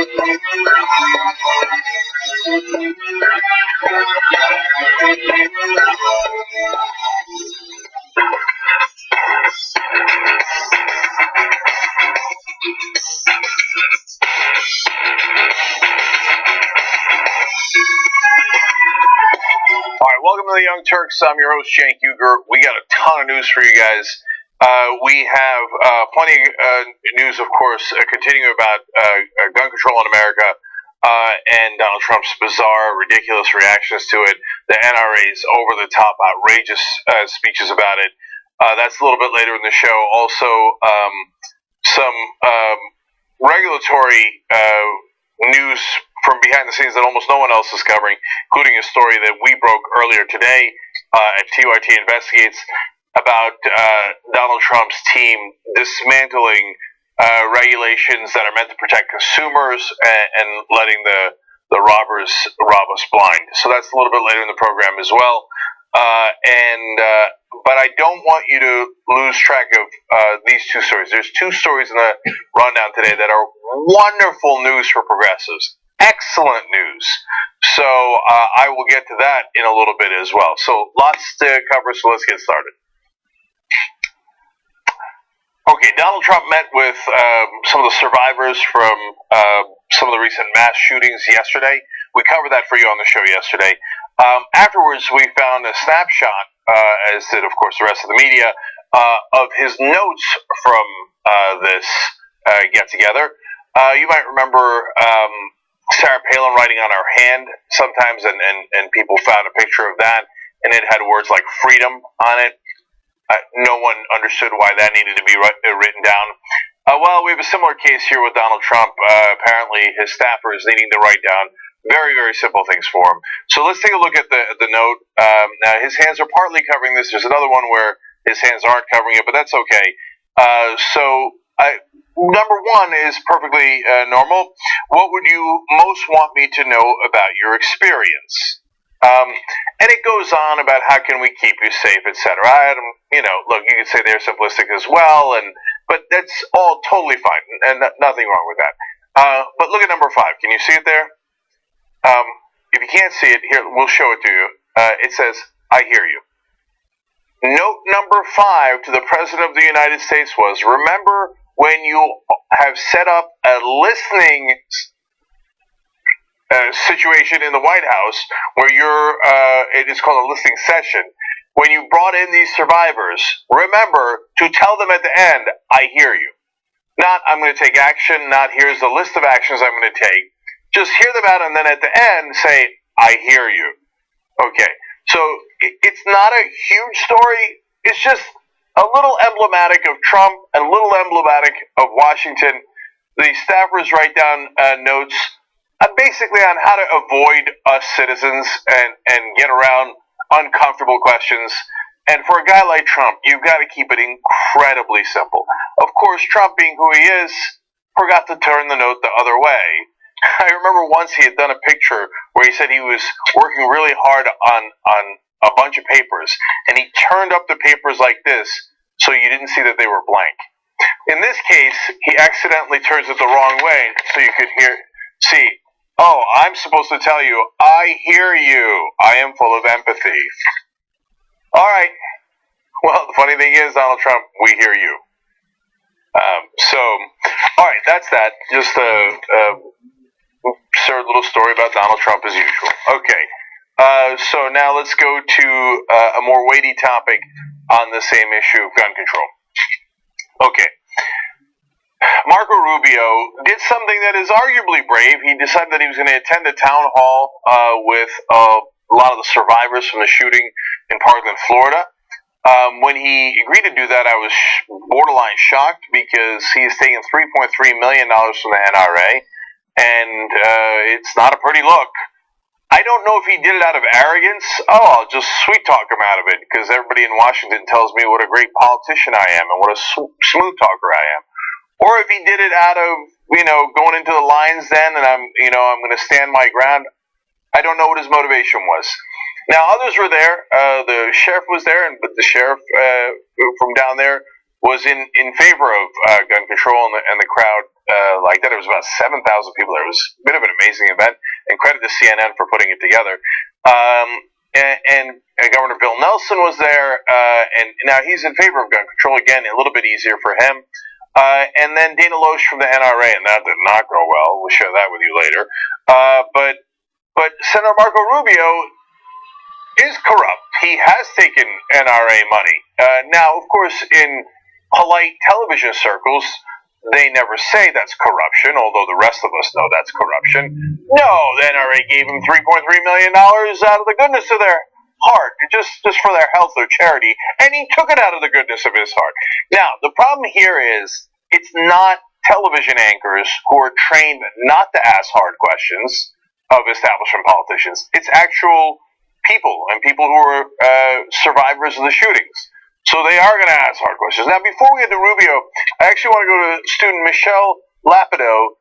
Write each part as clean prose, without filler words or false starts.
right, welcome to the Young Turks. I'm your host, Cenk Uygur. We got a ton of news for you guys. We have plenty of news, of course, continuing about gun control in America and Donald Trump's bizarre, ridiculous reactions to it, the NRA's over-the-top, outrageous speeches about it. That's a little bit later in the show. Also, some regulatory news from behind the scenes that almost no one else is covering, including a story that we broke earlier today at TYT Investigates about Donald Trump's team dismantling regulations that are meant to protect consumers and letting the robbers rob us blind. So that's a little bit later in the program as well. But I don't want you to lose track of these two stories. There's two stories in the rundown today that are wonderful news for progressives. Excellent news. So I will get to that in a little bit as well. So lots to cover, so let's get started. Okay, Donald Trump met with some of the survivors from some of the recent mass shootings yesterday. We covered that for you on the show yesterday. Afterwards, we found a snapshot, as did, of course, the rest of the media, of his notes from this get-together. You might remember Sarah Palin writing on her hand sometimes, and people found a picture of that, and it had words like freedom on it. No one understood why that needed to be written down. Well, we have a similar case here with Donald Trump. Apparently, his staffers needing to write down very, very simple things for him. So let's take a look at the note. Now, his hands are partly covering this. There's another one where his hands aren't covering it, but that's okay. Number one is perfectly normal. What would you most want me to know about your experience? And it goes on about how can we keep you safe, etc. Look, you could say they're simplistic as well, but that's all totally fine, and nothing wrong with that. But look at number 5. Can you see it there? If you can't see it, here, we'll show it to you. It says, I hear you. Note number 5 to the President of the United States was, remember when you have set up a listening situation in the White House where it is called a listening session. When you brought in these survivors, remember to tell them at the end, I hear you. Not, I'm going to take action, not here's the list of actions I'm going to take. Just hear them out and then at the end say, I hear you. Okay, so it's not a huge story. It's just a little emblematic of Trump and a little emblematic of Washington. The staffers write down notes basically on how to avoid us citizens and get around uncomfortable questions. And for a guy like Trump, you've got to keep it incredibly simple. Of course, Trump, being who he is, forgot to turn the note the other way. I remember once he had done a picture where he said he was working really hard on a bunch of papers, and he turned up the papers like this so you didn't see that they were blank. In this case, he accidentally turns it the wrong way so you could see, oh, I'm supposed to tell you, I hear you. I am full of empathy. All right. Well, the funny thing is, Donald Trump, we hear you. All right, that's that. Just a absurd little story about Donald Trump as usual. Okay. So now let's go to a more weighty topic on the same issue of gun control. Okay. Marco Rubio did something that is arguably brave. He decided that he was going to attend a town hall with a lot of the survivors from the shooting in Parkland, Florida. When he agreed to do that, I was borderline shocked because he's taken $3.3 million from the NRA, and it's not a pretty look. I don't know if he did it out of arrogance. Oh, I'll just sweet talk him out of it because everybody in Washington tells me what a great politician I am and what a smooth talker I am. Or if he did it out of, going into the lion's den and I'm going to stand my ground. I don't know what his motivation was. Now, others were there. The sheriff was there, but the sheriff from down there was in favor of gun control, and the crowd like that. It was about 7,000 people there. It was a bit of an amazing event, and credit to CNN for putting it together. And Governor Bill Nelson was there, and now he's in favor of gun control again, a little bit easier for him. And then Dana Loesch from the NRA, and that did not go well. We'll share that with you later. But Senator Marco Rubio is corrupt. He has taken NRA money. Now, of course, in polite television circles, they never say that's corruption, although the rest of us know that's corruption. No, the NRA gave him $3.3 million out of the goodness of their heart, just for their health or charity, and he took it out of the goodness of his heart. Now, the problem here is it's not television anchors who are trained not to ask hard questions of establishment politicians. It's actual people, and people who are survivors of the shootings. So they are going to ask hard questions. Now, before we get to Rubio, I actually want to go to student Michelle Lapido.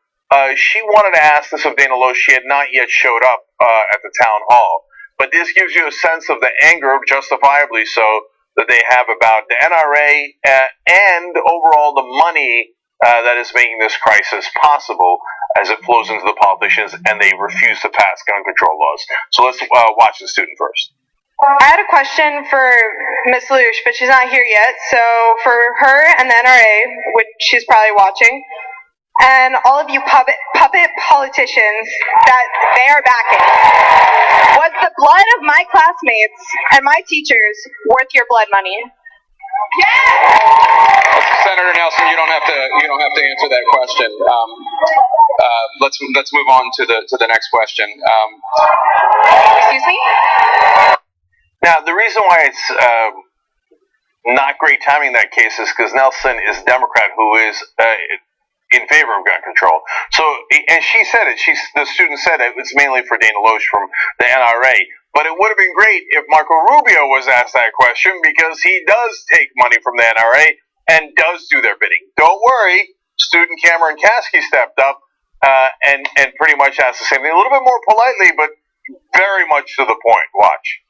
She wanted to ask this of Dana Loesch. She had not yet showed up at the town hall. But this gives you a sense of the anger, justifiably so, that they have about the NRA and overall the money that is making this crisis possible as it flows into the politicians, and they refuse to pass gun control laws. So let's watch the student first. I had a question for Ms. Lush, but she's not here yet. So for her and the NRA, which she's probably watching, and all of you puppet politicians that they are backing, was the blood of my classmates and my teachers worth your blood money? Yes! Senator Nelson, you don't have to answer that question. Let's move on to the next question. Excuse me? Now, the reason why it's not great timing in that case is because Nelson is a Democrat who is in favor of gun control. So, and she said it. The student said it was mainly for Dana Loesch from the NRA. But it would have been great if Marco Rubio was asked that question, because he does take money from the NRA and does do their bidding. Don't worry, student Cameron Kasky stepped up and pretty much asked the same thing, a little bit more politely, but very much to the point. Watch.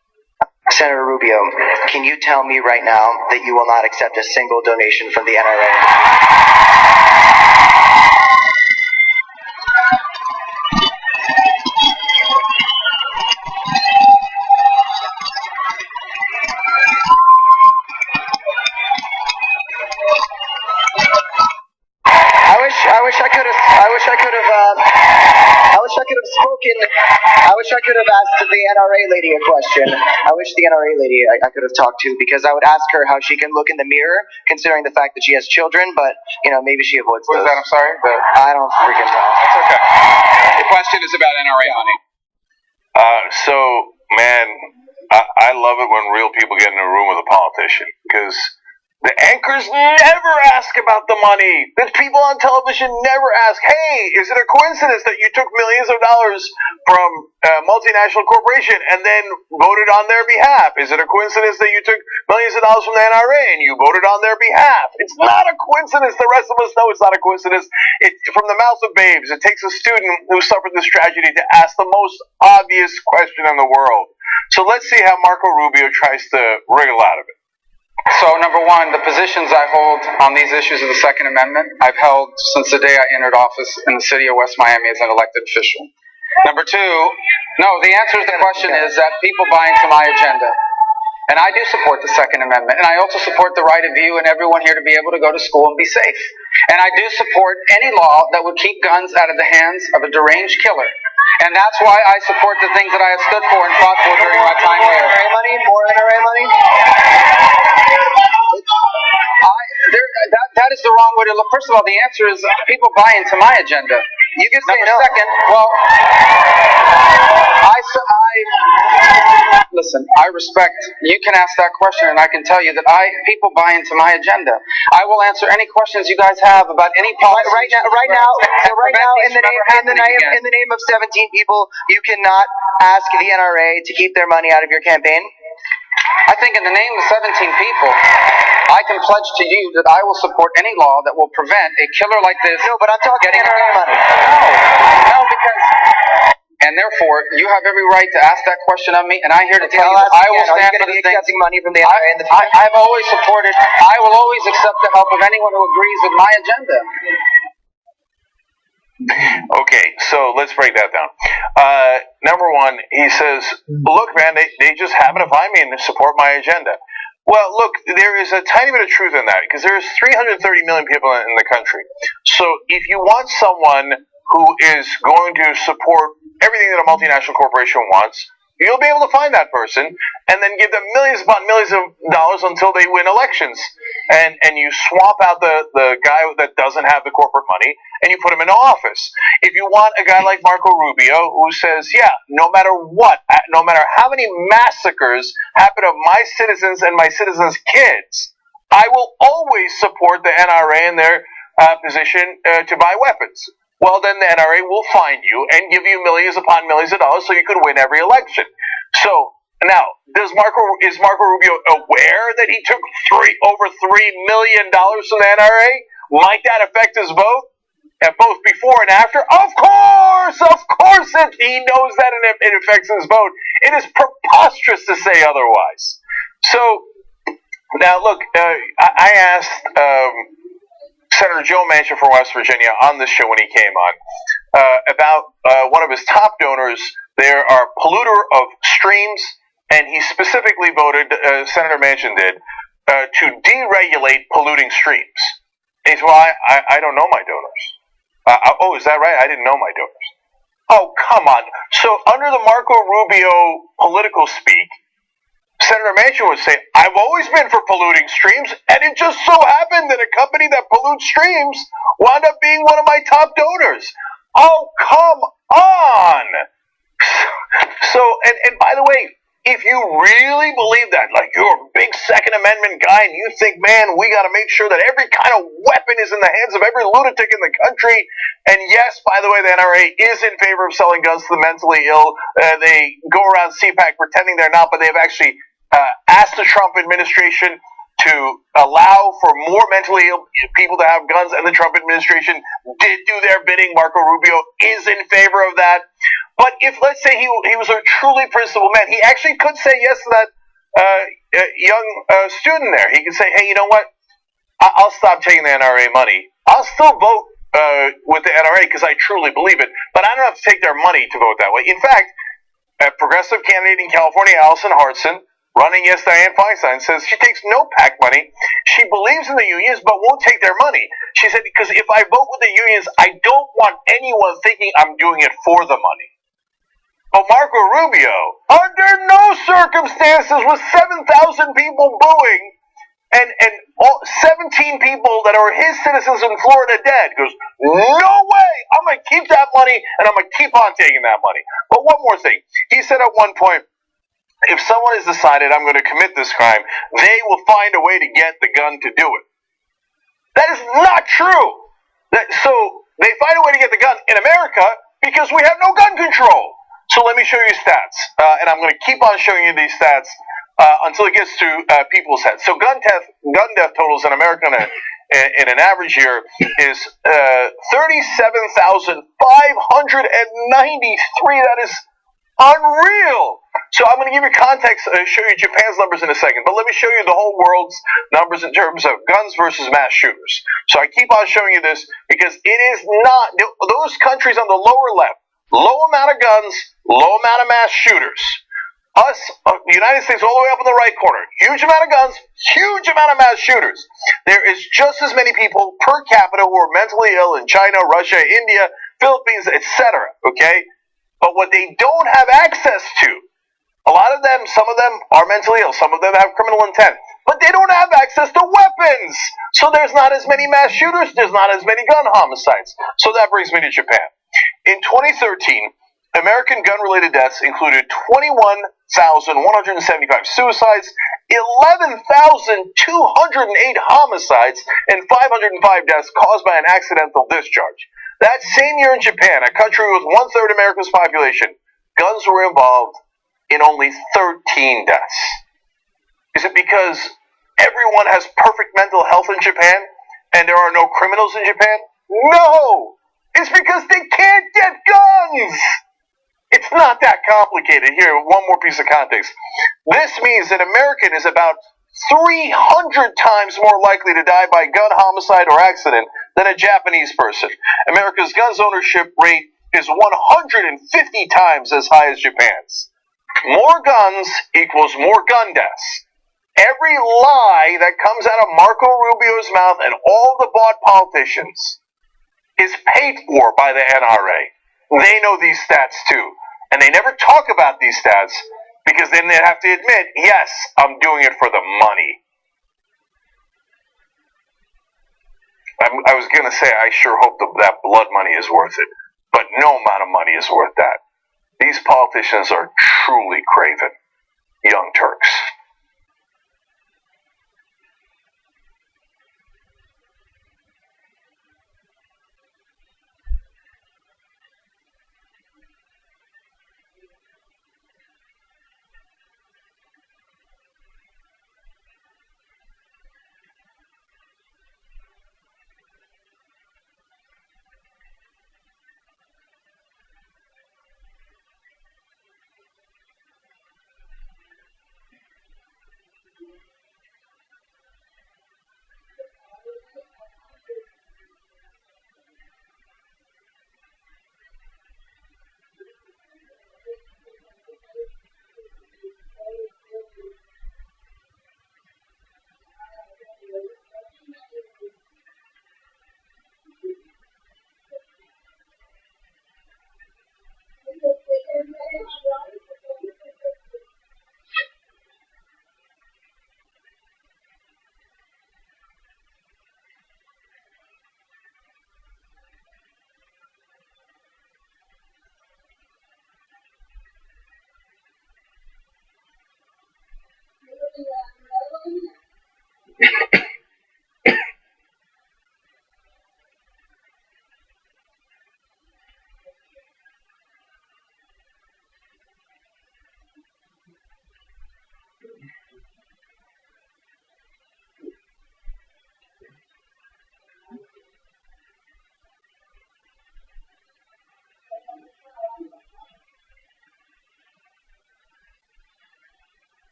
Senator Rubio, can you tell me right now that you will not accept a single donation from the NRA? I wish I could have asked the NRA lady a question. I wish the NRA lady I could have talked to, because I would ask her how she can look in the mirror, considering the fact that she has children, but, maybe she avoids those. What was that? I'm sorry? I don't freaking know. It's okay. The question is about NRA money. Man, I love it when real people get in a room with a politician, because the anchors never ask about the money. The people on television never ask, hey, is it a coincidence that you took millions of dollars from a multinational corporation and then voted on their behalf? Is it a coincidence that you took millions of dollars from the NRA and you voted on their behalf? It's not a coincidence. The rest of us know it's not a coincidence. From the mouth of babes, it takes a student who suffered this tragedy to ask the most obvious question in the world. So let's see how Marco Rubio tries to wriggle out of it. So, number one, the positions I hold on these issues of the Second Amendment, I've held since the day I entered office in the city of West Miami as an elected official. Number two, no, the answer to the question is that people buy into my agenda. And I do support the Second Amendment. And I also support the right of you and everyone here to be able to go to school and be safe. And I do support any law that would keep guns out of the hands of a deranged killer. And that's why I support the things that I have stood for and fought for during my time here. More NRA money? That is the wrong way to look. First of all, the answer is people buy into my agenda. You can say no. Second, well, listen, I respect, you can ask that question and I can tell you that people buy into my agenda. I will answer any questions you guys have about any policy. Right now, in the name of 17 people, you cannot ask the NRA to keep their money out of your campaign? I think in the name of 17 people, I can pledge to you that I will support any law that will prevent a killer like this. No, but I'm talking NRA money. No, because... And therefore, you have every right to ask that question of me, and I'm here to tell you that I will stand for the things. Accepting money from the NRA in the future? I've always supported, I will always accept the help of anyone who agrees with my agenda. Okay, so let's break that down. Number one, he says, look, man, they just happen to find me and support my agenda. Well, look, there is a tiny bit of truth in that because there's 330 million people in the country. So if you want someone who is going to support everything that a multinational corporation wants, you'll be able to find that person and then give them millions upon millions of dollars until they win elections. And you swap out the guy that doesn't have the corporate money and you put him in office. If you want a guy like Marco Rubio who says, yeah, no matter what, no matter how many massacres happen to my citizens and my citizens' kids, I will always support the NRA in their position to buy weapons. Well, then the NRA will find you and give you millions upon millions of dollars so you could win every election. So now, is Marco Rubio aware that he took over $3 million from the NRA? Might that affect his vote? And both before and after? Of course he knows that it affects his vote. It is preposterous to say otherwise. So, now look, I asked Senator Joe Manchin from West Virginia on this show when he came on about one of his top donors. There are polluter of streams, and he specifically voted, Senator Manchin did, to deregulate polluting streams. And he said, well, I don't know my donors. Oh, is that right? I didn't know my donors. Oh, come on. So under the Marco Rubio political speak, Senator Manchin would say, I've always been for polluting streams, and it just so happened that a company that pollutes streams wound up being one of my top donors. Oh, come on! So, and by the way, if you really believe that, like you're a big Second Amendment guy and you think, man, we got to make sure that every kind of weapon is in the hands of every lunatic in the country, and yes, by the way, the NRA is in favor of selling guns to the mentally ill. They go around CPAC pretending they're not, but they've actually asked the Trump administration to allow for more mentally ill people to have guns, and the Trump administration did do their bidding. Marco Rubio is in favor of that. But if, let's say, he was a truly principled man, he actually could say yes to that young student there. He could say, hey, you know what? I'll stop taking the NRA money. I'll still vote with the NRA because I truly believe it, but I don't have to take their money to vote that way. In fact, a progressive candidate in California, Allison Hartson, running against Dianne Feinstein, says she takes no PAC money. She believes in the unions but won't take their money. She said, because if I vote with the unions, I don't want anyone thinking I'm doing it for the money. But Marco Rubio, under no circumstances, with 7,000 people booing and 17 people that are his citizens in Florida dead, goes, no way, I'm going to keep that money and I'm going to keep on taking that money. But one more thing. He said at one point, if someone has decided I'm going to commit this crime, they will find a way to get the gun to do it. That is not true. So they find a way to get the gun in America because we have no gun control. So let me show you stats, and I'm going to keep on showing you these stats until it gets to people's heads. So gun death totals in America in an average year is 37,593. That is unreal. So I'm going to give you context, show you Japan's numbers in a second, but let me show you the whole world's numbers in terms of guns versus mass shooters. So I keep on showing you this because it is not, those countries on the lower left, low amount of guns, low amount of mass shooters. Us, the United States, all the way up in the right corner, huge amount of guns, huge amount of mass shooters. There is just as many people per capita who are mentally ill in China, Russia, India, Philippines, etc., okay? But what they don't have access to, a lot of them, some of them are mentally ill, some of them have criminal intent, but they don't have access to weapons. So there's not as many mass shooters, there's not as many gun homicides. So that brings me to Japan. In 2013, American gun-related deaths included 21,175 suicides, 11,208 homicides, and 505 deaths caused by an accidental discharge. That same year in Japan, a country with one-third America's population, guns were involved in only 13 deaths. Is it because everyone has perfect mental health in Japan and there are no criminals in Japan? No! It's because they can't get guns! It's not that complicated. Here, one more piece of context. This means that American is about 300 times more likely to die by gun homicide or accident than a Japanese person. America's guns ownership rate is 150 times as high as Japan's. More guns equals more gun deaths. Every lie that comes out of Marco Rubio's mouth and all the bought politicians is paid for by the NRA. They know these stats too. And they never talk about these stats because then they have to admit, yes, I'm doing it for the money. I was going to say, I sure hope that blood money is worth it. But no amount of money is worth that. These politicians are truly craven. Young Turks.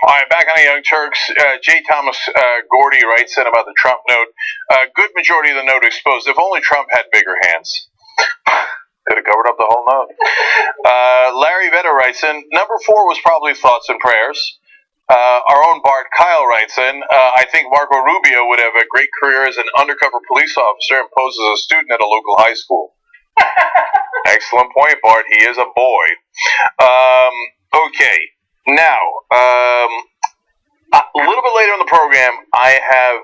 All right, back on the Young Turks. J. Thomas Gordy writes in about the Trump note. Good majority of the note exposed if only Trump had bigger hands. Could have covered up the whole note. Larry Vedder writes in, number 4 was probably thoughts and prayers. Our own Bart Kyle writes in, I think Marco Rubio would have a great career as an undercover police officer and pose as a student at a local high school. Excellent point, Bart. He is a boy. Okay. Now, a little bit later in the program, I have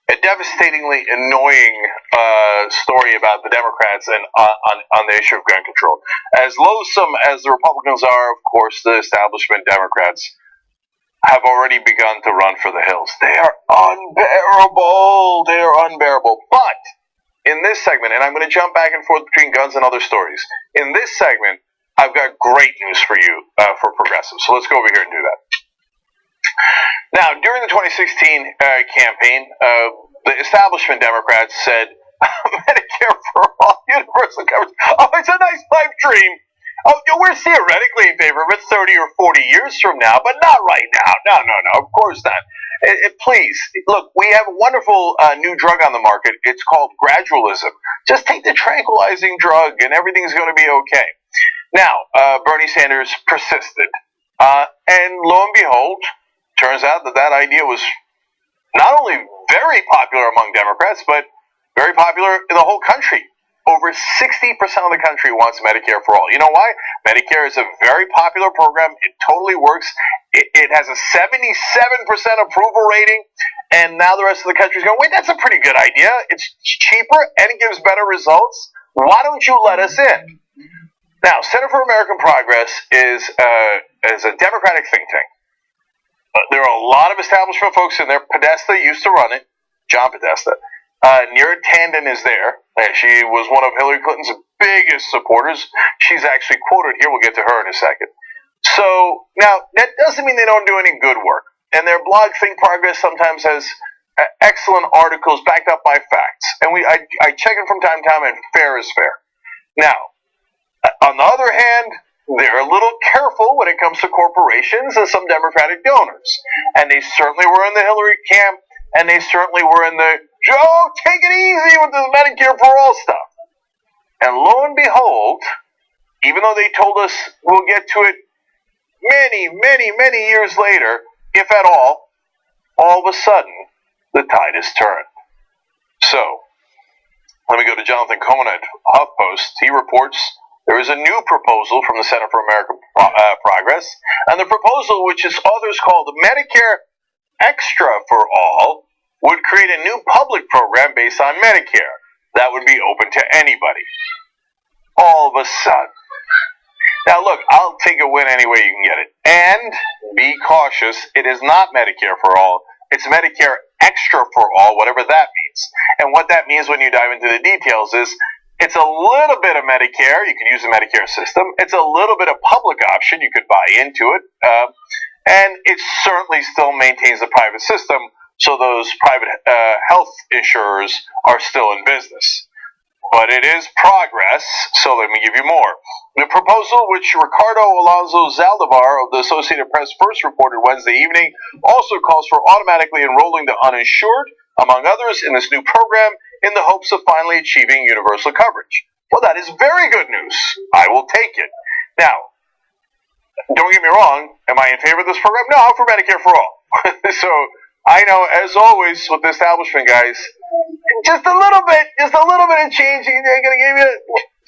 a devastatingly annoying story about the Democrats and on the issue of gun control. As loathsome as the Republicans are, of course, the establishment Democrats have already begun to run for the hills. They are unbearable. They are unbearable. But in this segment, and I'm going to jump back and forth between guns and other stories. In this segment, I've got great news for you for progressives. So let's go over here and do that. Now, during the 2016 campaign, the establishment Democrats said, Medicare for all, universal coverage. Oh, it's a nice pipe dream. Oh, we're theoretically in favor of it 30 or 40 years from now, but not right now. No, of course not. Please, look, we have a wonderful new drug on the market. It's called gradualism. Just take the tranquilizing drug and everything's going to be okay. Now, Bernie Sanders persisted. And lo and behold, turns out that idea was not only very popular among Democrats, but very popular in the whole country. Over 60% of the country wants Medicare for all. You know why? Medicare is a very popular program. It totally works. It has a 77% approval rating. And now the rest of the country is going, wait, that's a pretty good idea. It's cheaper and it gives better results. Why don't you let us in? Now, Center for American Progress is a Democratic think tank. There are a lot of establishment folks in there. Podesta used to run it. John Podesta. Neera Tanden is there. She was one of Hillary Clinton's biggest supporters. She's actually quoted here. We'll get to her in a second. So, now, that doesn't mean they don't do any good work. And their blog, Think Progress, sometimes has excellent articles backed up by facts. And I check it from time to time, and fair is fair. Now, on the other hand, they're a little careful when it comes to corporations and some Democratic donors. And they certainly were in the Hillary camp, and they certainly were in the, Joe, take it easy with this Medicare for all stuff. And lo and behold, even though they told us we'll get to it many years later, if at all of a sudden, the tide has turned. So, let me go to Jonathan Cohen at HuffPost. He reports there is a new proposal from the Center for American Progress, and the proposal, which is others called Medicare Extra for All, would create a new public program based on Medicare that would be open to anybody. All of a sudden. Now look, I'll take a win any way you can get it. And be cautious, it is not Medicare for all. It's Medicare Extra for All, whatever that means. And what that means when you dive into the details is, it's a little bit of Medicare. You can use the Medicare system. It's a little bit of public option. You could buy into it. And it certainly still maintains the private system, so those private health insurers are still in business. But it is progress, so let me give you more. The proposal, which Ricardo Alonso Zaldivar of the Associated Press first reported Wednesday evening, also calls for automatically enrolling the uninsured, among others, in this new program in the hopes of finally achieving universal coverage. Well, that is very good news. I will take it. Now, don't get me wrong. Am I in favor of this program? No, I'm for Medicare for all. So, I know, as always, with the establishment guys, just a little bit of change. They're going to give you,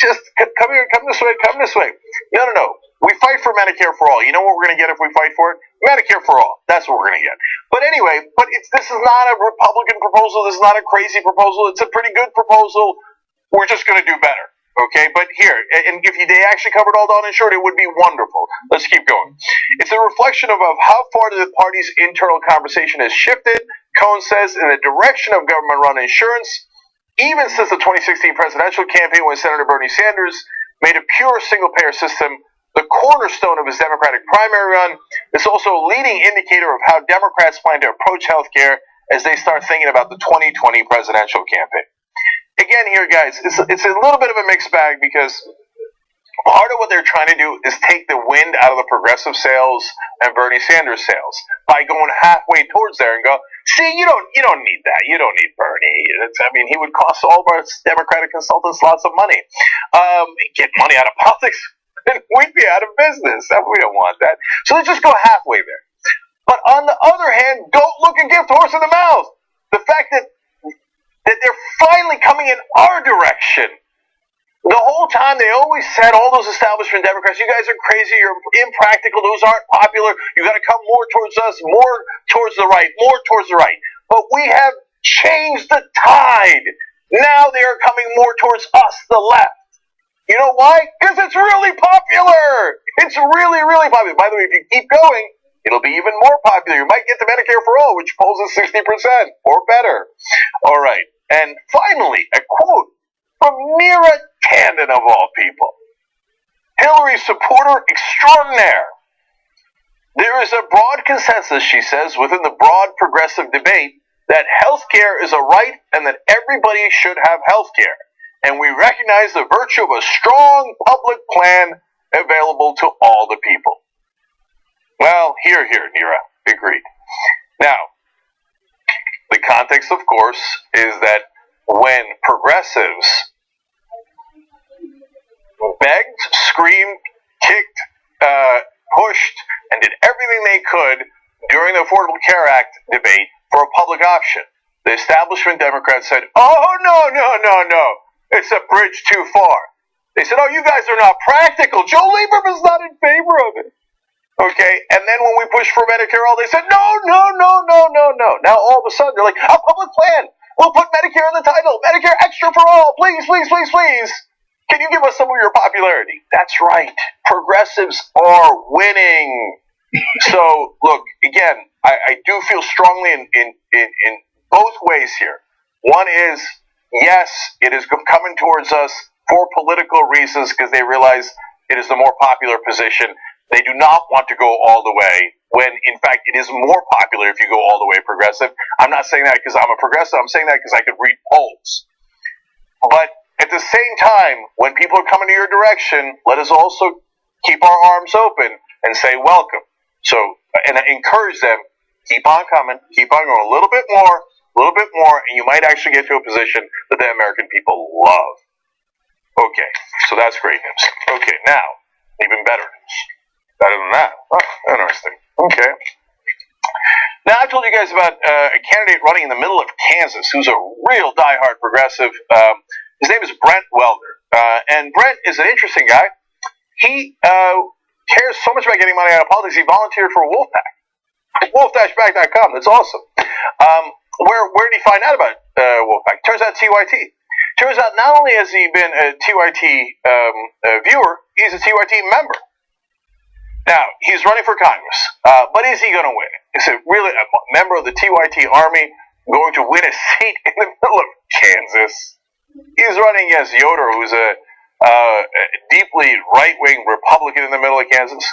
just come here, come this way. No. We fight for Medicare for all. You know what we're going to get if we fight for it? Medicare for all. That's what we're going to get. But anyway, this is not a Republican proposal. This is not a crazy proposal. It's a pretty good proposal. We're just going to do better. Okay, but here, and if they actually covered all the uninsured, it would be wonderful. Let's keep going. It's a reflection of how far the party's internal conversation has shifted, Cohen says, in the direction of government-run insurance, even since the 2016 presidential campaign when Senator Bernie Sanders made a pure single-payer system the cornerstone of his Democratic primary run. It's also a leading indicator of how Democrats plan to approach health care as they start thinking about the 2020 presidential campaign. Again here, guys, it's a little bit of a mixed bag because part of what they're trying to do is take the wind out of the progressive sails and Bernie Sanders sails by going halfway towards there and go, see, you don't need that. You don't need Bernie. He would cost all of our Democratic consultants lots of money. Get money out of politics, and we'd be out of business. We don't want that. So let's just go halfway there. But on the other hand, don't look a gift horse in the mouth. The fact that they're finally coming in our direction. The whole time they always said, all those establishment Democrats, you guys are crazy, you're impractical, those aren't popular, you got to come more towards us, more towards the right, more towards the right. But we have changed the tide. Now they are coming more towards us, the left. You know why? Because it's really popular. It's really, really popular. By the way, if you keep going, it'll be even more popular. You might get the Medicare for All, which polls at 60% or better. All right. And finally, a quote from Neera Tanden, of all people. Hillary supporter extraordinaire. There is a broad consensus, she says, within the broad progressive debate that health care is a right and that everybody should have health care. And we recognize the virtue of a strong public plan available to all the people. Well, here, Neera. Agreed. Now, the context, of course, is that when progressives begged, screamed, kicked, pushed, and did everything they could during the Affordable Care Act debate for a public option, the establishment Democrats said, oh, no, it's a bridge too far. They said, oh, you guys are not practical. Joe Lieberman's not in favor of it. Okay, and then when we pushed for Medicare All, they said, no. Now all of a sudden, they're like, a public plan. We'll put Medicare in the title. Medicare extra for all. Please. Can you give us some of your popularity? That's right. Progressives are winning. So, look, again, I do feel strongly in both ways here. One is, yes, it is coming towards us for political reasons because they realize it is the more popular position. They do not want to go all the way when, in fact, it is more popular if you go all the way progressive. I'm not saying that because I'm a progressive. I'm saying that because I could read polls. But at the same time, when people are coming to your direction, let us also keep our arms open and say welcome. So, and I encourage them, keep on coming, keep on going a little bit more, and you might actually get to a position that the American people love. Okay, so that's great news. Okay, now, even better news. Better than that. Oh, interesting. Okay. Now, I told you guys about a candidate running in the middle of Kansas who's a real diehard progressive. His name is Brent Welder. And Brent is an interesting guy. He cares so much about getting money out of politics, he volunteered for Wolfpack. Wolf-Pack.com. That's awesome. Where did he find out about Wolfpack? Turns out TYT. Turns out not only has he been a TYT viewer, he's a TYT member. Now, he's running for Congress, but is he going to win? Is it really a member of the TYT Army going to win a seat in the middle of Kansas? He's running against Yoder, who's a deeply right-wing Republican in the middle of Kansas.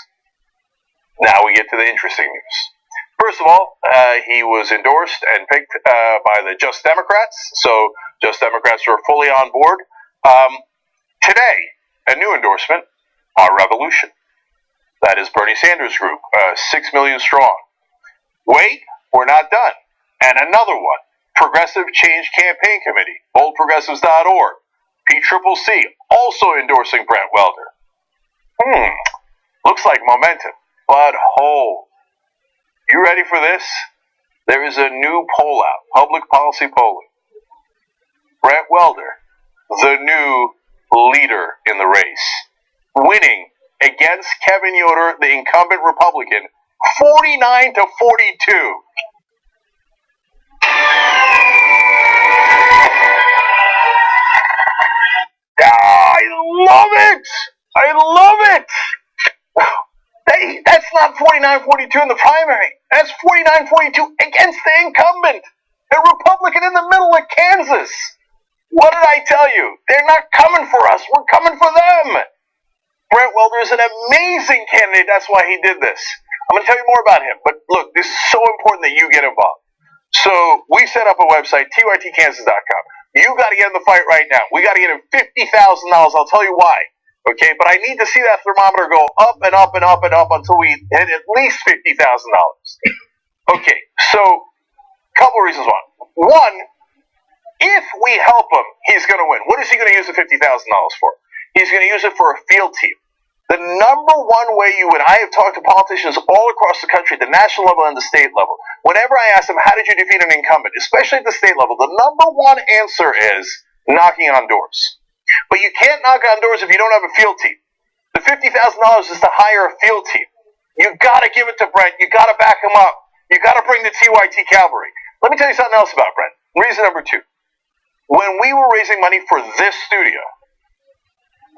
Now we get to the interesting news. First of all, he was endorsed and picked by the Just Democrats, so Just Democrats are fully on board. Today, a new endorsement, Our Revolution. That is Bernie Sanders' group, 6 million strong. Wait, we're not done. And another one, Progressive Change Campaign Committee, boldprogressives.org, PCCC, also endorsing Brent Welder. Looks like momentum, but hold. You ready for this? There is a new poll out, public policy polling. Brent Welder, the new leader in the race, winning against Kevin Yoder, the incumbent Republican, 49-42. I love it! That's not 49-42 in the primary. That's 49-42 against the incumbent, a Republican in the middle of Kansas. What did I tell you? They're not coming for us. We're coming for them. Brent Welder is an amazing candidate. That's why he did this. I'm going to tell you more about him. But look, this is so important that you get involved. So we set up a website, tytkansas.com. You got to get in the fight right now. We got to get him $50,000. I'll tell you why. Okay, but I need to see that thermometer go up and up and up and up until we hit at least $50,000. Okay, so couple reasons why. One, if we help him, he's going to win. What is he going to use the $50,000 for? He's going to use it for a field team. The number one way you win, I have talked to politicians all across the country, the national level and the state level. Whenever I ask them, how did you defeat an incumbent, especially at the state level, the number one answer is knocking on doors. But you can't knock on doors if you don't have a field team. The $50,000 is to hire a field team. You've got to give it to Brent. You've got to back him up. You've got to bring the TYT cavalry. Let me tell you something else about Brent. Reason number two. When we were raising money for this studio,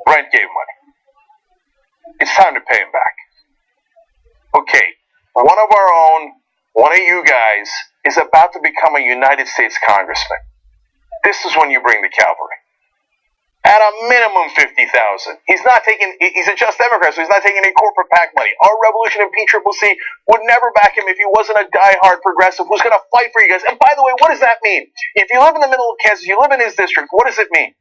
Brent gave money. It's time to pay him back. Okay, one of our own, one of you guys, is about to become a United States congressman. This is when you bring the cavalry. At a minimum, $50,000. He's a just Democrat, so he's not taking any corporate PAC money. Our revolution in PCCC would never back him if he wasn't a diehard progressive who's going to fight for you guys. And by the way, what does that mean? If you live in the middle of Kansas, you live in his district, what does it mean?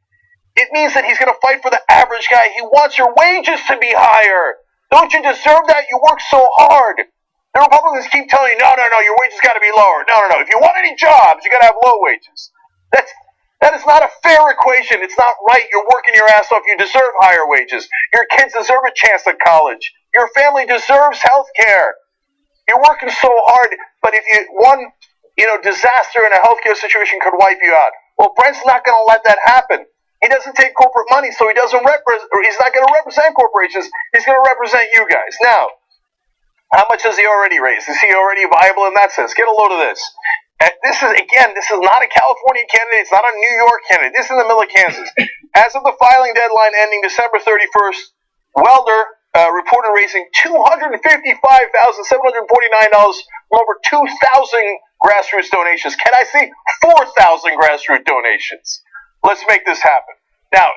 It means that he's going to fight for the average guy. He wants your wages to be higher. Don't you deserve that? You work so hard. The Republicans keep telling you, no, your wages got to be lower. No. If you want any jobs, you got to have low wages. That is not a fair equation. It's not right. You're working your ass off. You deserve higher wages. Your kids deserve a chance at college. Your family deserves health care. You're working so hard, but if one disaster in a healthcare situation could wipe you out. Well, Brent's not going to let that happen. He doesn't take corporate money, so he's not going to represent corporations. He's going to represent you guys. Now, how much has he already raised? Is he already viable in that sense? Get a load of this. This is not a California candidate. It's not a New York candidate. This is in the middle of Kansas. As of the filing deadline ending December 31st, Welder reported raising $255,749 from over 2,000 grassroots donations. Can I see 4,000 grassroots donations? Let's make this happen. Now,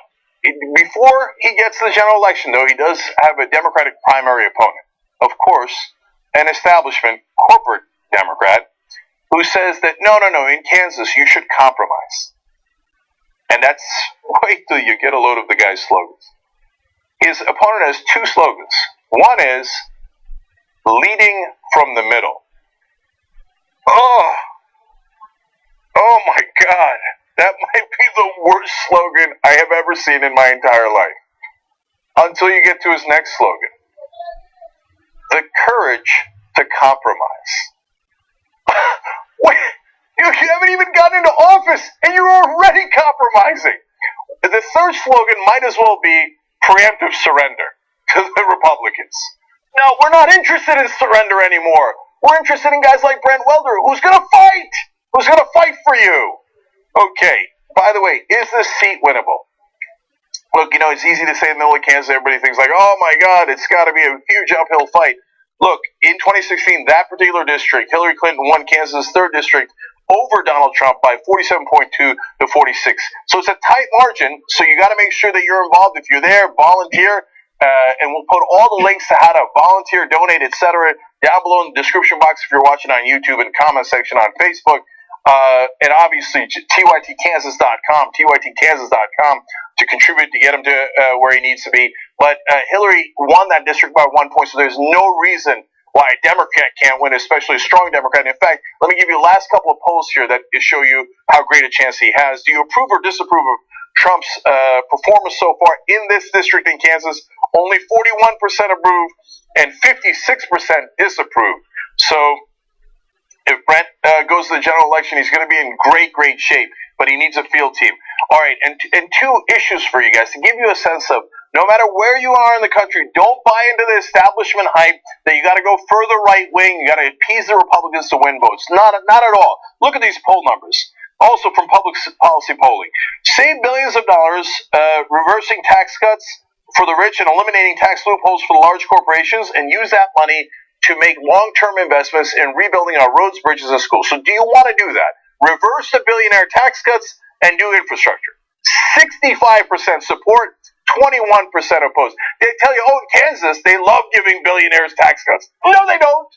before he gets to the general election, though, he does have a Democratic primary opponent. Of course, an establishment corporate Democrat who says that, no, in Kansas, you should compromise. And that's, wait till you get a load of the guy's slogans. His opponent has two slogans. One is, leading from the middle. Oh my God. That might be the worst slogan I have ever seen in my entire life. Until you get to his next slogan. The courage to compromise. Wait, you haven't even gotten into office and you're already compromising. The third slogan might as well be preemptive surrender to the Republicans. No, we're not interested in surrender anymore. We're interested in guys like Brent Welder, who's going to fight. Who's going to fight for you. Okay, by the way, is this seat winnable? Look, it's easy to say in the middle of Kansas, everybody thinks like, oh my God, it's got to be a huge uphill fight. Look, in 2016, that particular district, Hillary Clinton won Kansas' 3rd district over Donald Trump by 47.2 to 46. So it's a tight margin, so you got to make sure that you're involved. If you're there, volunteer, and we'll put all the links to how to volunteer, donate, etc. down below in the description box if you're watching on YouTube and comment section on Facebook. And obviously, TYTKansas.com to contribute to get him to where he needs to be. But Hillary won that district by 1 point, so there's no reason why a Democrat can't win, especially a strong Democrat. In fact, let me give you the last couple of polls here that show you how great a chance he has. Do you approve or disapprove of Trump's performance so far in this district in Kansas? Only 41% approve and 56% disapprove. So if Brent goes to the general election, he's going to be in great shape, but he needs a field team. All right, and two issues for you guys to give you a sense of no matter where you are in the country, don't buy into the establishment hype that you got to go further right wing, you got to appease the Republicans to win votes. Not at all. Look at these poll numbers. Also from public policy polling. Save billions of dollars reversing tax cuts for the rich and eliminating tax loopholes for the large corporations, and use that money to make long-term investments in rebuilding our roads, bridges, and schools. So do you want to do that? Reverse the billionaire tax cuts and do infrastructure. 65% support, 21% opposed. They tell you, in Kansas, they love giving billionaires tax cuts. No, they don't.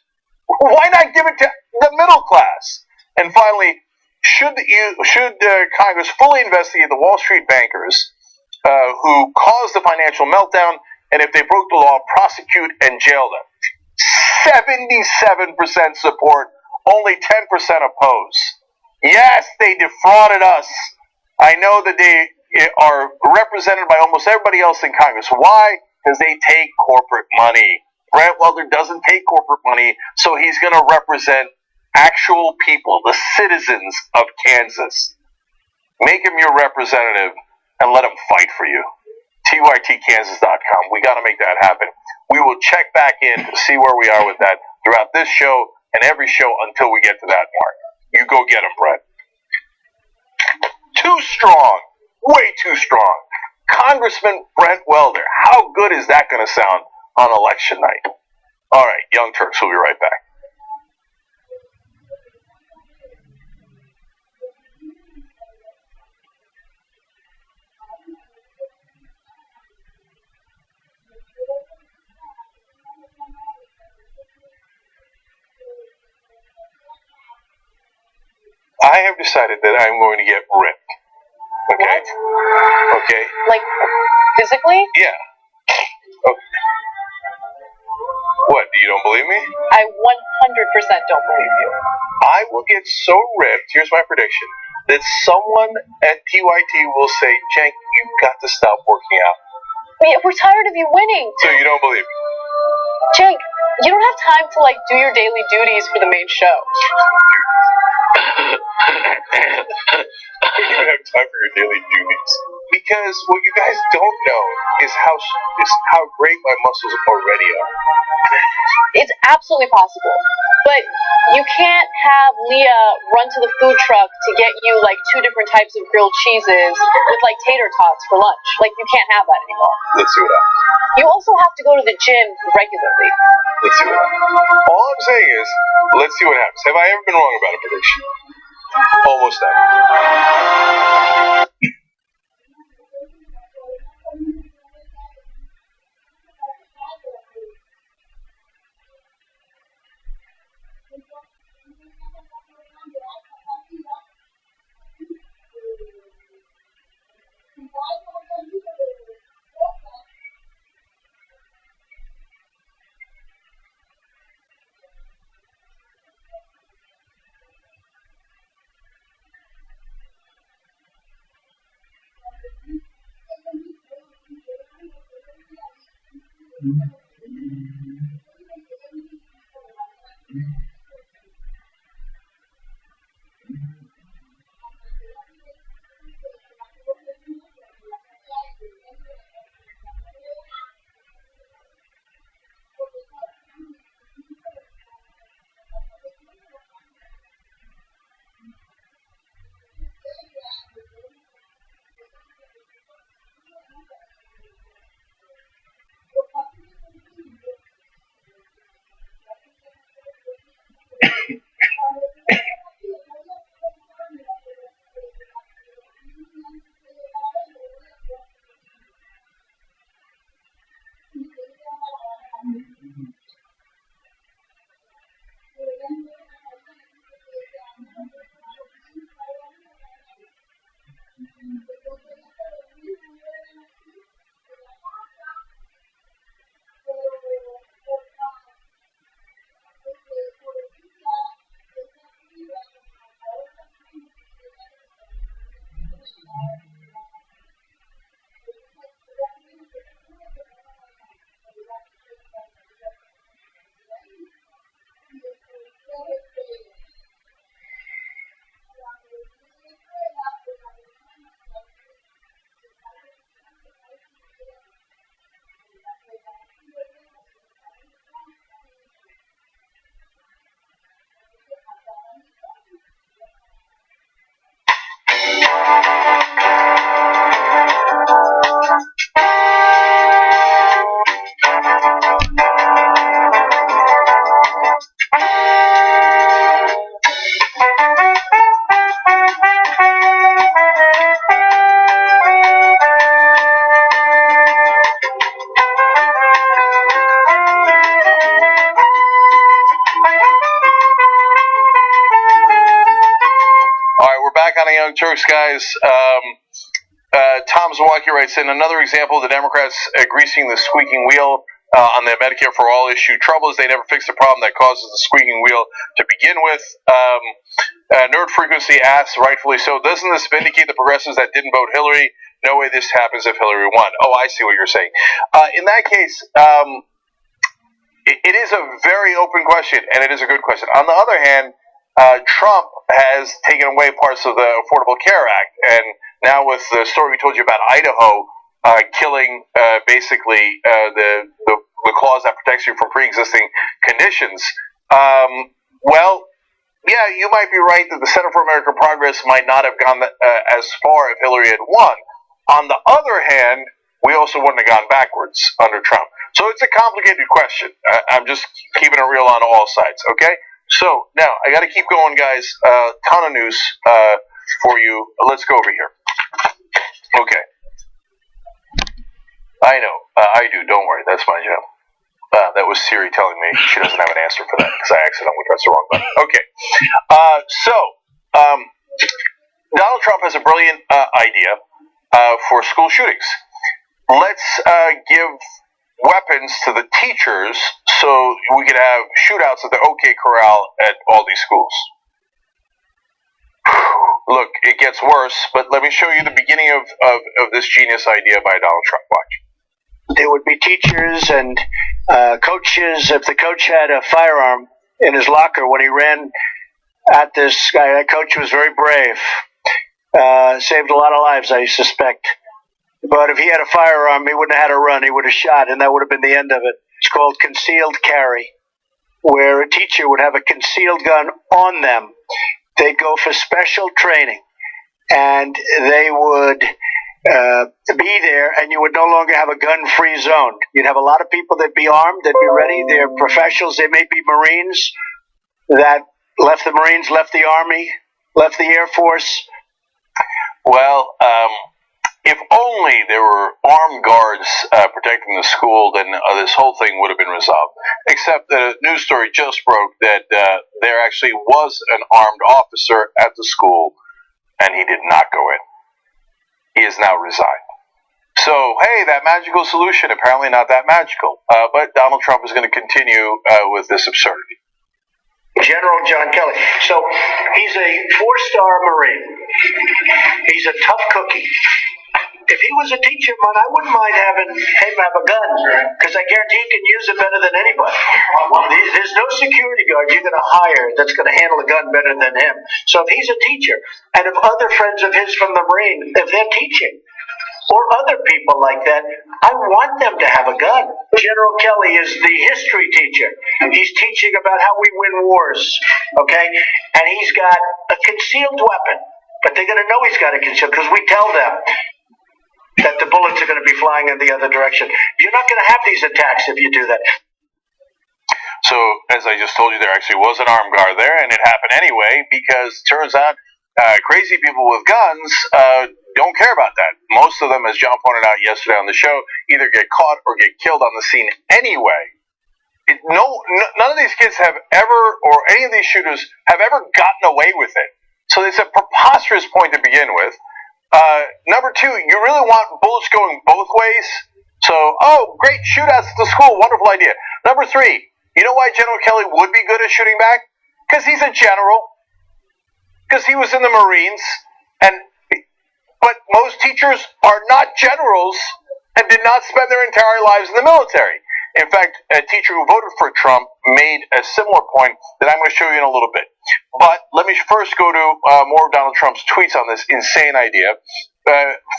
Why not give it to the middle class? And finally, should Congress fully investigate the Wall Street bankers who caused the financial meltdown, and if they broke the law, prosecute and jail them. 77% support, only 10% oppose. Yes, they defrauded us. I know that they are represented by almost everybody else in Congress. Why? Because they take corporate money. Brent Welder doesn't take corporate money, so he's going to represent actual people, the citizens of Kansas. Make him your representative and let him fight for you. TYTKansas.com. We got to make that happen. We will check back in to see where we are with that throughout this show and every show until we get to that mark. You go get him, Brett. Too strong. Way too strong. Congressman Brent Welder. How good is that going to sound on election night? All right, Young Turks, we'll be right back. I have decided that I'm going to get ripped. Okay? What? Okay? Like, physically? Yeah. Okay. What, you don't believe me? I 100% don't believe you. I will get so ripped, here's my prediction, that someone at TYT will say, Cenk, you've got to stop working out. We're tired of you winning. So you don't believe me? Cenk, you don't have time to, like, do your daily duties for the main show. You don't have time for your daily duties. Because what you guys don't know is how great my muscles already are. It's absolutely possible. But you can't have Leah run to the food truck to get you, like, 2 different types of grilled cheeses with, like, tater tots for lunch. Like, you can't have that anymore. Let's see what happens. You also have to go to the gym regularly. Let's see what happens. All I'm saying is, let's see what happens. Have I ever been wrong about a prediction? Almost that. Young Turks, guys. Tom Zawacki writes in, another example of the Democrats greasing the squeaking wheel on the Medicare for All issue. Trouble is they never fix the problem that causes the squeaking wheel to begin with. Nerd Frequency asks, rightfully so, doesn't this vindicate the progressives that didn't vote Hillary? No way this happens if Hillary won. Oh, I see what you're saying. In that case, it is a very open question, and it is a good question. On the other hand, Trump has taken away parts of the Affordable Care Act, and now with the story we told you about Idaho killing basically the clause that protects you from pre-existing conditions, well, yeah, you might be right that the Center for American Progress might not have gone as far if Hillary had won. On the other hand, we also wouldn't have gone backwards under Trump. So it's a complicated question. I'm just keeping it real on all sides, okay? So now I got to keep going, guys. Ton of news for you. Let's go over here. Okay. I know. I do. Don't worry. That's my job. That was Siri telling me she doesn't have an answer for that because I accidentally pressed the wrong button. Okay. Donald Trump has a brilliant idea for school shootings. Let's give weapons to the teachers so we can have shootouts at the OK Corral at all these schools. Look, it gets worse, but let me show you the beginning of this genius idea by Donald Trump. Watch. There would be teachers and coaches. If the coach had a firearm in his locker when he ran at this guy, that coach was very brave. Saved a lot of lives, I suspect. But if he had a firearm, he wouldn't have had to run. He would have shot, and that would have been the end of it. It's called concealed carry, where a teacher would have a concealed gun on them. They'd go for special training, and they would be there, and you would no longer have a gun-free zone. You'd have a lot of people that'd be armed, they'd be ready. They're professionals. They may be Marines that left the Marines, left the Army, left the Air Force. Well, if only there were armed guards protecting the school, then this whole thing would have been resolved. Except the news story just broke that there actually was an armed officer at the school, and he did not go in. He is now resigned. So, hey, that magical solution, apparently not that magical. But Donald Trump is going to continue with this absurdity. General John Kelly. So he's a 4-star Marine. He's a tough cookie. If he was a teacher, man, I wouldn't mind having him have a gun, because I guarantee he can use it better than anybody. There's no security guard you're going to hire that's going to handle a gun better than him. So if he's a teacher, and if other friends of his from the Marine, if they're teaching, or other people like that, I want them to have a gun. General Kelly is the history teacher. He's teaching about how we win wars, okay? And he's got a concealed weapon, but they're going to know he's got a concealed, because we tell them that the bullets are going to be flying in the other direction. You're not going to have these attacks if you do that. So, as I just told you, there actually was an armed guard there, and it happened anyway, because it turns out crazy people with guns don't care about that. Most of them, as John pointed out yesterday on the show, either get caught or get killed on the scene anyway. None of these kids have ever, or any of these shooters, have ever gotten away with it. So it's a preposterous point to begin with. Number two, you really want bullets going both ways? So, oh, great, shootouts at the school, wonderful idea. Number three, you know why General Kelly would be good at shooting back? Because he's a general. Because he was in the Marines. But most teachers are not generals and did not spend their entire lives in the military. In fact, a teacher who voted for Trump made a similar point that I'm going to show you in a little bit. But let me first go to more of Donald Trump's tweets on this insane idea.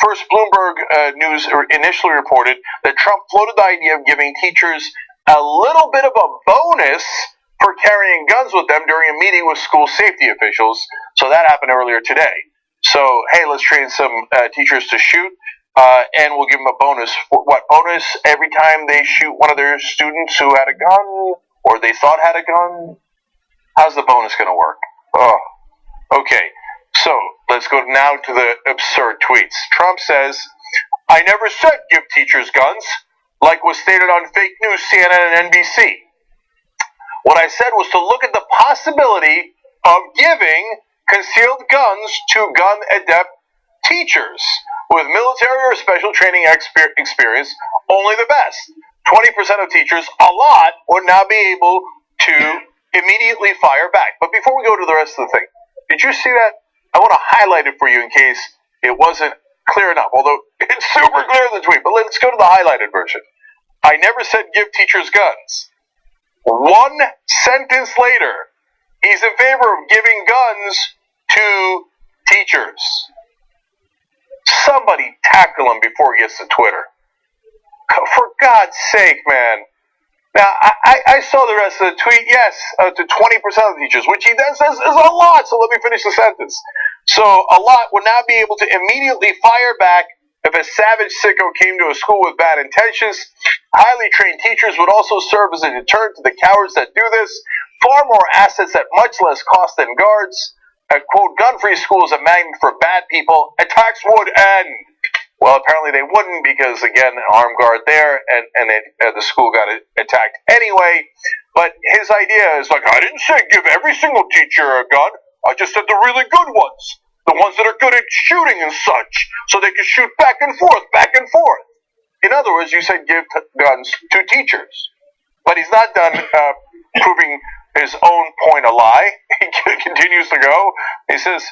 First, Bloomberg News initially reported that Trump floated the idea of giving teachers a little bit of a bonus for carrying guns with them during a meeting with school safety officials. So that happened earlier today. So, hey, let's train some teachers to shoot, and we'll give them a bonus. What bonus? Every time they shoot one of their students who had a gun, or they thought had a gun? How's the bonus going to work? Oh, okay. So, let's go now to the absurd tweets. Trump says, I never said give teachers guns, like was stated on fake news, CNN and NBC. What I said was to look at the possibility of giving concealed guns to gun-adept teachers. with military or special training experience, only the best. 20% of teachers, a lot, would not be able to immediately fire back. But before we go to the rest of the thing, did you see that? I want to highlight it for you in case it wasn't clear enough, although it's super clear in the tweet. But let's go to the highlighted version. I never said give teachers guns. One sentence later, he's in favor of giving guns to teachers. Somebody tackle him before he gets to Twitter. For God's sake, man. Now, I saw the rest of the tweet. Yes, to 20% of the teachers, which he then says is a lot. So let me finish the sentence. So a lot would not be able to immediately fire back if a savage sicko came to a school with bad intentions. Highly trained teachers would also serve as a deterrent to the cowards that do this. Far more assets at much less cost than guards. A quote, gun-free school is a magnet for bad people. Attacks would end. Well, apparently they wouldn't because, again, an armed guard there, and the school got attacked anyway. But his idea is like, I didn't say give every single teacher a gun. I just said the really good ones. The ones that are good at shooting and such, so they can shoot back and forth, back and forth. In other words, you said give guns to teachers. But he's not done proving his own point a lie. He continues to go. He says,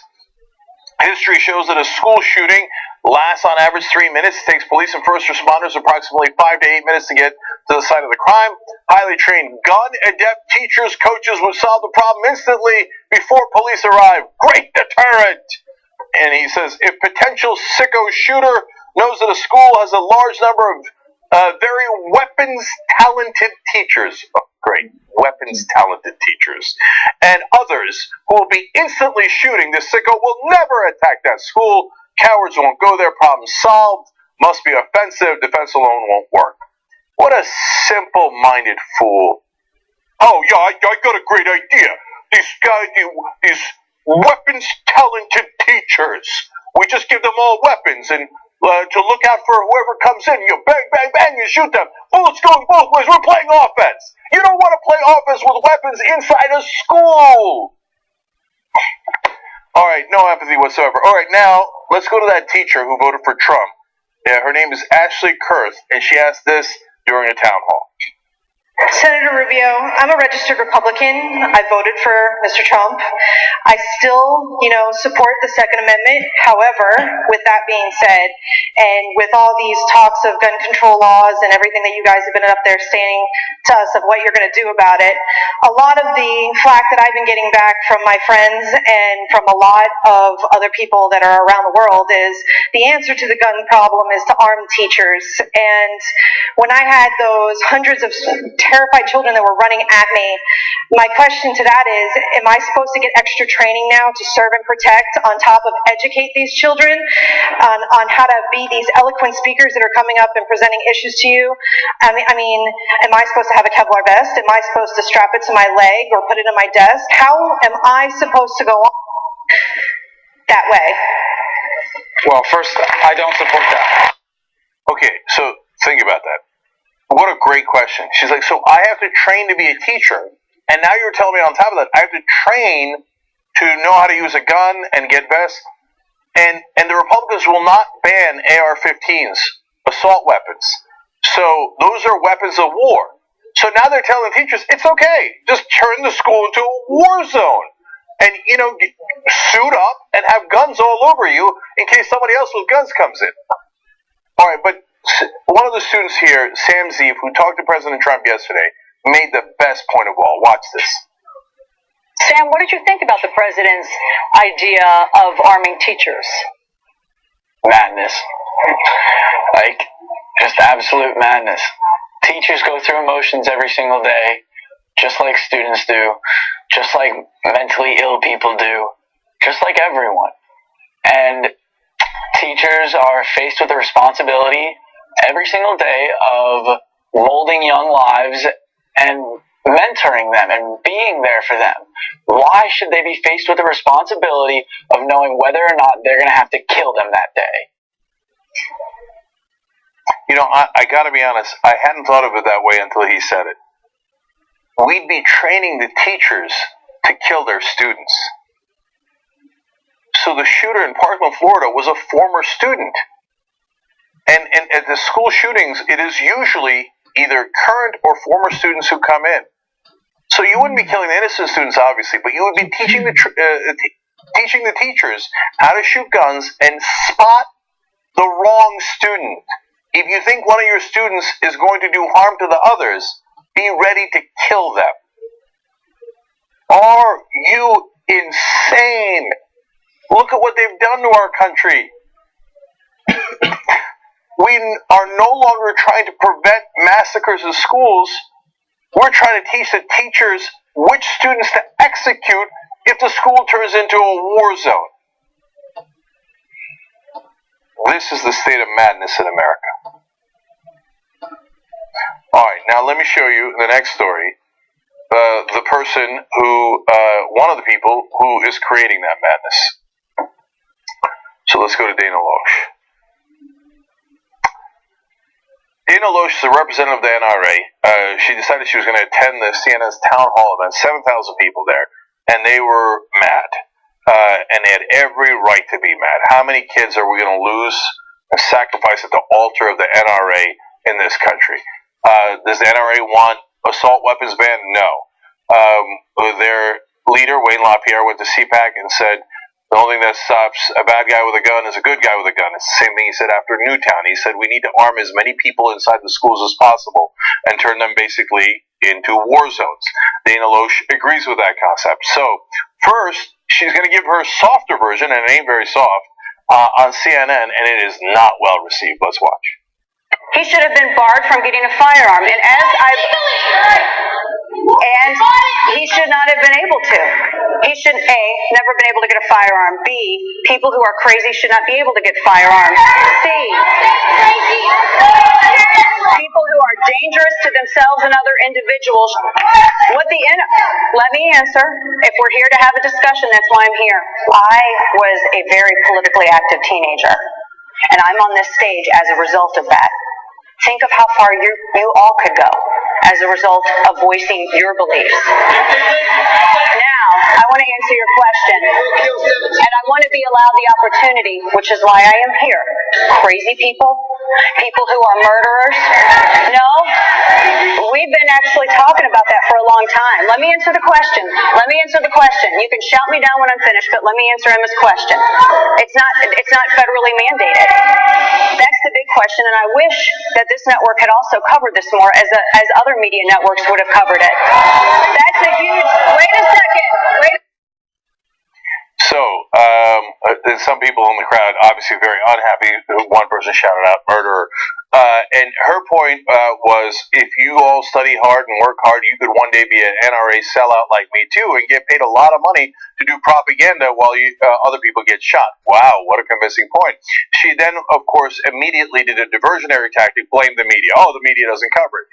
history shows that a school shooting lasts on average 3 minutes. It takes police and first responders approximately 5 to 8 minutes to get to the site of the crime. Highly trained gun-adept teachers, coaches would solve the problem instantly before police arrive. Great deterrent! And he says, if potential sicko shooter knows that a school has a large number of very weapons-talented teachers, great, weapons-talented teachers, and others who will be instantly shooting, the sicko will never attack that school. Cowards won't go there, problem solved. Must be offensive, defense alone won't work. What a simple-minded fool. Oh, yeah, I got a great idea. These weapons-talented teachers, we just give them all weapons and to look out for whoever comes in. You bang, bang, bang, and shoot them. Bullets going both ways. We're playing offense. You don't want to play offense with weapons inside a school. All right, no empathy whatsoever. All right, now let's go to that teacher who voted for Trump. Yeah, her name is Ashley Kurth, and she asked this during a town hall. Senator Rubio, I'm a registered Republican. I voted for Mr. Trump. I still, support the Second Amendment. However, with that being said, and with all these talks of gun control laws and everything that you guys have been up there saying to us of what you're going to do about it, a lot of the flack that I've been getting back from my friends and from a lot of other people that are around the world is the answer to the gun problem is to arm teachers. And when I had those hundreds of terrified children that were running at me, my question to that is, am I supposed to get extra training now to serve and protect on top of educate these children on how to be these eloquent speakers that are coming up and presenting issues to you? I mean, am I supposed to have a Kevlar vest? Am I supposed to strap it to my leg or put it on my desk? How am I supposed to go on that way? Well, first, I don't support that. Okay, so think about that. What a great question. She's like, so I have to train to be a teacher, and now you're telling me on top of that, I have to train to know how to use a gun and get vests, and the Republicans will not ban AR-15s, assault weapons. So those are weapons of war. So now they're telling teachers, it's okay, just turn the school into a war zone, and, suit up and have guns all over you in case somebody else with guns comes in. All right, but one of the students here, Sam Zeev, who talked to President Trump yesterday, made the best point of all. Watch this. Sam, what did you think about the president's idea of arming teachers? Madness. Just absolute madness. Teachers go through emotions every single day, just like students do, just like mentally ill people do, just like everyone. And teachers are faced with the responsibility every single day of molding young lives and mentoring them and being there for them. Why should they be faced with the responsibility of knowing whether or not they're going to have to kill them that day? I got to be honest, I hadn't thought of it that way until he said it. We'd be training the teachers to kill their students. So the shooter in Parkland, Florida was a former student. And at the school shootings, it is usually either current or former students who come in. So you wouldn't be killing the innocent students, obviously, but you would be teaching teaching the teachers how to shoot guns and spot the wrong student. If you think one of your students is going to do harm to the others, be ready to kill them. Are you insane? Look at what they've done to our country. We are no longer trying to prevent massacres in schools. We're trying to teach the teachers which students to execute if the school turns into a war zone. This is the state of madness in America. Alright, now let me show you the next story. The person who, one of the people who is creating that madness. So let's go to Dana Loesch. Dana Loesch is a representative of the NRA. She decided she was going to attend the CNN's town hall event, 7,000 people there, and they were mad. And they had every right to be mad. How many kids are we going to lose and sacrifice at the altar of the NRA in this country? Does the NRA want assault weapons ban? No. Their leader, Wayne LaPierre, went to CPAC and said, the only thing that stops a bad guy with a gun is a good guy with a gun. It's the same thing he said after Newtown. He said we need to arm as many people inside the schools as possible and turn them basically into war zones. Dana Loesch agrees with that concept. So, first, she's going to give her softer version, and it ain't very soft, on CNN, and it is not well received. Let's watch. He should have been barred from getting a firearm, and he should not have been able to. He should, A, never been able to get a firearm. B, people who are crazy should not be able to get firearms. C, people who are dangerous to themselves and other individuals. Let me answer. If we're here to have a discussion, that's why I'm here. I was a very politically active teenager, and I'm on this stage as a result of that. Think of how far you all could go as a result of voicing your beliefs. Now, I want to answer your question, and I want to be allowed the opportunity, which is why I am here. Crazy people who are murderers. No, we've been actually talking about that for a long time. Let me answer the question. You can shout me down when I'm finished, but let me answer Emma's question. It's not federally mandated. That's the big question, and I wish that this network had also covered this more, as other media networks would have covered it. That's a huge. Wait a second. So, some people in the crowd obviously very unhappy. One person shouted out murderer. And her point was, if you all study hard and work hard, you could one day be an NRA sellout like me too and get paid a lot of money to do propaganda while other people get shot. Wow, what a convincing point. She then, of course, immediately did a diversionary tactic, blamed the media. Oh, the media doesn't cover it.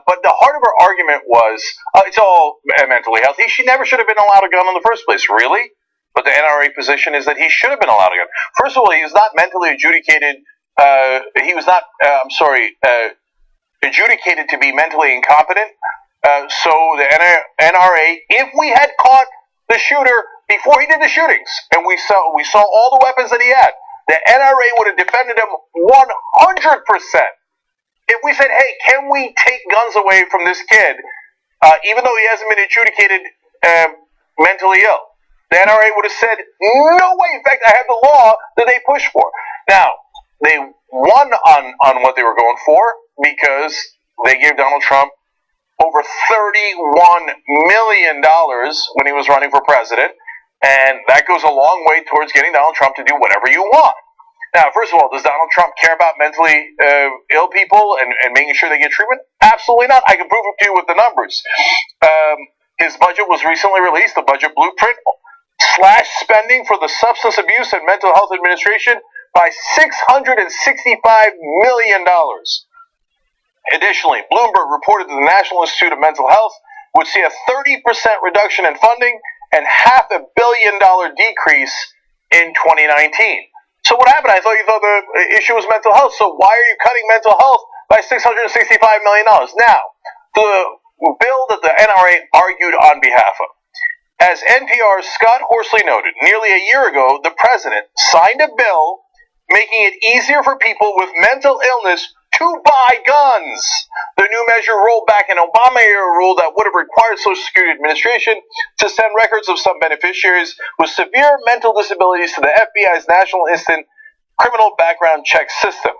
But the heart of her argument was, it's all mentally healthy. She never should have been allowed a gun in the first place. Really? But the NRA position is that he should have been allowed a gun. First of all, he was not mentally adjudicated. Adjudicated to be mentally incompetent. So the NRA, if we had caught the shooter before he did the shootings, and we saw all the weapons that he had, the NRA would have defended him 100%. If we said, hey, can we take guns away from this kid, even though he hasn't been adjudicated mentally ill, the NRA would have said, no way. In fact, I have the law that they push for. Now, they won on what they were going for because they gave Donald Trump over $31 million when he was running for president, and that goes a long way towards getting Donald Trump to do whatever you want. Now, first of all, does Donald Trump care about mentally ill people and making sure they get treatment? Absolutely not. I can prove it to you with the numbers. His budget was recently released, the budget blueprint, slashed spending for the Substance Abuse and Mental Health Administration by $665 million. Additionally, Bloomberg reported that the National Institute of Mental Health would see a 30% reduction in funding and $500 million decrease in 2019. So what happened? I thought you thought the issue was mental health. So why are you cutting mental health by $665 million? Now, the bill that the NRA argued on behalf of. As NPR's Scott Horsley noted, nearly a year ago, the president signed a bill making it easier for people with mental illness to buy guns. The new measure rolled back an Obama-era rule that would have required Social Security Administration to send records of some beneficiaries with severe mental disabilities to the FBI's National Instant Criminal Background Check System.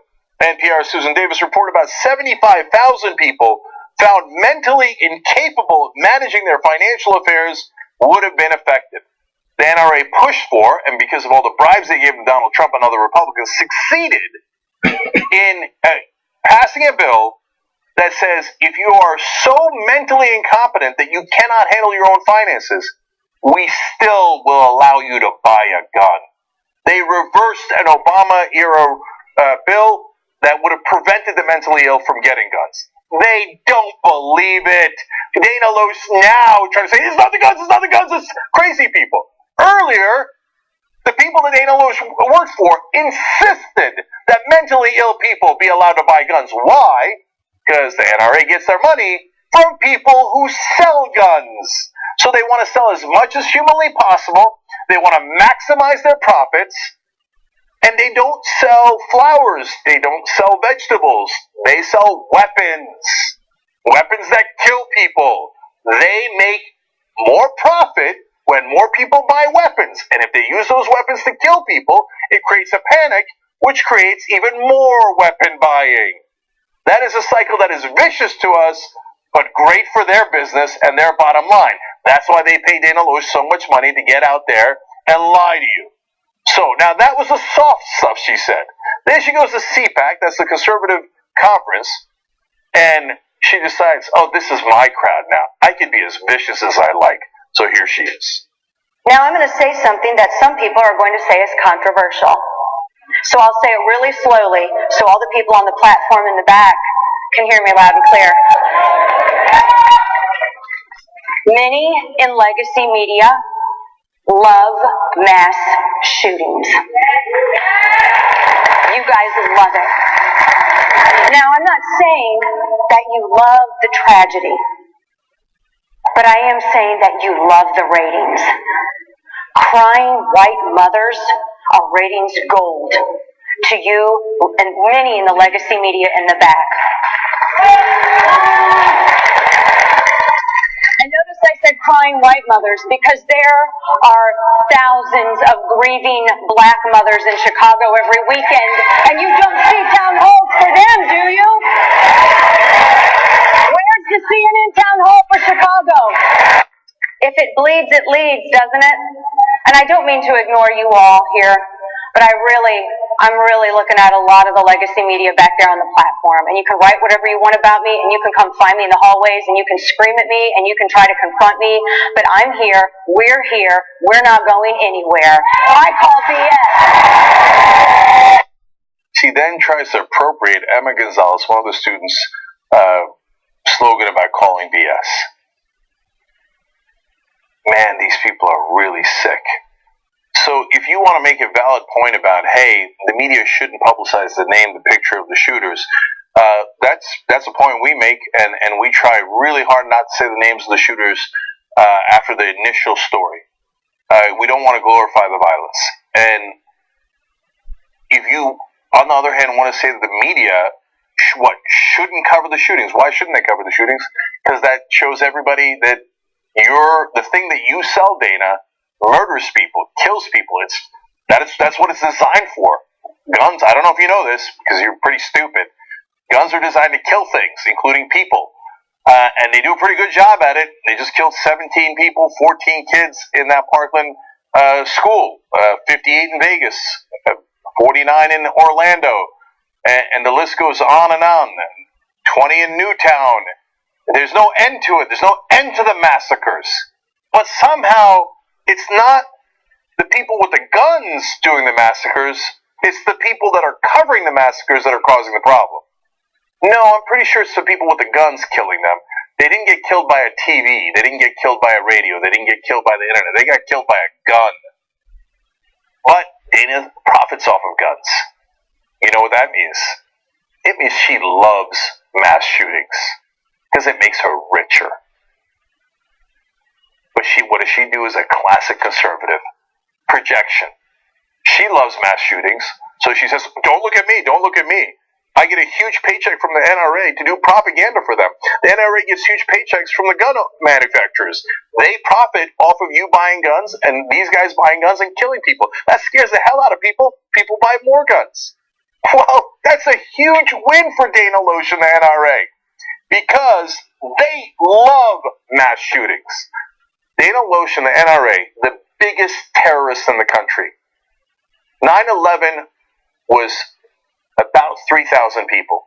NPR's Susan Davis reported about 75,000 people found mentally incapable of managing their financial affairs would have been affected. The NRA pushed for, and because of all the bribes they gave Donald Trump and other Republicans, succeeded in passing a bill that says if you are so mentally incompetent that you cannot handle your own finances, we still will allow you to buy a gun. They reversed an Obama-era bill that would have prevented the mentally ill from getting guns. They don't believe it. Dana Loesch now trying to say, it's not the guns, it's crazy people. Earlier, the people that Dana Loesch worked for insisted that mentally ill people be allowed to buy guns. Why? Because the NRA gets their money from people who sell guns. So they want to sell as much as humanly possible. They want to maximize their profits. And they don't sell flowers. They don't sell vegetables. They sell weapons. Weapons that kill people. They make more profit when more people buy weapons. And if they use those weapons to kill people, it creates a panic, which creates even more weapon buying. That is a cycle that is vicious to us, but great for their business and their bottom line. That's why they pay Dana Loesch so much money to get out there and lie to you. So, now that was the soft stuff, she said. Then she goes to CPAC, that's the conservative conference, and she decides, oh, this is my crowd now. I can be as vicious as I like. So here she is. Now I'm going to say something that some people are going to say is controversial. So I'll say it really slowly so all the people on the platform in the back can hear me loud and clear. Many in legacy media love mass shootings. You guys love it. Now, I'm not saying that you love the tragedy, but I am saying that you love the ratings. Crying white mothers are ratings gold to you and many in the legacy media in the back. And notice I said crying white mothers because there are thousands of grieving black mothers in Chicago every weekend, and you don't see town halls for them, do you? Where's the CNN town hall for Chicago? If it bleeds, it leads, doesn't it? And I don't mean to ignore you all here, but I'm really looking at a lot of the legacy media back there on the platform. And you can write whatever you want about me, and you can come find me in the hallways, and you can scream at me, and you can try to confront me. But I'm here. We're here. We're not going anywhere. I call BS. She then tries to appropriate Emma Gonzalez, one of the students' slogan about calling BS. Man, these people are really sick. So if you want to make a valid point about, hey, the media shouldn't publicize the name, the picture of the shooters, that's a point we make, and we try really hard not to say the names of the shooters after the initial story. We don't want to glorify the violence. And if you, on the other hand, want to say that the media shouldn't cover the shootings, why shouldn't they cover the shootings? Because that shows everybody that the thing that you sell, Dana, murders people, kills people. That's what it's designed for. Guns, I don't know if you know this, because you're pretty stupid. Guns are designed to kill things, including people. And they do a pretty good job at it. They just killed 17 people, 14 kids in that Parkland school, 58 in Vegas, 49 in Orlando, and the list goes on and on. 20 in Newtown. There's no end to it. There's no end to the massacres. But somehow, it's not the people with the guns doing the massacres. It's the people that are covering the massacres that are causing the problem. No, I'm pretty sure it's the people with the guns killing them. They didn't get killed by a TV. They didn't get killed by a radio. They didn't get killed by the internet. They got killed by a gun. But Dana profits off of guns. You know what that means? It means she loves mass shootings because it makes her richer. But what does she do as a classic conservative? Projection. She loves mass shootings, So she says, don't look at me, don't look at me. I get a huge paycheck from the NRA to do propaganda for them. The NRA gets huge paychecks from the gun manufacturers. They profit off of you buying guns and these guys buying guns and killing people. That scares the hell out of people. People buy more guns. Well, that's a huge win for Dana Loesch and the NRA because they love mass shootings. Dana Loesch and the NRA, the biggest terrorists in the country. 9/11 was about 3,000 people.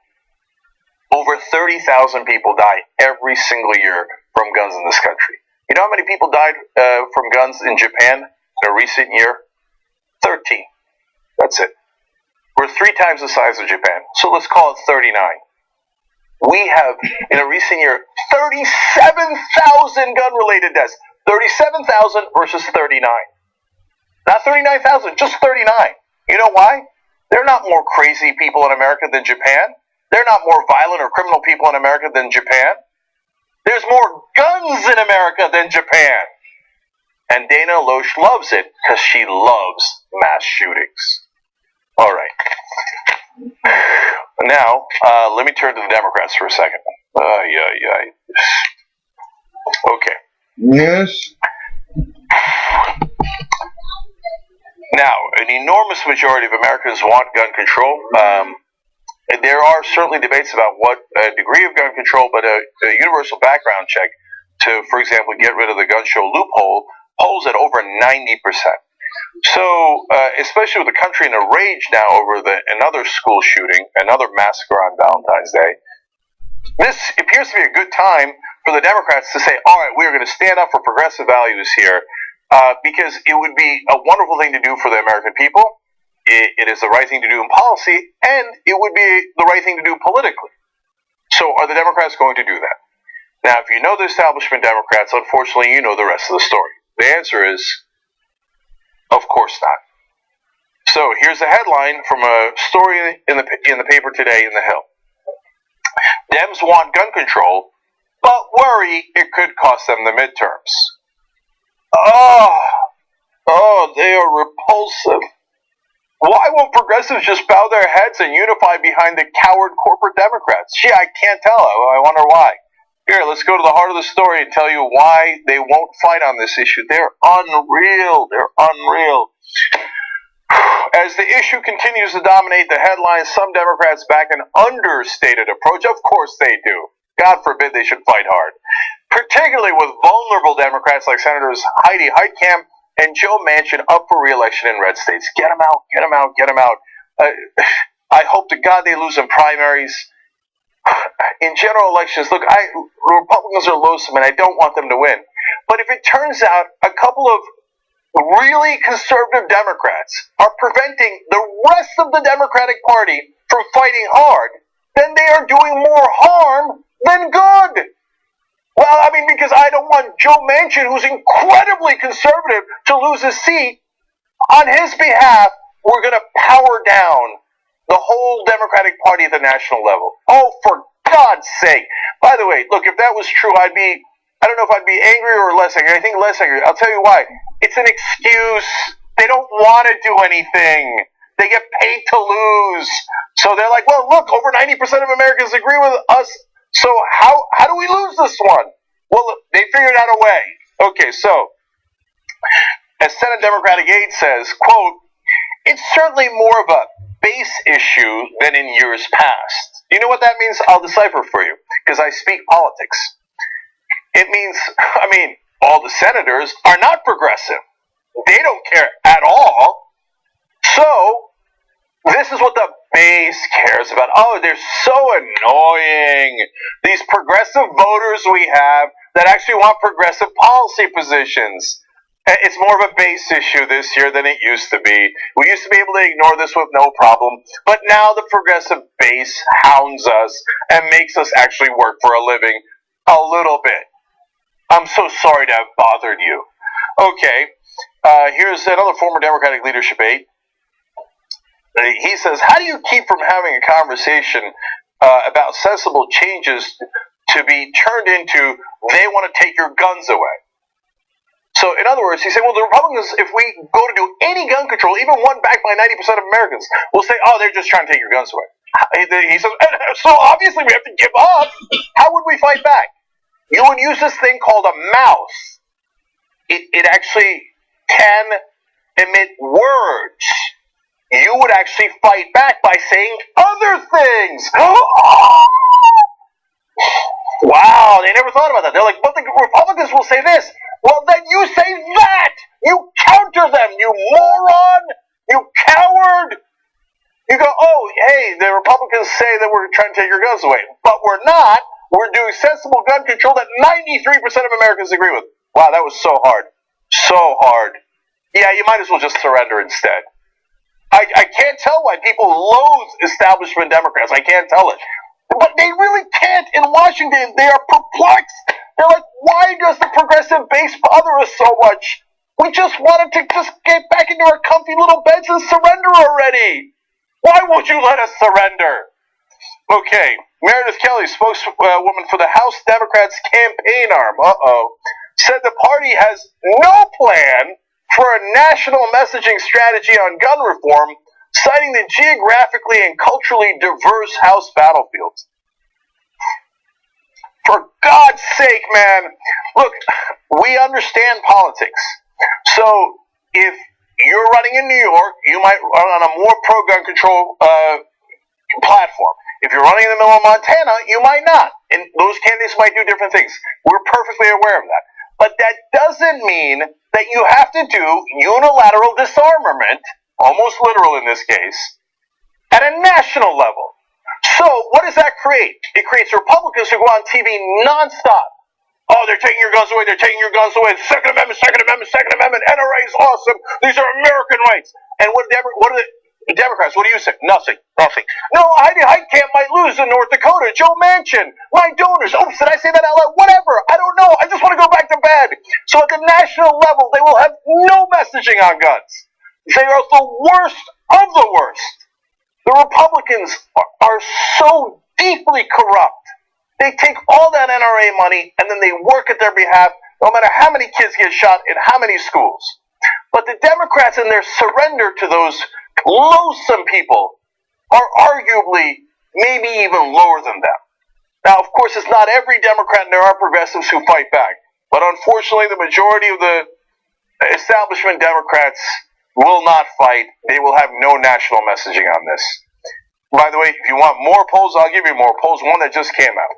Over 30,000 people die every single year from guns in this country. You know how many people died from guns in Japan in a recent year? 13. That's it. We're 3 times the size of Japan. So let's call it 39. We have, in a recent year, 37,000 gun-related deaths. 37,000 versus 39. Not 39,000, just 39. You know why? They're not more crazy people in America than Japan. They're not more violent or criminal people in America than Japan. There's more guns in America than Japan. And Dana Loesch loves it because she loves mass shootings. All right. Now, let me turn to the Democrats for a second. Okay. Yes. Now, an enormous majority of Americans want gun control. There are certainly debates about what degree of gun control, but a universal background check to, for example, get rid of the gun show loophole holds at over 90%. So, especially with the country in a rage now over another school shooting, another massacre on Valentine's Day, this appears to be a good time for the Democrats to say, all right, we're going to stand up for progressive values here, because it would be a wonderful thing to do for the American people. It is the right thing to do in policy, and it would be the right thing to do politically. So are the Democrats going to do that? Now, if you know the establishment Democrats, unfortunately, you know the rest of the story. The answer is, of course not. So here's a headline from a story in the paper today in the Hill. Dems want gun control, but worry it could cost them the midterms. Oh, they are repulsive. Why won't progressives just bow their heads and unify behind the coward corporate Democrats? Gee, I can't tell. I wonder why. Here, let's go to the heart of the story and tell you why they won't fight on this issue. They're unreal. They're unreal. As the issue continues to dominate the headlines, some Democrats back an understated approach. Of course they do. God forbid they should fight hard. Particularly with vulnerable Democrats like Senators Heidi Heitkamp and Joe Manchin up for re-election in red states. Get them out, get them out, get them out. I hope to God they lose in primaries. In general elections, look, Republicans are loathsome and I don't want them to win. But if it turns out a couple of really conservative Democrats are preventing the rest of the Democratic Party from fighting hard, then they are doing more harm than good. Well, I mean, because I don't want Joe Manchin, who's incredibly conservative, to lose his seat. On his behalf, we're going to power down the whole Democratic Party at the national level. Oh, for God's sake. By the way, look, if that was true, I don't know if I'd be angry or less angry. I think less angry. I'll tell you why. It's an excuse. They don't want to do anything. They get paid to lose. So they're like, well, look, over 90% of Americans agree with us. So how do we lose this one? Well, they figured out a way. Okay, so as Senate Democratic Aide says, quote, it's certainly more of a base issue than in years past. You know what that means? I'll decipher for you, because I speak politics. It means, all the senators are not progressive. They don't care at all. So, this is what the base cares about. Oh, they're so annoying. These progressive voters we have that actually want progressive policy positions. It's more of a base issue this year than it used to be. We used to be able to ignore this with no problem, but now the progressive base hounds us and makes us actually work for a living a little bit. I'm so sorry to have bothered you. Okay, here's another former Democratic leadership aide. He says, how do you keep from having a conversation about sensible changes to be turned into, they want to take your guns away? So So, in other words, he said, well, the Republicans, if we go to do any gun control, even one backed by 90% of Americans, will say, oh, they're just trying to take your guns away. He says, so obviously we have to give up. How would we fight back? You would use this thing called a mouse. It actually can emit words. You would actually fight back by saying other things. Wow, they never thought about that. They're like, but the Republicans will say this. Well, then you say that. You counter them, you moron. You coward. You go, oh, hey, the Republicans say that we're trying to take your guns away. But we're not. We're doing sensible gun control that 93% of Americans agree with. Wow, that was so hard. So hard. Yeah, you might as well just surrender instead. I can't tell why people loathe establishment Democrats. I can't tell it. But they really can't in Washington. They are perplexed. They're like, why does the progressive base bother us so much? We just wanted to just get back into our comfy little beds and surrender already. Why won't you let us surrender? Okay, Meredith Kelly, spokeswoman for the House Democrats campaign arm, said the party has no plan for a national messaging strategy on gun reform, citing the geographically and culturally diverse House battlefields. For God's sake, man, look, we understand politics. So if you're running in New York, you might run on a more pro-gun control platform. If you're running in the middle of Montana, you might not. And those candidates might do different things. We're perfectly aware of that. But that doesn't mean that you have to do unilateral disarmament, almost literal in this case, at a national level. So what does that create? It creates Republicans who go on TV nonstop. Oh, they're taking your guns away, they're taking your guns away. Second Amendment, Second Amendment, Second Amendment. NRA is awesome. These are American rights. And what are the Democrats? What do you say? Nothing. No, Heidi Heitkamp might lose in North Dakota. Joe Manchin, my donors. Oops, did I say that out loud? Whatever. I don't know. I just want to go back to bed. So at the national level, they will have no messaging on guns. They are the worst of the worst. The Republicans are so deeply corrupt. They take all that NRA money and then they work at their behalf, no matter how many kids get shot in how many schools. But the Democrats, in their surrender to those loathsome people, are arguably maybe even lower than them. Now, of course, it's not every Democrat, and there are progressives who fight back. But unfortunately, the majority of the establishment Democrats will not fight. They will have no national messaging on this. By the way, if you want more polls, I'll give you more polls. One that just came out.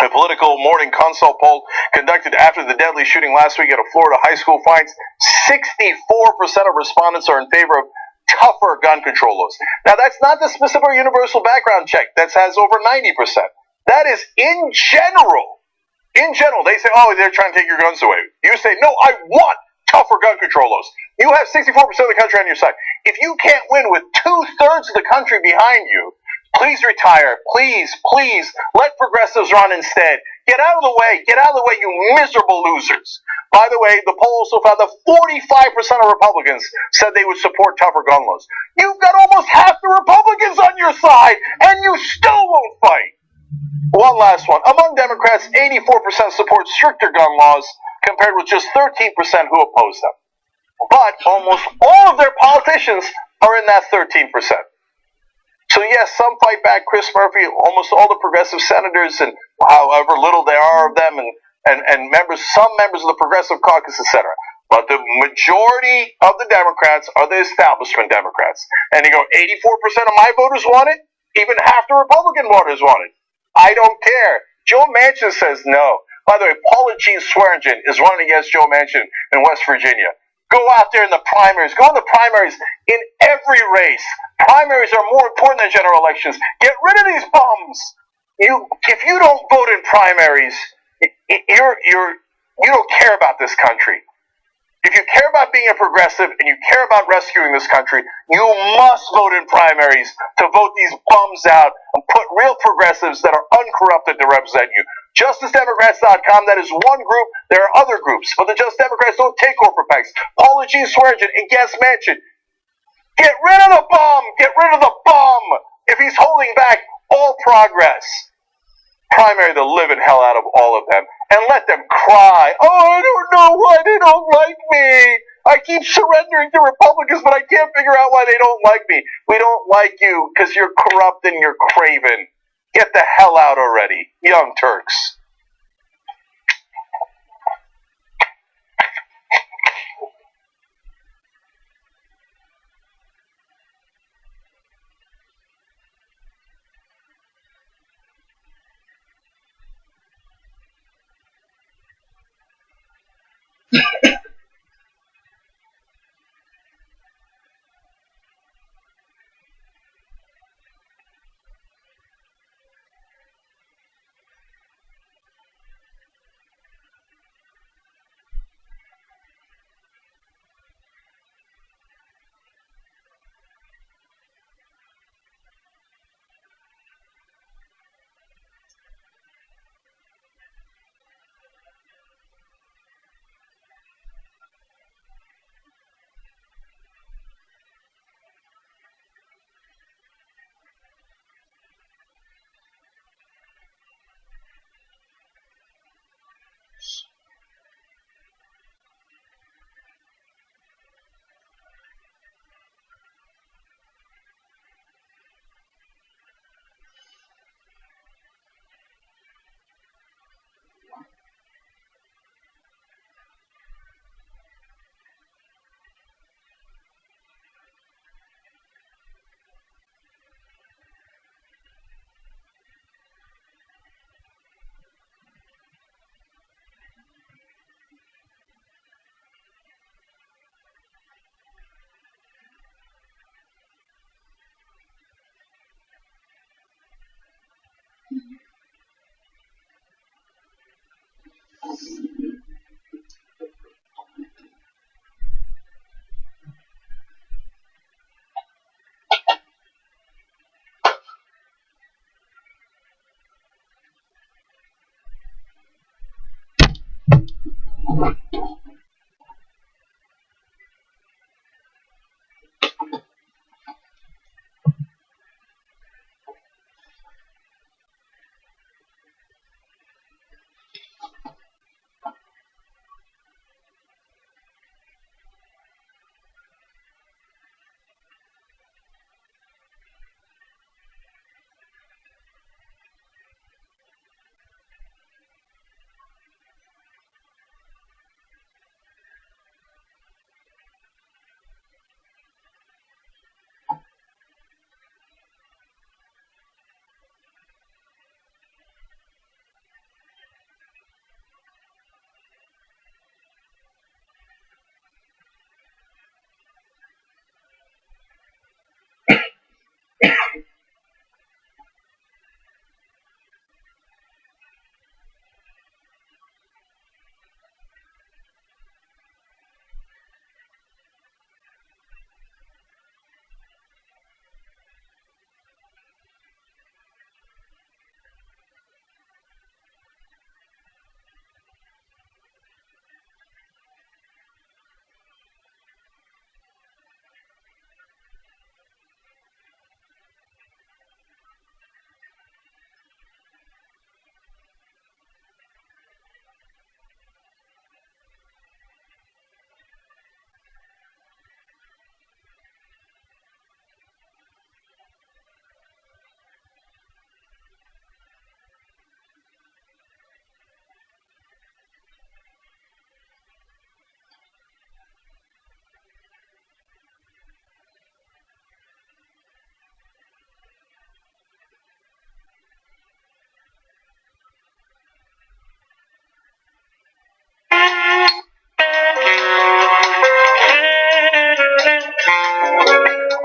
A political morning consult poll conducted after the deadly shooting last week at a Florida high school finds 64% of respondents are in favor of tougher gun control laws. Now, that's not the specific universal background check that has over 90%. That is in general. In general, they say, oh, they're trying to take your guns away. You say, no, I want tougher gun control laws. You have 64% of the country on your side. If you can't win with 2/3 of the country behind you, please retire. Please let progressives run instead. Get out of the way. Get out of the way, you miserable losers. By the way, the poll also found that 45% of Republicans said they would support tougher gun laws. You've got almost half the Republicans on your side, and you still won't fight. One last one. Among Democrats, 84% support stricter gun laws, compared with just 13% who oppose them. But almost all of their politicians are in that 13%. So yes, some fight back. Chris Murphy, almost all the progressive senators, and however little there are of them, and members, some members of the Progressive Caucus, etc. But the majority of the Democrats are the establishment Democrats. And you go, 84% of my voters want it? Even half the Republican voters want it. I don't care. Joe Manchin says no. By the way, Paula Jean Swearengin is running against Joe Manchin in West Virginia. Go out there in the primaries. Go in the primaries in every race. Primaries are more important than general elections. Get rid of these bums. If you don't vote in primaries, you don't care about this country. If you care about being a progressive and you care about rescuing this country, you must vote in primaries to vote these bums out and put real progressives that are uncorrupted to represent you. JusticeDemocrats.com, that is one group. There are other groups, but the Just Democrats don't take corporate PACs. Paula Jean Swearengin and Gas Manchin. Get rid of the bum! Get rid of the bum! If he's holding back all progress. Primary the living hell out of all of them. and let them cry. Oh, I don't know why they don't like me. I keep surrendering to Republicans, but I can't figure out why they don't like me. We don't like you because you're corrupt and you're craven. Get the hell out already, young Turks.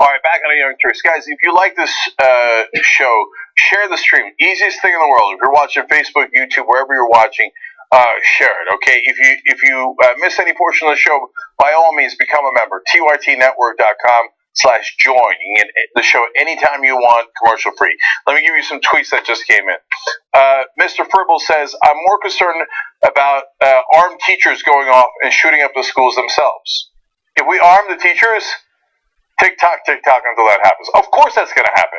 All right, back on the Young Turks. Guys, if you like this show, share the stream. Easiest thing in the world. If you're watching Facebook, YouTube, wherever you're watching, share it, okay? If you miss any portion of the show, by all means, become a member. TYTnetwork.com/join. You can get the show anytime you want, commercial free. Let me give you some tweets that just came in. Mr. Fribble says, I'm more concerned about armed teachers going off and shooting up the schools themselves. If we arm the teachers, tick-tock until that happens. Of course that's going to happen.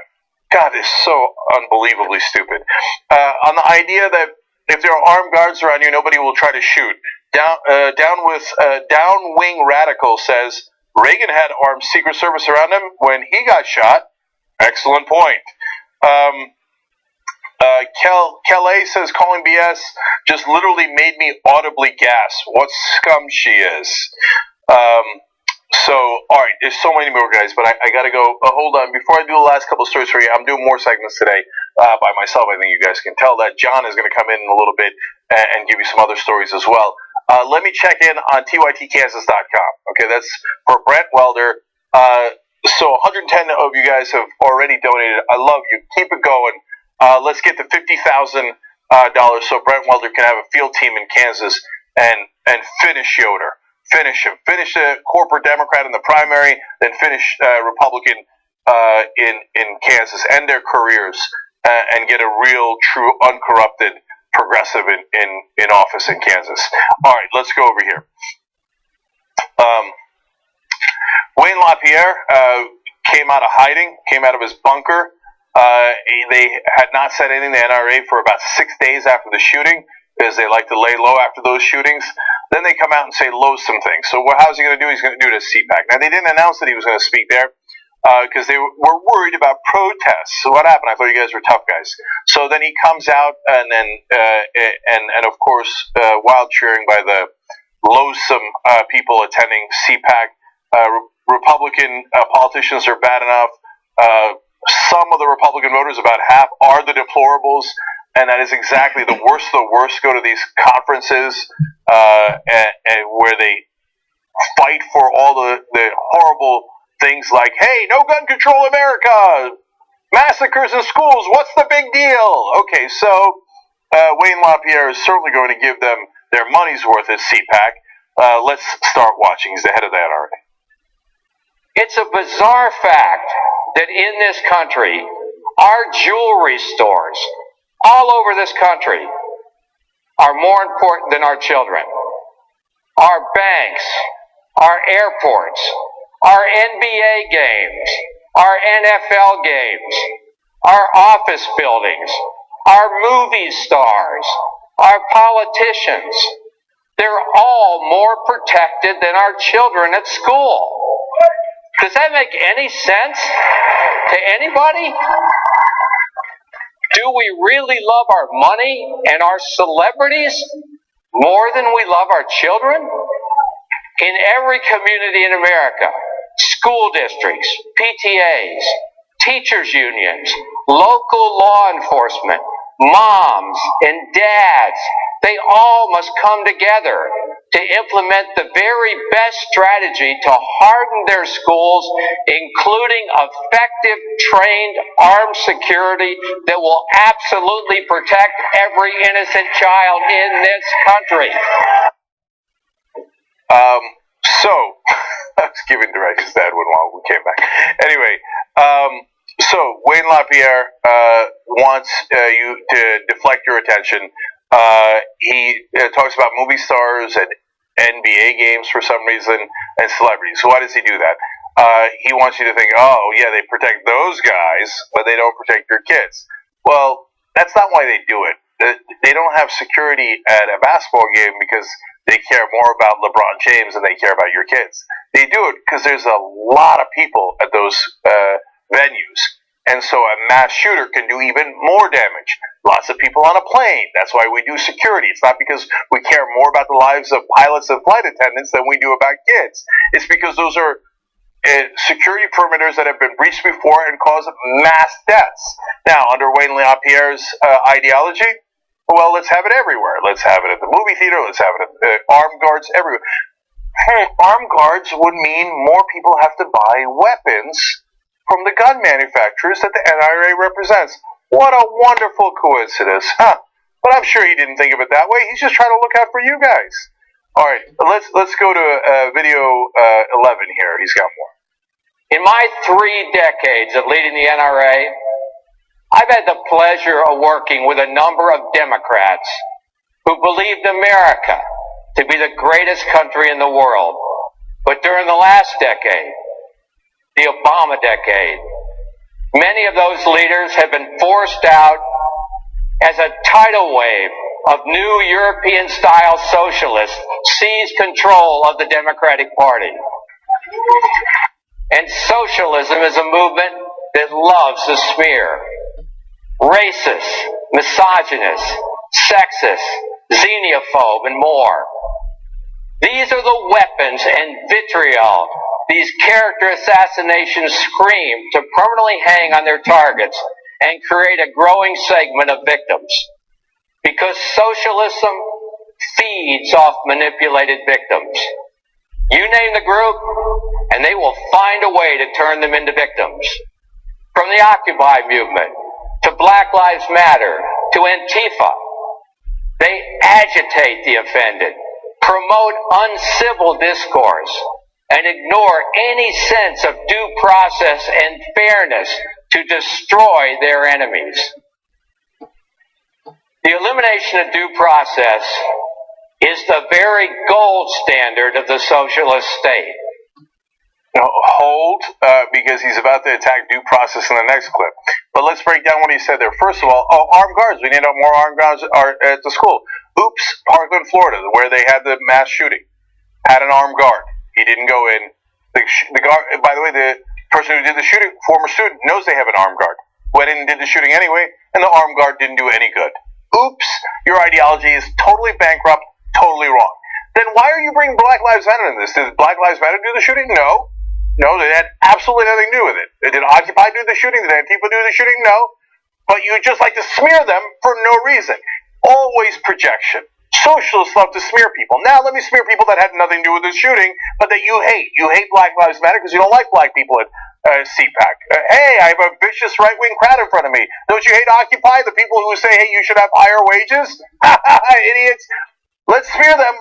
God, it's so unbelievably stupid. On the idea that If there are armed guards around you, nobody will try to shoot. Downwing Radical says Reagan had armed Secret Service around him when he got shot. Excellent point. Kelly says calling BS just literally made me audibly gasp. What scum she is. All right, there's so many more guys, but I gotta go. Hold on, before I do the last couple stories for you, I'm doing more segments today by myself. I think you guys can tell that John is gonna come in a little bit and give you some other stories as well. Let me check in on tytkansas.com. Okay, that's for Brent Welder. So 110 of you guys have already donated. I love you. Keep it going. Let's get to $50,000 so Brent Welder can have a field team in Kansas and finish Yoder. Finish him. Finish the corporate Democrat in the primary, then finish Republican in Kansas. End their careers and get a real, true, uncorrupted progressive in office in Kansas. All right, let's go over here. Wayne LaPierre came out of hiding, came out of his bunker. They had not said anything to the NRA for about 6 days after the shooting, because they like to lay low after those shootings. Then they come out and say loathsome things. So how's he going to do? He's going to do it at CPAC. Now, they didn't announce that he was going to speak there because they were worried about protests. So what happened? I thought you guys were tough guys. So then he comes out and then, and of course, wild cheering by the loathsome people attending CPAC. Republican politicians are bad enough. Some of the Republican voters, about half, are the deplorables. And that is exactly the worst of the worst. Go to these conferences and where they fight for all the horrible things like, hey, no gun control America, massacres in schools, what's the big deal? Okay, so Wayne LaPierre is certainly going to give them their money's worth at CPAC. Let's start watching. He's the head of that already. It's a bizarre fact that in this country, our jewelry stores all over this country are more important than our children. Our banks, our airports, our NBA games, our NFL games, our office buildings, our movie stars, our politicians, they're all more protected than our children at school. Does that make any sense to anybody? Do we really love our money and our celebrities more than we love our children? In every community in America, school districts, PTAs, teachers unions, local law enforcement, moms and dads, they all must come together to implement the very best strategy to harden their schools, including effective, trained, armed security that will absolutely protect every innocent child in this country. I was giving directions to Edwin while we came back. Anyway, so Wayne LaPierre wants you to deflect your attention. He talks about movie stars and NBA games for some reason and celebrities. So why does he do that? He wants you to think, oh, yeah, they protect those guys, but they don't protect your kids. Well, that's not why they do it. They don't have security at a basketball game because they care more about LeBron James than they care about your kids. They do it because there's a lot of people at those venues. And so a mass shooter can do even more damage. Lots of people on a plane. That's why we do security. It's not because we care more about the lives of pilots and flight attendants than we do about kids. It's because those are security perimeters that have been breached before and cause mass deaths. Now, under Wayne LaPierre's ideology, well, let's have it everywhere. Let's have it at the movie theater. Let's have it at armed guards everywhere. Armed guards would mean more people have to buy weapons from the gun manufacturers that the NRA represents. What a wonderful coincidence, huh? But I'm sure he didn't think of it that way. He's just trying to look out for you guys. All right, let's go to video 11 here. He's got more. In my 3 decades of leading the NRA, I've had the pleasure of working with a number of Democrats who believed America to be the greatest country in the world. But during the last decade, the Obama decade, many of those leaders have been forced out as a tidal wave of new European-style socialists seize control of the Democratic Party. And socialism is a movement that loves the smear. Racist, misogynist, sexist, xenophobe, and more. These are the weapons and vitriol these character assassinations scream to permanently hang on their targets and create a growing segment of victims. Because socialism feeds off manipulated victims. You name the group, and they will find a way to turn them into victims. From the Occupy movement, to Black Lives Matter, to Antifa, they agitate the offended, promote uncivil discourse, and ignore any sense of due process and fairness to destroy their enemies. The elimination of due process is the very gold standard of the socialist state. Now, hold, because he's about to attack due process in the next clip. But let's break down what he said there. First of all, armed guards. We need more armed guards at the school. Oops, Parkland, Florida, where they had the mass shooting, had an armed guard. He didn't go in. The guard, by the way, the person who did the shooting, former student, knows they have an armed guard. Went in and did the shooting anyway, and the armed guard didn't do any good. Oops, your ideology is totally bankrupt, totally wrong. Then why are you bringing Black Lives Matter in this? Did Black Lives Matter do the shooting? No. No, they had absolutely nothing to do with it. Did Occupy do the shooting? Did Antifa do the shooting? No. But you just like to smear them for no reason. Always projection. Socialists love to smear people. Now let me smear people that had nothing to do with the shooting, but that you hate. You hate Black Lives Matter because you don't like black people at CPAC. Hey, I have a vicious right-wing crowd in front of me. Don't you hate Occupy? The people who say, hey, you should have higher wages? Idiots. Let's smear them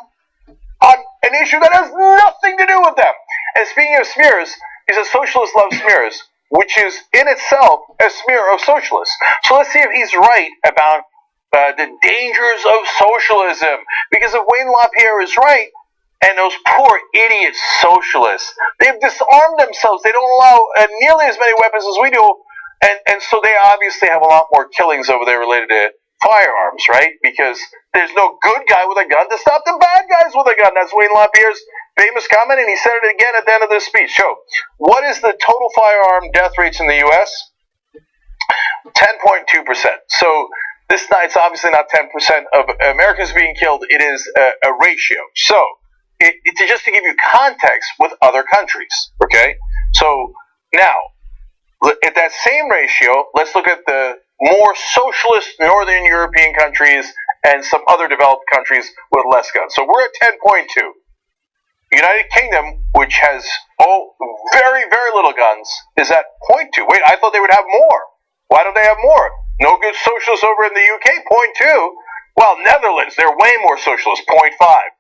on an issue that has nothing to do with them. And speaking of smears, he says socialists love smears, which is in itself a smear of socialists. So let's see if he's right about the dangers of socialism. Because if Wayne LaPierre is right, and those poor idiot socialists, they've disarmed themselves. They don't allow nearly as many weapons as we do, and so they obviously have a lot more killings over there related to firearms, right? Because there's no good guy with a gun to stop the bad guys with a gun. That's Wayne LaPierre's famous comment, and he said it again at the end of this speech. So, what is the total firearm death rates in the U.S.? 10.2%. So, this night's obviously not 10% of Americans being killed. It is a ratio. So, just to give you context with other countries, okay? So, now, at that same ratio, let's look at the more socialist Northern European countries and some other developed countries with less guns. So, we're at 10.2. United Kingdom, which has very, very little guns, is at 0.2. Wait, I thought they would have more. Why don't they have more? No good socialists over in the UK, 0.2. Well, Netherlands, they're way more socialist, 0.5.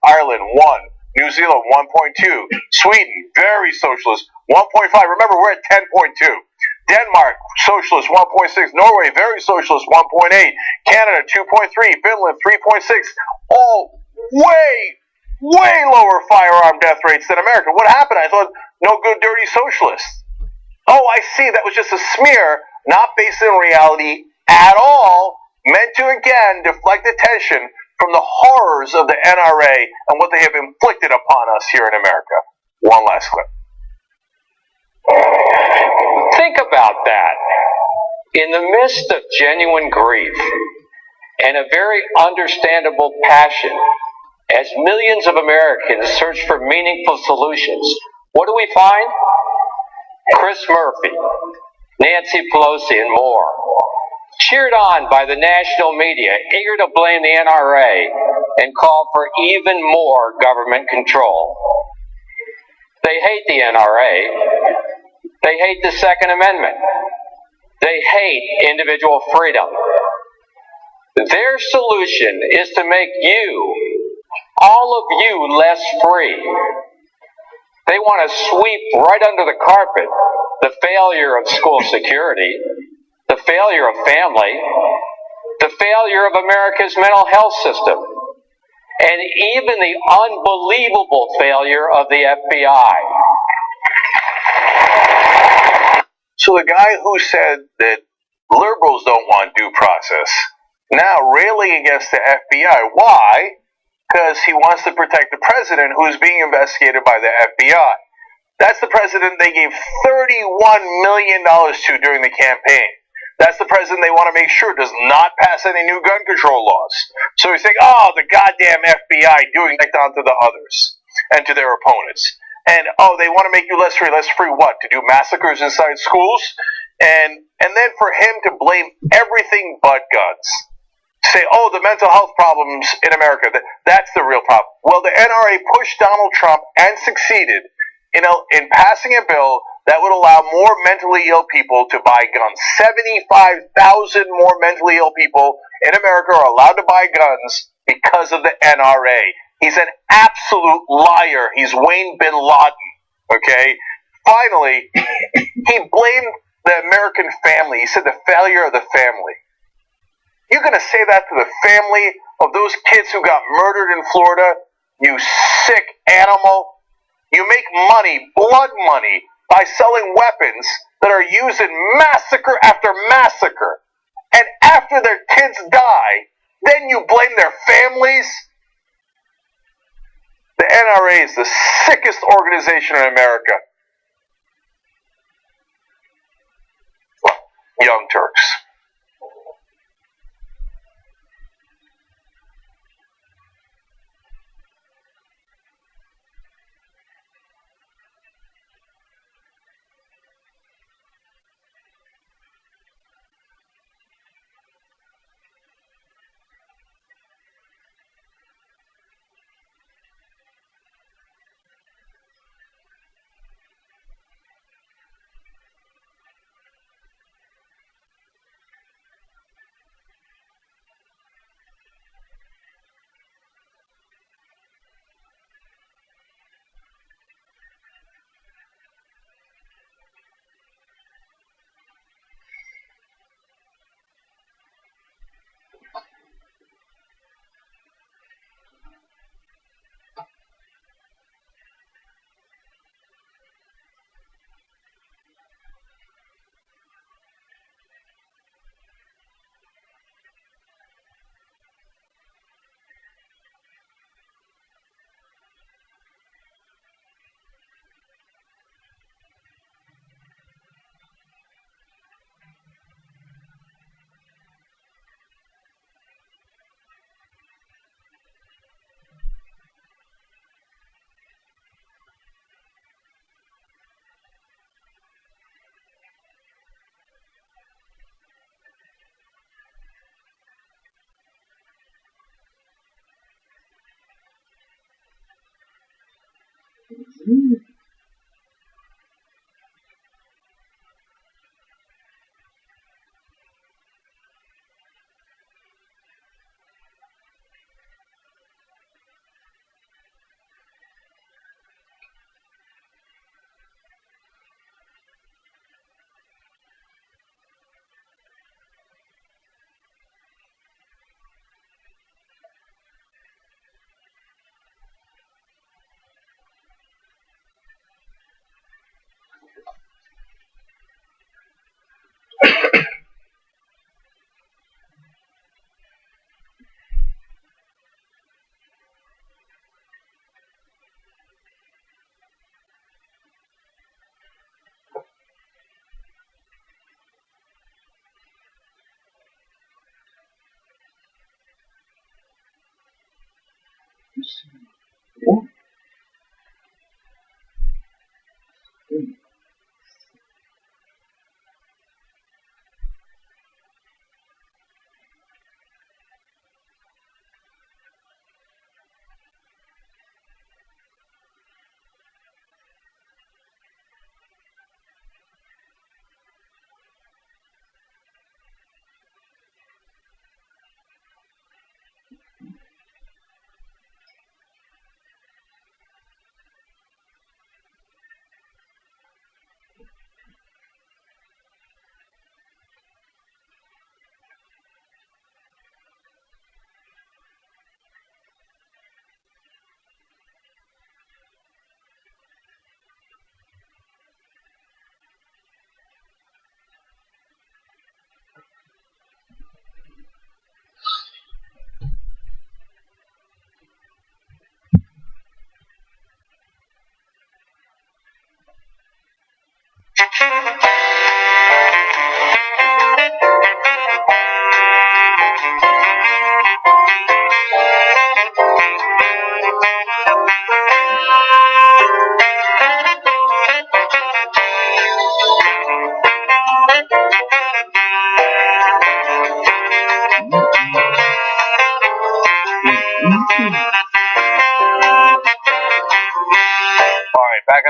Ireland, 1. New Zealand, 1.2. Sweden, very socialist, 1.5. Remember, we're at 10.2. Denmark, socialist, 1.6. Norway, very socialist, 1.8. Canada, 2.3. Finland, 3.6. All way lower firearm death rates than America. What happened? I thought, no good, dirty socialists. Oh, I see. That was just a smear, not based in reality at all, meant to, again, deflect attention from the horrors of the NRA and what they have inflicted upon us here in America. One last clip. Think about that. In the midst of genuine grief and a very understandable passion, as millions of Americans search for meaningful solutions, what do we find? Chris Murphy, Nancy Pelosi, and more, cheered on by the national media, eager to blame the NRA and call for even more government control. They hate the NRA. They hate the Second Amendment. They hate individual freedom. Their solution is to make you, all of you, less free. They want to sweep right under the carpet the failure of school security, the failure of family, the failure of America's mental health system, and even the unbelievable failure of the FBI. So the guy who said that liberals don't want due process now railing against the FBI. Why? Because he wants to protect the president who's being investigated by the FBI. That's the president they gave $31 million to during the campaign. That's the president they want to make sure does not pass any new gun control laws. So he's saying, oh, the goddamn FBI doing that onto the others and to their opponents. And, oh, they want to make you less free. Less free what? To do massacres inside schools? And then for him to blame everything but guns. Say, oh, the mental health problems in America, that's the real problem. Well, the NRA pushed Donald Trump and succeeded in passing a bill that would allow more mentally ill people to buy guns. 75,000 more mentally ill people in America are allowed to buy guns because of the NRA. He's an absolute liar. He's Wayne bin Laden, okay? Finally, he blamed the American family. He said the failure of the family. You're going to say that to the family of those kids who got murdered in Florida? You sick animal. You make money, blood money, by selling weapons that are used in massacre after massacre. And after their kids die, then you blame their families? The NRA is the sickest organization in America. Young Turks.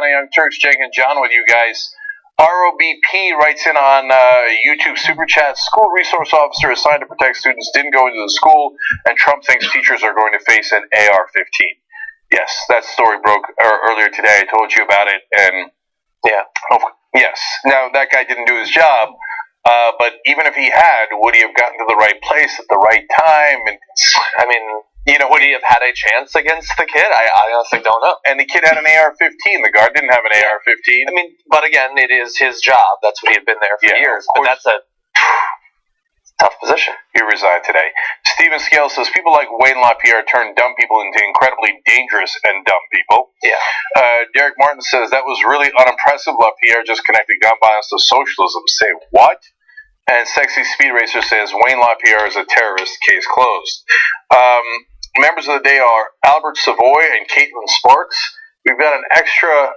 channel Young Turks, Jake and John with you guys. ROBP writes in on YouTube Super Chat, school resource officer assigned to protect students didn't go into the school, and Trump thinks teachers are going to face an AR-15. Yes, that story broke earlier today. I told you about it, and yes. Now, that guy didn't do his job, but even if he had, would he have gotten to the right place at the right time? And I mean, would he have had a chance against the kid? I honestly don't know. And the kid had an AR-15. The guard didn't have an AR-15. I mean, but again, it is his job. That's what he had been there for years. But that's a tough position. He resigned today. Stephen Scale says, people like Wayne LaPierre turn dumb people into incredibly dangerous and dumb people. Yeah. Derek Martin says, that was really unimpressive. LaPierre just connected gun violence to socialism. Say what? And Sexy Speed Racer says, Wayne LaPierre is a terrorist. Case closed. Members of the day are Albert Savoy and Caitlin Sparks. We've got an extra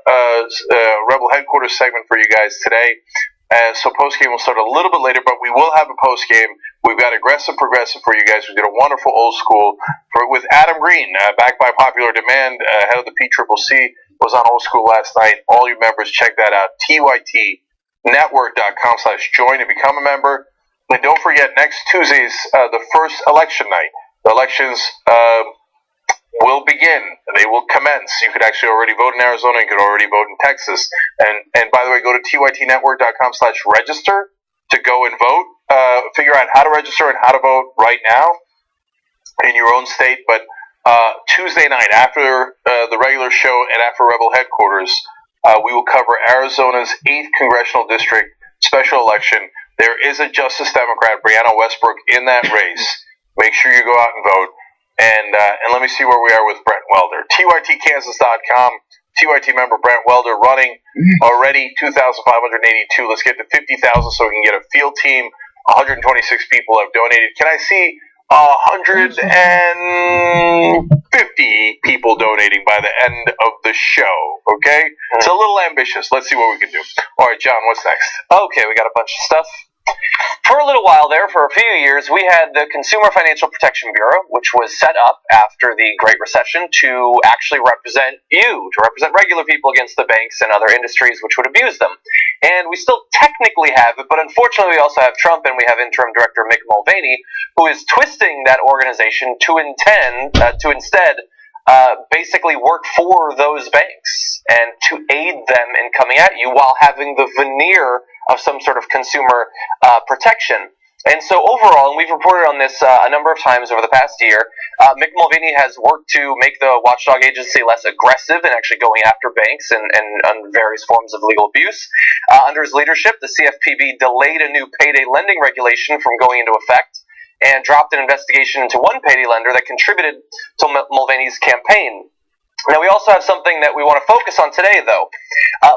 Rebel Headquarters segment for you guys today. So postgame will start a little bit later, but we will have a postgame. We've got Aggressive Progressive for you guys. We did a wonderful old school with Adam Green, backed by popular demand, head of the PCCC, was on old school last night. All you members, check that out. TYTnetwork.com/join to become a member. And don't forget, next Tuesday's the first election night. The elections will begin. They will commence. You could actually already vote in Arizona. You could already vote in Texas. And by the way, go to tytnetwork.com/register to go and vote. Figure out how to register and how to vote right now in your own state. But Tuesday night, after the regular show and after Rebel Headquarters, we will cover Arizona's 8th Congressional District special election. There is a Justice Democrat, Brianna Westbrook, in that race. Make sure you go out and vote. And let me see where we are with Brent Welder. TYTKansas.com. TYT member Brent Welder running already 2,582. Let's get to 50,000 so we can get a field team. 126 people have donated. Can I see 150 people donating by the end of the show? Okay? It's a little ambitious. Let's see what we can do. All right, John, what's next? Okay, we got a bunch of stuff. For a little while there, for a few years, we had the Consumer Financial Protection Bureau, which was set up after the Great Recession to actually represent you, to represent regular people against the banks and other industries which would abuse them. And we still technically have it, but unfortunately we also have Trump and we have Interim Director Mick Mulvaney, who is twisting that organization to instead basically work for those banks and to aid them in coming at you while having the veneer of some sort of consumer protection. And so overall, and we've reported on this a number of times over the past year, Mick Mulvaney has worked to make the watchdog agency less aggressive in actually going after banks and various forms of legal abuse. Under his leadership, the CFPB delayed a new payday lending regulation from going into effect and dropped an investigation into one payday lender that contributed to Mulvaney's campaign. Now, we also have something that we want to focus on today, though.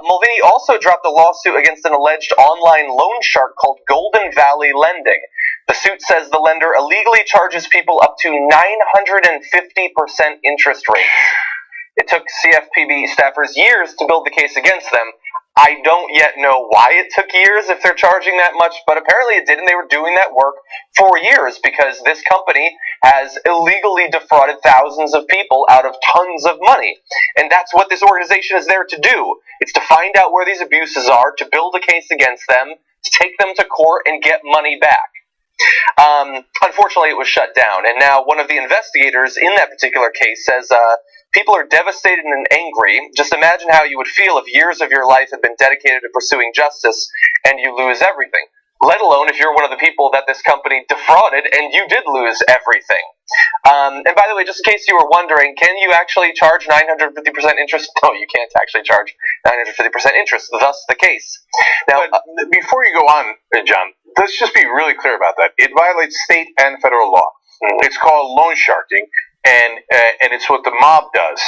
Mulvaney also dropped a lawsuit against an alleged online loan shark called Golden Valley Lending. The suit says the lender illegally charges people up to 950% interest rates. It took CFPB staffers years to build the case against them. I don't yet know why it took years if they're charging that much, but apparently it did, and they were doing that work for years because this company has illegally defrauded thousands of people out of tons of money. And that's what this organization is there to do. It's to find out where these abuses are, to build a case against them, to take them to court and get money back. Unfortunately, it was shut down, and now one of the investigators in that particular case says, people are devastated and angry. Just imagine how you would feel if years of your life had been dedicated to pursuing justice and you lose everything. Let alone if you're one of the people that this company defrauded and you did lose everything. And by the way, just in case you were wondering, can you actually charge 950% interest? No, you can't actually charge 950% interest. Thus the case. Now, before you go on, John, let's just be really clear about that. It violates state and federal law. It's called loan sharking. And it's what the mob does.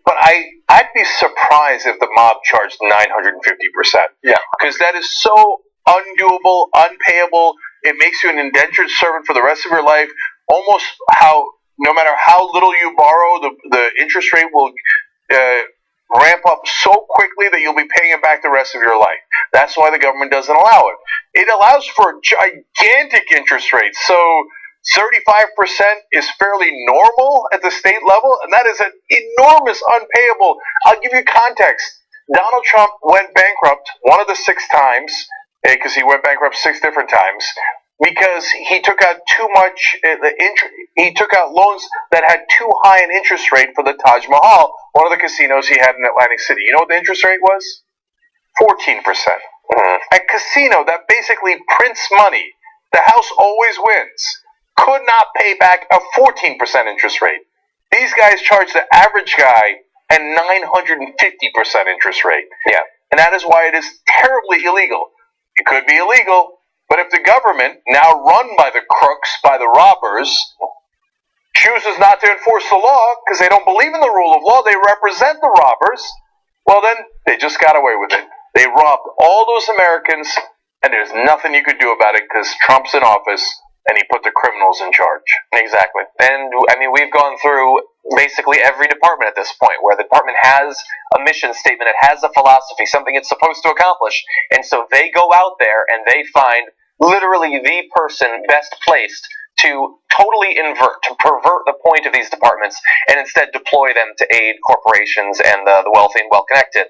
But I'd be surprised if the mob charged 950%. Yeah. Because that is so undoable, unpayable. It makes you an indentured servant for the rest of your life. Almost no matter how little you borrow, the interest rate will ramp up so quickly that you'll be paying it back the rest of your life. That's why the government doesn't allow it. It allows for gigantic interest rates. So 35% is fairly normal at the state level, and that is an enormous unpayable. I'll give you context. Donald Trump went bankrupt one of the 6 times, because he went bankrupt 6 different times, because he took out too much, he took out loans that had too high an interest rate for the Taj Mahal, one of the casinos he had in Atlantic City. You know what the interest rate was? 14%. A casino that basically prints money, the house always wins, could not pay back a 14% interest rate. These guys charge the average guy a 950% interest rate. Yeah. And that is why it is terribly illegal. It could be illegal, but if the government, now run by the crooks, by the robbers, chooses not to enforce the law because they don't believe in the rule of law, they represent the robbers, well then, they just got away with it. They robbed all those Americans, and there's nothing you could do about it because Trump's in office, and he put the criminals in charge. Exactly. And, I mean, we've gone through basically every department at this point, where the department has a mission statement, it has a philosophy, something it's supposed to accomplish, and so they go out there and they find literally the person best placed to totally invert, to pervert the point of these departments, and instead deploy them to aid corporations and the wealthy and well-connected.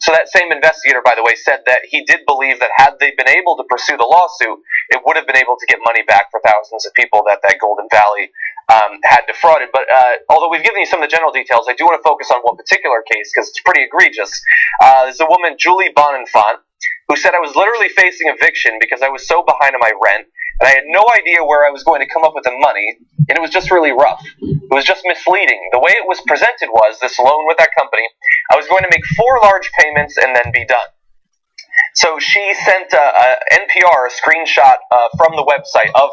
So that same investigator, by the way, said that he did believe that had they been able to pursue the lawsuit, it would have been able to get money back for thousands of people that Golden Valley had defrauded. But although we've given you some of the general details, I do want to focus on one particular case because it's pretty egregious. There's a woman, Julie Bonenfant, who said, "I was literally facing eviction because I was so behind on my rent, and I had no idea where I was going to come up with the money, and it was just really rough. It was just misleading. The way it was presented was, this loan with that company, I was going to make 4 large payments and then be done." So she sent NPR a screenshot from the website of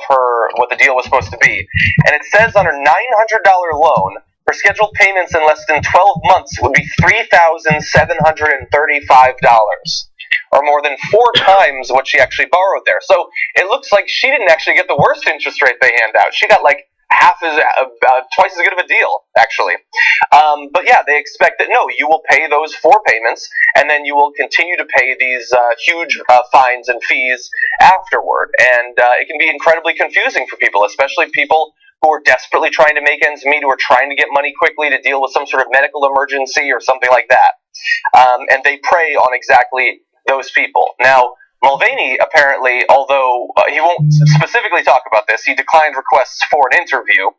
what the deal was supposed to be, and it says on her $900 loan, her scheduled payments in less than 12 months would be $3,735, or more than 4 times what she actually borrowed there. So it looks like she didn't actually get the worst interest rate they hand out. She got like twice as good of a deal, actually. But yeah, they expect that, no, you will pay those 4 payments, and then you will continue to pay these huge fines and fees afterward. And it can be incredibly confusing for people, especially people who are desperately trying to make ends meet, who are trying to get money quickly to deal with some sort of medical emergency or something like that. And they prey on exactly those people. Now, Mulvaney, apparently, although he won't specifically talk about this, he declined requests for an interview.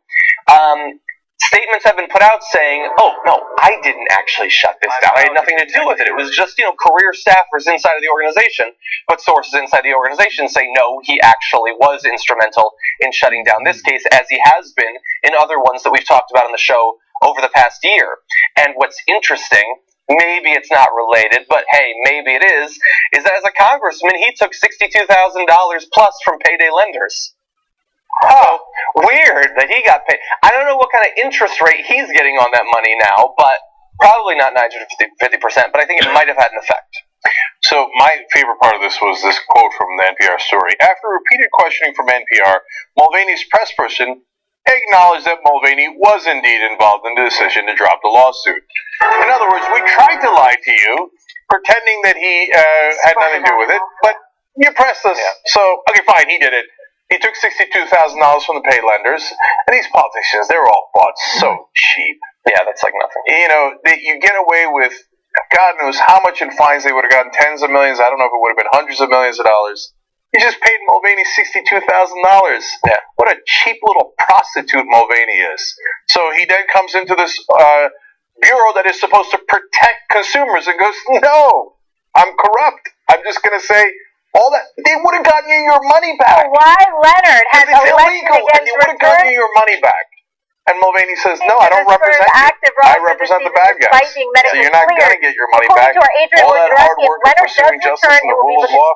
Statements have been put out saying, "Oh, no, I didn't actually shut this down. I had nothing to do with it. It was just, career staffers inside of the organization." But sources inside the organization say, no, he actually was instrumental in shutting down this case, as he has been in other ones that we've talked about on the show over the past year. And what's interesting, maybe it's not related, but hey, maybe it is that as a congressman, he took $62,000 plus from payday lenders. Oh, weird that he got paid. I don't know what kind of interest rate he's getting on that money now, but probably not 950%, but I think it might have had an effect. So my favorite part of this was this quote from the NPR story. After repeated questioning from NPR, Mulvaney's press person acknowledged that Mulvaney was indeed involved in the decision to drop the lawsuit. In other words, we tried to lie to you, pretending that he had nothing to do with it, but you pressed us. Yeah. So, okay, fine, he did it. He took $62,000 from the pay lenders, and these politicians, they're all bought so cheap. Yeah, that's like nothing. You get away with God knows how much in fines. They would have gotten tens of millions. I don't know if it would have been hundreds of millions of dollars. You just paid Mulvaney $62,000. Yeah. What a cheap little prostitute Mulvaney is. So he then comes into this bureau that is supposed to protect consumers and goes, no, I'm corrupt. I'm just going to say all that. They would have gotten you your money back. Why Leonard has it's illegal, and they would have gotten you your money back. And Mulvaney says, no, I don't represent you. I represent the bad guys. So you're not going to get your money back. All that hard work of pursuing justice and the rule of law,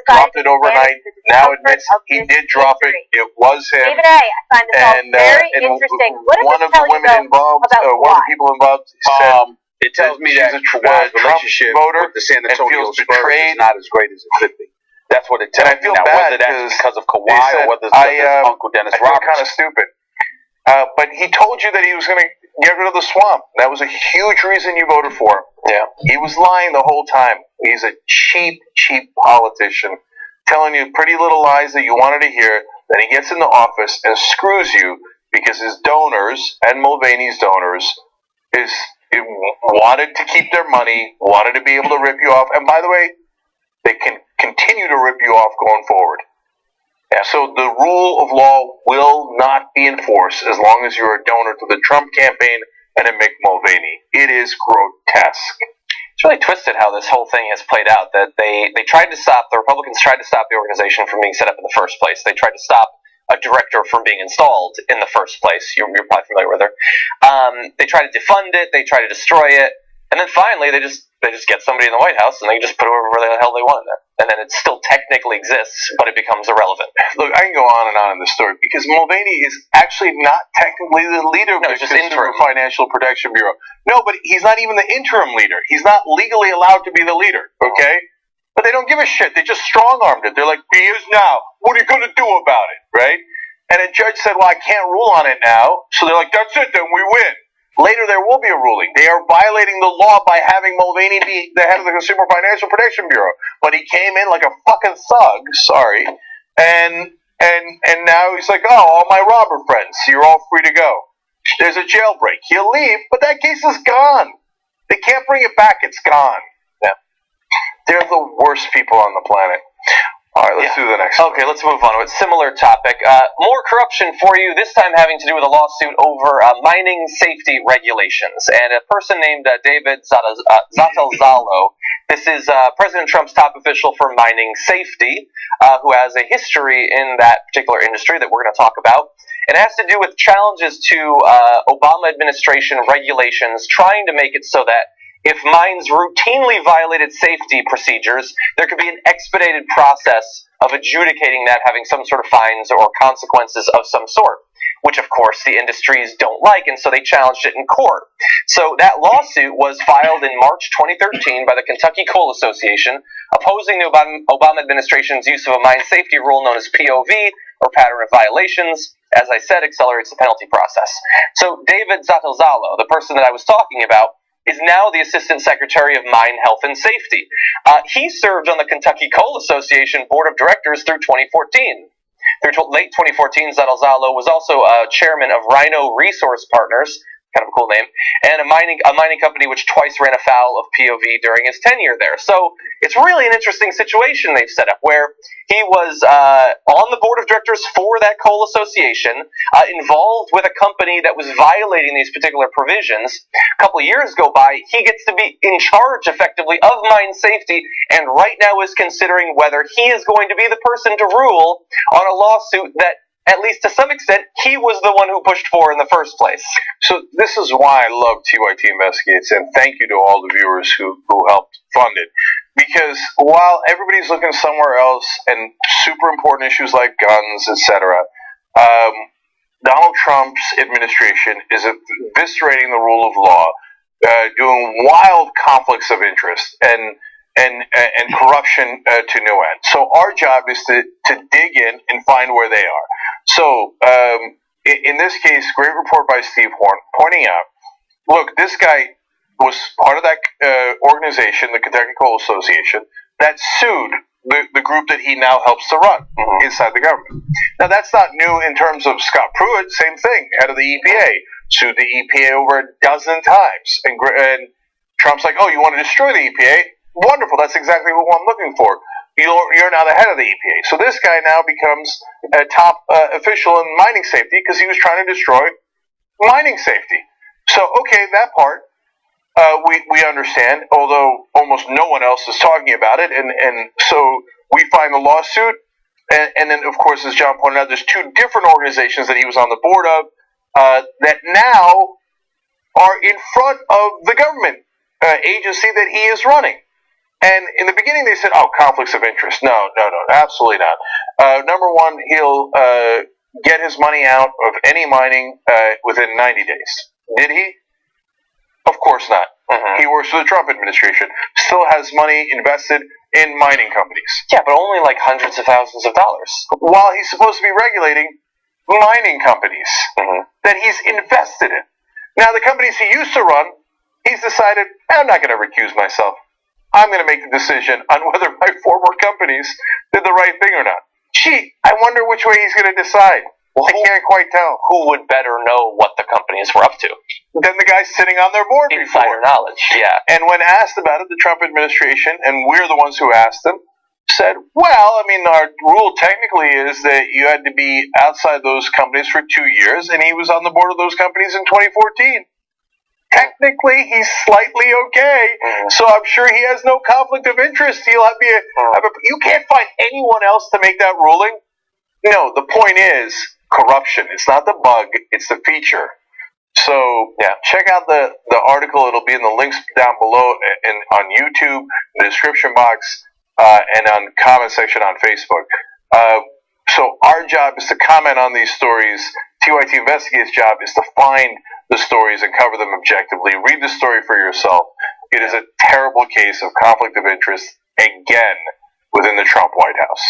dropped it overnight. Now admits he did drop it. It was him. And interesting. One of the women involved, one of the people involved said, it tells me that Kawhi's relationship with the San Antonio Spurs is not as great as it could be. That's what it tells me. And I feel bad whether that's because of Kawhi or whether it's because of Uncle Dennis Roberts. I feel kind of stupid. But he told you that he was going to get rid of the swamp. That was a huge reason you voted for him. Yeah. He was lying the whole time. He's a cheap, cheap politician, telling you pretty little lies that you wanted to hear. Then he gets into office and screws you because his donors and Mulvaney's donors wanted to keep their money, wanted to be able to rip you off. And by the way, they can continue to rip you off going forward. Yeah, so the rule of law will not be enforced as long as you're a donor to the Trump campaign and a Mick Mulvaney. It is grotesque. It's really twisted how this whole thing has played out. That the Republicans tried to stop the organization from being set up in the first place. They tried to stop a director from being installed in the first place. You're probably familiar with her. They tried to defund it. They tried to destroy it. And then finally, they just get somebody in the White House and they just put whoever the hell they want in there. And then it still technically exists, but it becomes irrelevant. Look, I can go on and on in this story because Mulvaney is actually not technically the leader of the Consumer Financial Protection Bureau. No, but he's not even the interim leader. He's not legally allowed to be the leader, okay? But they don't give a shit. They just strong-armed it. They're like, he is now. What are you going to do about it, right? And a judge said, well, I can't rule on it now. So they're like, that's it, then we win. Later, there will be a ruling. They are violating the law by having Mulvaney be the head of the Consumer Financial Protection Bureau. But he came in like a fucking thug, sorry, and now he's like, oh, all my robber friends, you're all free to go. There's a jailbreak. He'll leave, but that case is gone. They can't bring it back. It's gone. Yeah. They're the worst people on the planet. All right, let's do the next one. Okay, let's move on to a similar topic. More corruption for you, this time having to do with a lawsuit over mining safety regulations. And a person named David Zatalzalo, this is President Trump's top official for mining safety, who has a history in that particular industry that we're going to talk about. It has to do with challenges to Obama administration regulations, trying to make it so that if mines routinely violated safety procedures, there could be an expedited process of adjudicating that, having some sort of fines or consequences of some sort, which of course the industries don't like, and so they challenged it in court. So that lawsuit was filed in March 2013 by the Kentucky Coal Association, opposing the Obama administration's use of a mine safety rule known as POV, or pattern of violations. As I said, accelerates the penalty process. So David Zatalzalo, the person that I was talking about, is now the Assistant Secretary of Mine Health and Safety. He served on the Kentucky Coal Association Board of Directors through 2014. Through late 2014, Zatalzalo was also chairman of Rhino Resource Partners, kind of a cool name, and a mining company which twice ran afoul of POV during his tenure there. So it's really an interesting situation they've set up, where he was on the board of directors for that coal association, involved with a company that was violating these particular provisions. A couple of years go by, he gets to be in charge, effectively, of mine safety, and right now is considering whether he is going to be the person to rule on a lawsuit that, at least to some extent, he was the one who pushed for in the first place. So this is why I love TYT Investigates, and thank you to all the viewers who helped fund it. Because while everybody's looking somewhere else, and super important issues like guns, etc., Donald Trump's administration is eviscerating the rule of law, doing wild conflicts of interest, and corruption to no end. So our job is to dig in and find where they are. So in this case, great report by Steve Horn pointing out, look, this guy was part of that organization, the Kentucky Coal Association, that sued the group that he now helps to run inside the government. Now, that's not new in terms of Scott Pruitt, same thing, head of the EPA, sued the EPA over a dozen times. And Trump's like, oh, you want to destroy the EPA? Wonderful, that's exactly what I'm looking for. You're now the head of the EPA. So this guy now becomes a top official in mining safety because he was trying to destroy mining safety. So, okay, that part we understand, although almost no one else is talking about it. And so we find the lawsuit. And then, of course, as John pointed out, there's two different organizations that he was on the board of that now are in front of the government agency that he is running. And in the beginning, they said, oh, conflicts of interest. No, absolutely not. Number one, he'll get his money out of any mining within 90 days. Did he? Of course not. He works for the Trump administration, still has money invested in mining companies. Yeah, but only like hundreds of thousands of dollars. While he's supposed to be regulating mining companies that he's invested in. Now, the companies he used to run, he's decided, I'm not going to recuse myself. I'm going to make the decision on whether my former companies did the right thing or not. Gee, I wonder which way he's going to decide. Well, I can't quite tell. Who would better know what the companies were up to? Than the guy sitting on their board Insider knowledge, yeah. And when asked about it, the Trump administration, and we're the ones who asked them, said, well, I mean, our rule technically is that you had to be outside those companies for 2 years, and he was on the board of those companies in 2014. Technically, he's slightly okay, so I'm sure he has no conflict of interest. He'll you can't find anyone else to make that ruling. No, the point is corruption. It's not the bug, it's the feature. So, yeah, check out the article. It'll be in the links down below and on YouTube, the description box, and on the comment section on Facebook. So our job is to comment on these stories. TYT Investigate's job is to find the stories and cover them objectively. Read the story for yourself. It is a terrible case of conflict of interest, again, within the Trump White House.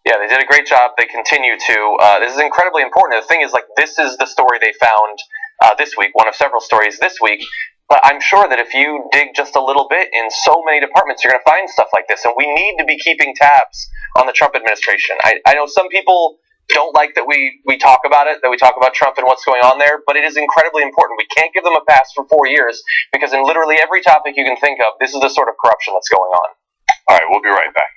Yeah, they did a great job. They continue to. This is incredibly important. The thing is, this is the story they found this week, one of several stories this week. But I'm sure that if you dig just a little bit in so many departments, you're going to find stuff like this. And we need to be keeping tabs on the Trump administration. I know some people don't like that we talk about it, that we talk about Trump and what's going on there, but it is incredibly important. We can't give them a pass for 4 years, because in literally every topic you can think of, this is the sort of corruption that's going on. All right, we'll be right back.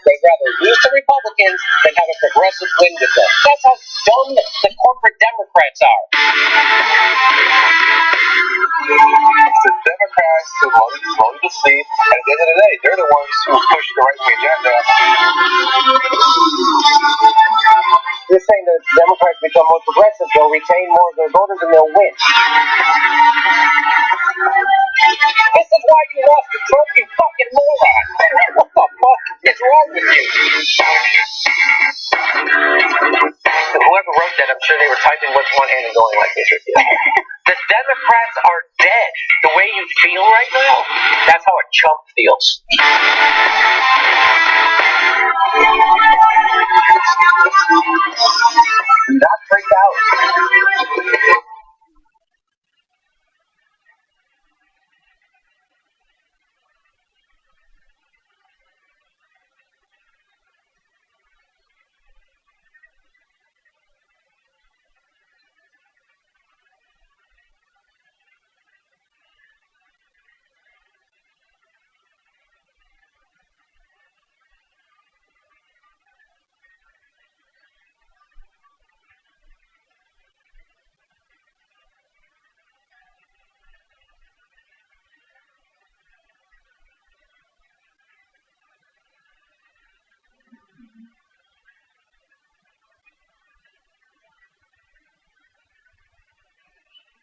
They'd rather lose to Republicans than have a progressive win with them. That's how dumb the corporate Democrats are. The Democrats who lull you to sleep, and at the end of the day, they're the ones who push the right-wing agenda. You're saying that Democrats become more progressive, they'll retain more of their voters and they'll win. This is why you lost to Trump, you fucking moron. What the fuck is wrong with you? Whoever wrote that, I'm sure they were typing with one hand and going like this. The Democrats are dead. The way you feel right now, that's how a chump feels. Not freaked out.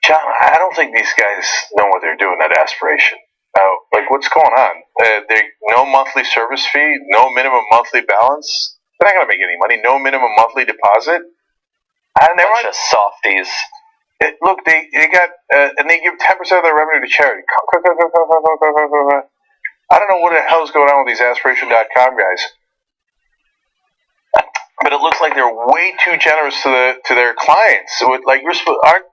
John, I don't think these guys know what they're doing at Aspiration. What's going on? No monthly service fee, no minimum monthly balance. They're not going to make any money. No minimum monthly deposit. And they're bunch of softies. Look, they got and they give 10% of their revenue to charity. I don't know what the hell's going on with these Aspiration.com guys. But it looks like they're way too generous to their clients. Aren't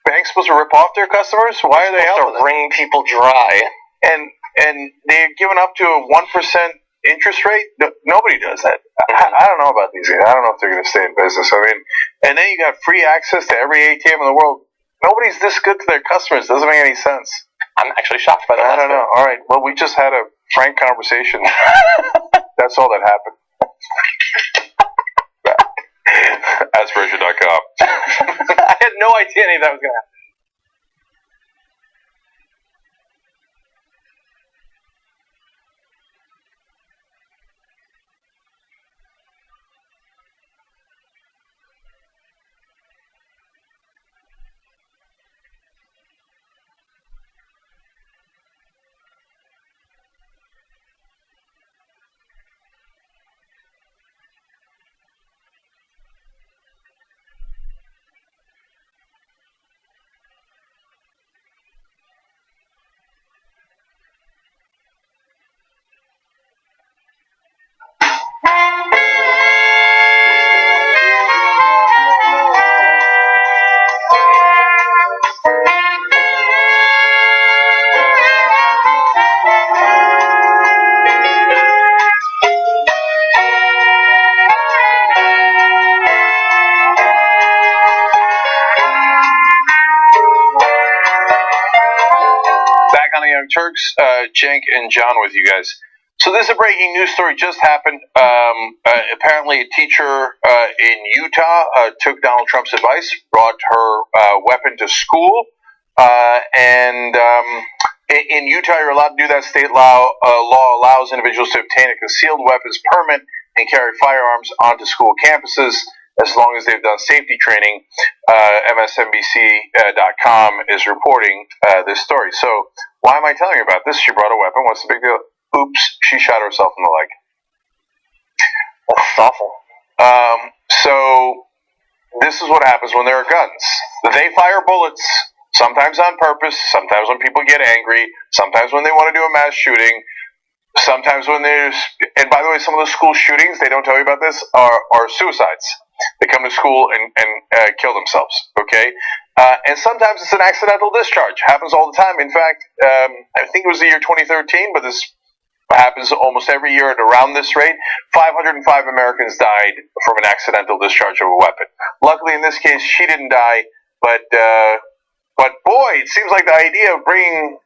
banks supposed to rip off their customers? Why are they helping them? Wring people dry. And they're giving up to a 1% interest rate? Nobody does that. I don't know about these guys. I don't know if they're going to stay in business. I mean, and then you got free access to every ATM in the world. Nobody's this good to their customers. Doesn't make any sense. I'm actually shocked by that. I don't know. All right. Well, we just had a frank conversation. That's all that happened. Aspiration.com. I had no idea any of that was going to happen. Young Turks, Cenk, and John with you guys. So this is a breaking news story just happened. Apparently a teacher in Utah took Donald Trump's advice, brought her weapon to school, and in Utah you're allowed to do that. State law allows individuals to obtain a concealed weapons permit and carry firearms onto school campuses as long as they've done safety training. MSNBC.com is reporting this story. So why am I telling you about this? She brought a weapon. What's the big deal? Oops, she shot herself in the leg. That's awful. So this is what happens when there are guns. They fire bullets, sometimes on purpose, sometimes when people get angry, sometimes when they want to do a mass shooting, sometimes when there's... And by the way, some of the school shootings, they don't tell you about this, are suicides. They come to school and kill themselves, okay? And sometimes it's an accidental discharge. Happens all the time. In fact, I think it was the year 2013, but this happens almost every year at around this rate. 505 Americans died from an accidental discharge of a weapon. Luckily, in this case, she didn't die, but boy, it seems like the idea of bringing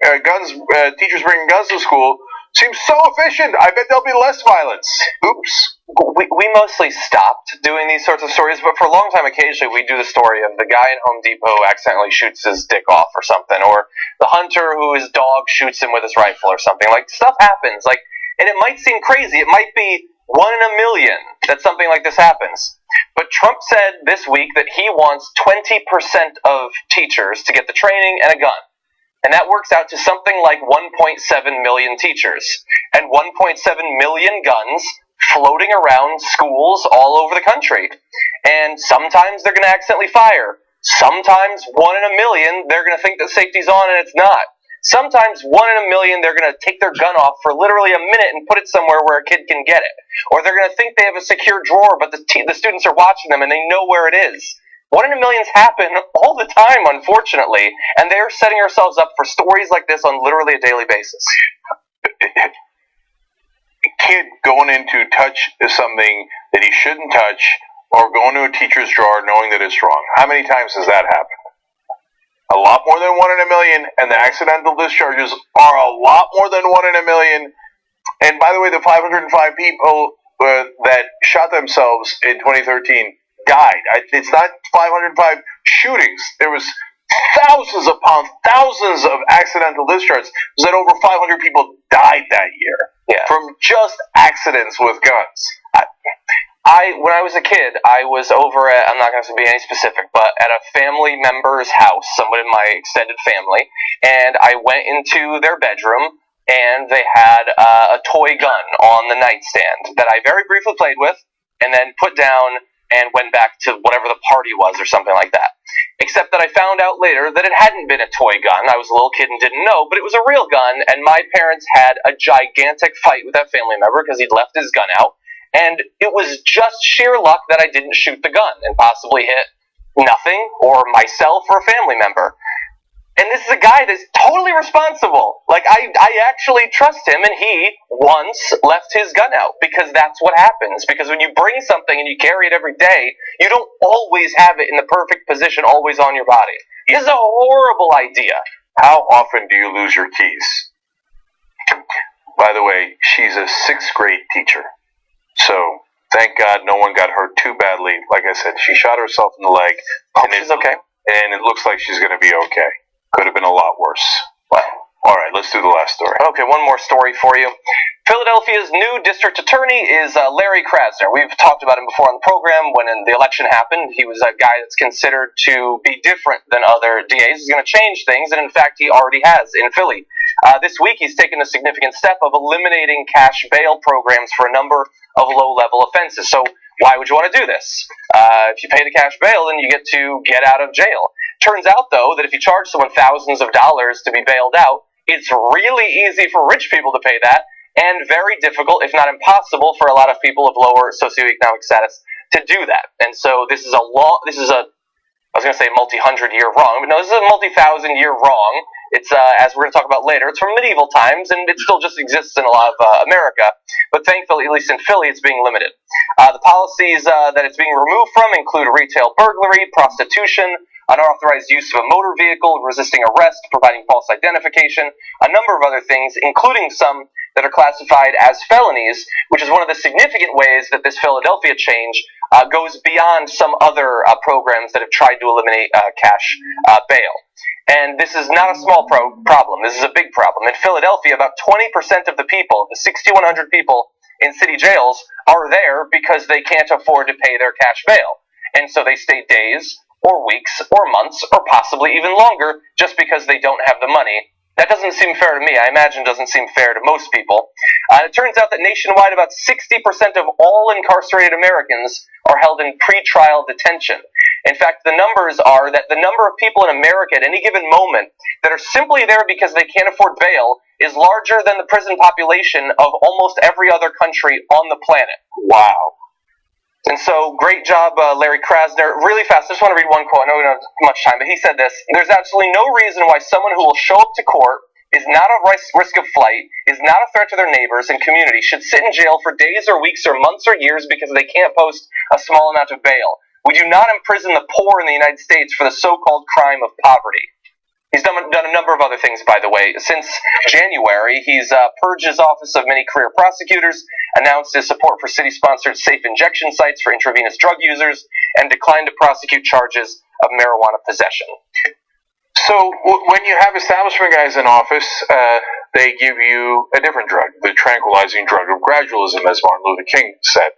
teachers bringing guns to school seems so efficient. I bet there'll be less violence. Oops. We mostly stopped doing these sorts of stories, but for a long time, occasionally we do the story of the guy in Home Depot accidentally shoots his dick off or something, or the hunter who his dog shoots him with his rifle or something. Like, stuff happens. Like, and it might seem crazy. It might be 1 in a million that something like this happens. But Trump said this week that he wants 20% of teachers to get the training and a gun. And that works out to something like 1.7 million teachers and 1.7 million guns floating around schools all over the country. And sometimes they're going to accidentally fire. Sometimes 1 in a million, they're going to think that safety's on and it's not. Sometimes 1 in a million, they're going to take their gun off for literally a minute and put it somewhere where a kid can get it. Or they're going to think they have a secure drawer, but the students are watching them and they know where it is. 1 in a millions happen all the time, unfortunately, and they're setting ourselves up for stories like this on literally a daily basis. A kid going in to touch something that he shouldn't touch, or going to a teacher's drawer knowing that it's wrong. How many times has that happened? A lot more than 1 in a million, and the accidental discharges are a lot more than 1 in a million. And by the way, the 505 people that shot themselves in 2013 died. It's not 505 shootings. There was thousands upon thousands of accidental discharges. That over 500 people died that year from just accidents with guns. When I was a kid, I was over at, I'm not going to be any specific, but at a family member's house, someone in my extended family, and I went into their bedroom, and they had a toy gun on the nightstand that I very briefly played with, and then put down and went back to whatever the party was or something like that. Except that I found out later that it hadn't been a toy gun. I was a little kid and didn't know, but it was a real gun, and my parents had a gigantic fight with that family member because he'd left his gun out, and it was just sheer luck that I didn't shoot the gun and possibly hit nothing or myself or a family member. And this is a guy that's totally responsible. Like, I actually trust him, and he once left his gun out, because that's what happens. Because when you bring something and you carry it every day, you don't always have it in the perfect position, always on your body. This is a horrible idea. How often do you lose your keys? By the way, she's a 6th grade teacher. So, thank God no one got hurt too badly. Like I said, she shot herself in the leg. And she's okay. And it looks like she's going to be okay. Could have been a lot worse. Well, all right, let's do the last story. Okay, one more story for you. Philadelphia's new district attorney is Larry Krasner. We've talked about him before on the program. When the election happened, he was a guy that's considered to be different than other DAs. He's going to change things, and in fact, he already has in Philly. This week, he's taken a significant step of eliminating cash bail programs for a number of low-level offenses. So why would you want to do this? If you pay the cash bail, then you get to get out of jail. Turns out, though, that if you charge someone thousands of dollars to be bailed out, it's really easy for rich people to pay that, and very difficult, if not impossible, for a lot of people of lower socioeconomic status to do that. And so this is I was going to say multi-100-year wrong, but no, this is a multi-thousand-year wrong. It's, as we're going to talk about later, it's from medieval times, and it still just exists in a lot of America. But thankfully, at least in Philly, it's being limited. The policies that it's being removed from include retail burglary, prostitution, unauthorized use of a motor vehicle, resisting arrest, providing false identification, a number of other things, including some that are classified as felonies, which is one of the significant ways that this Philadelphia change goes beyond some other programs that have tried to eliminate cash bail. And this is not a small problem. This is a big problem. In Philadelphia, about 20% of the people, the 6,100 people in city jails, are there because they can't afford to pay their cash bail. And so they stay days or weeks or months or possibly even longer just because they don't have the money. That doesn't seem fair to me. I imagine it doesn't seem fair to most people. It turns out that nationwide, about 60% of all incarcerated Americans are held in pretrial detention. In fact, the numbers are that the number of people in America at any given moment that are simply there because they can't afford bail is larger than the prison population of almost every other country on the planet. Wow. And so, great job, Larry Krasner. Really fast, I just want to read one quote. I know we don't have much time, but he said this: "There's absolutely no reason why someone who will show up to court, is not a risk of flight, is not a threat to their neighbors and community, should sit in jail for days or weeks or months or years because they can't post a small amount of bail. We do not imprison the poor in the United States for the so-called crime of poverty." He's done a number of other things, by the way. Since January, he's purged his office of many career prosecutors, announced his support for city-sponsored safe injection sites for intravenous drug users, and declined to prosecute charges of marijuana possession. So when you have establishment guys in office, they give you a different drug, the tranquilizing drug of gradualism, as Martin Luther King said.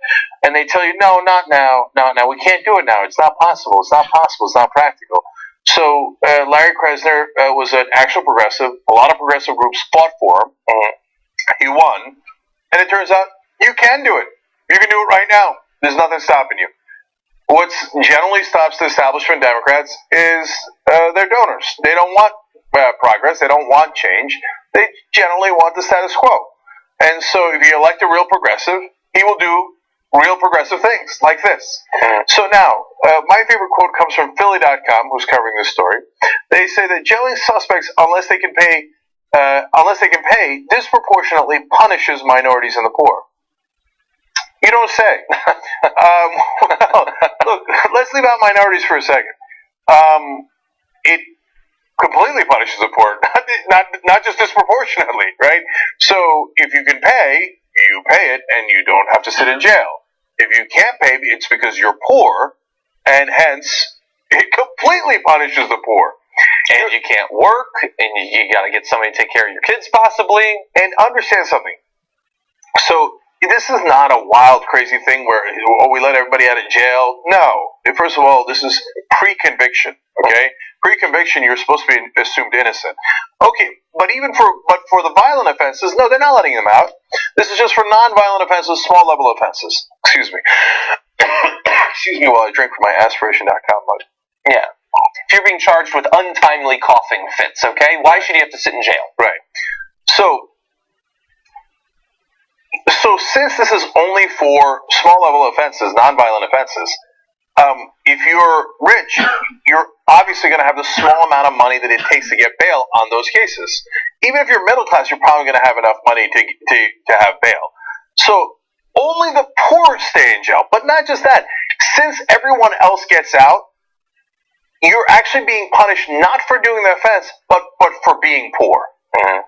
And they tell you, no, not now, we can't do it now. It's not possible. It's not possible. It's not practical. So Larry Krasner was an actual progressive. A lot of progressive groups fought for him. He won. And it turns out you can do it. You can do it right now. There's nothing stopping you. What generally stops the establishment Democrats is their donors. They don't want progress. They don't want change. They generally want the status quo. And so if you elect a real progressive, he will do real progressive things like this. So now, my favorite quote comes from Philly.com, who's covering this story. They say that jailing suspects, unless they can pay, disproportionately punishes minorities and the poor. You don't say. Well, look, let's leave out minorities for a second. It completely punishes the poor, not just disproportionately, right? So if you can pay, you pay it, and you don't have to sit in jail. If you can't pay, it's because you're poor, and hence it completely punishes the poor. And you can't work, and you got to get somebody to take care of your kids, possibly. And understand something. So this is not a wild, crazy thing where we let everybody out of jail. No. First of all, this is pre-conviction. Okay, pre-conviction, you're supposed to be assumed innocent. Okay, but for the violent offenses, no, they're not letting them out. This is just for non-violent offenses, small level offenses. Excuse me. Excuse me while I drink from my aspiration.com mug. Yeah. If you're being charged with untimely coughing fits, okay, why should you have to sit in jail? Right. So since this is only for small level offenses, non-violent offenses, if you're rich, you're obviously going to have the small amount of money that it takes to get bail on those cases. Even if you're middle class, you're probably going to have enough money to have bail. So only the poor stay in jail. But not just that. Since everyone else gets out, you're actually being punished not for doing the offense, but for being poor. Mm-hmm.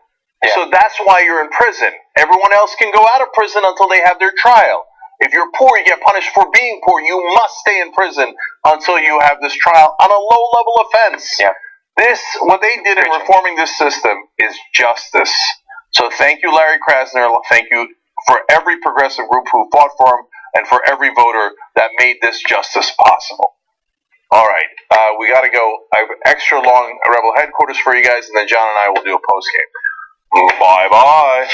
Yeah. So that's why you're in prison. Everyone else can go out of prison until they have their trial. If you're poor, you get punished for being poor. You must stay in prison until you have this trial on a low-level offense. Yeah. What they did in reforming this system is justice. So thank you, Larry Krasner. Thank you for every progressive group who fought for him and for every voter that made this justice possible. All right, we got to go. I have extra long Rebel headquarters for you guys, and then John and I will do a post-game. Bye-bye.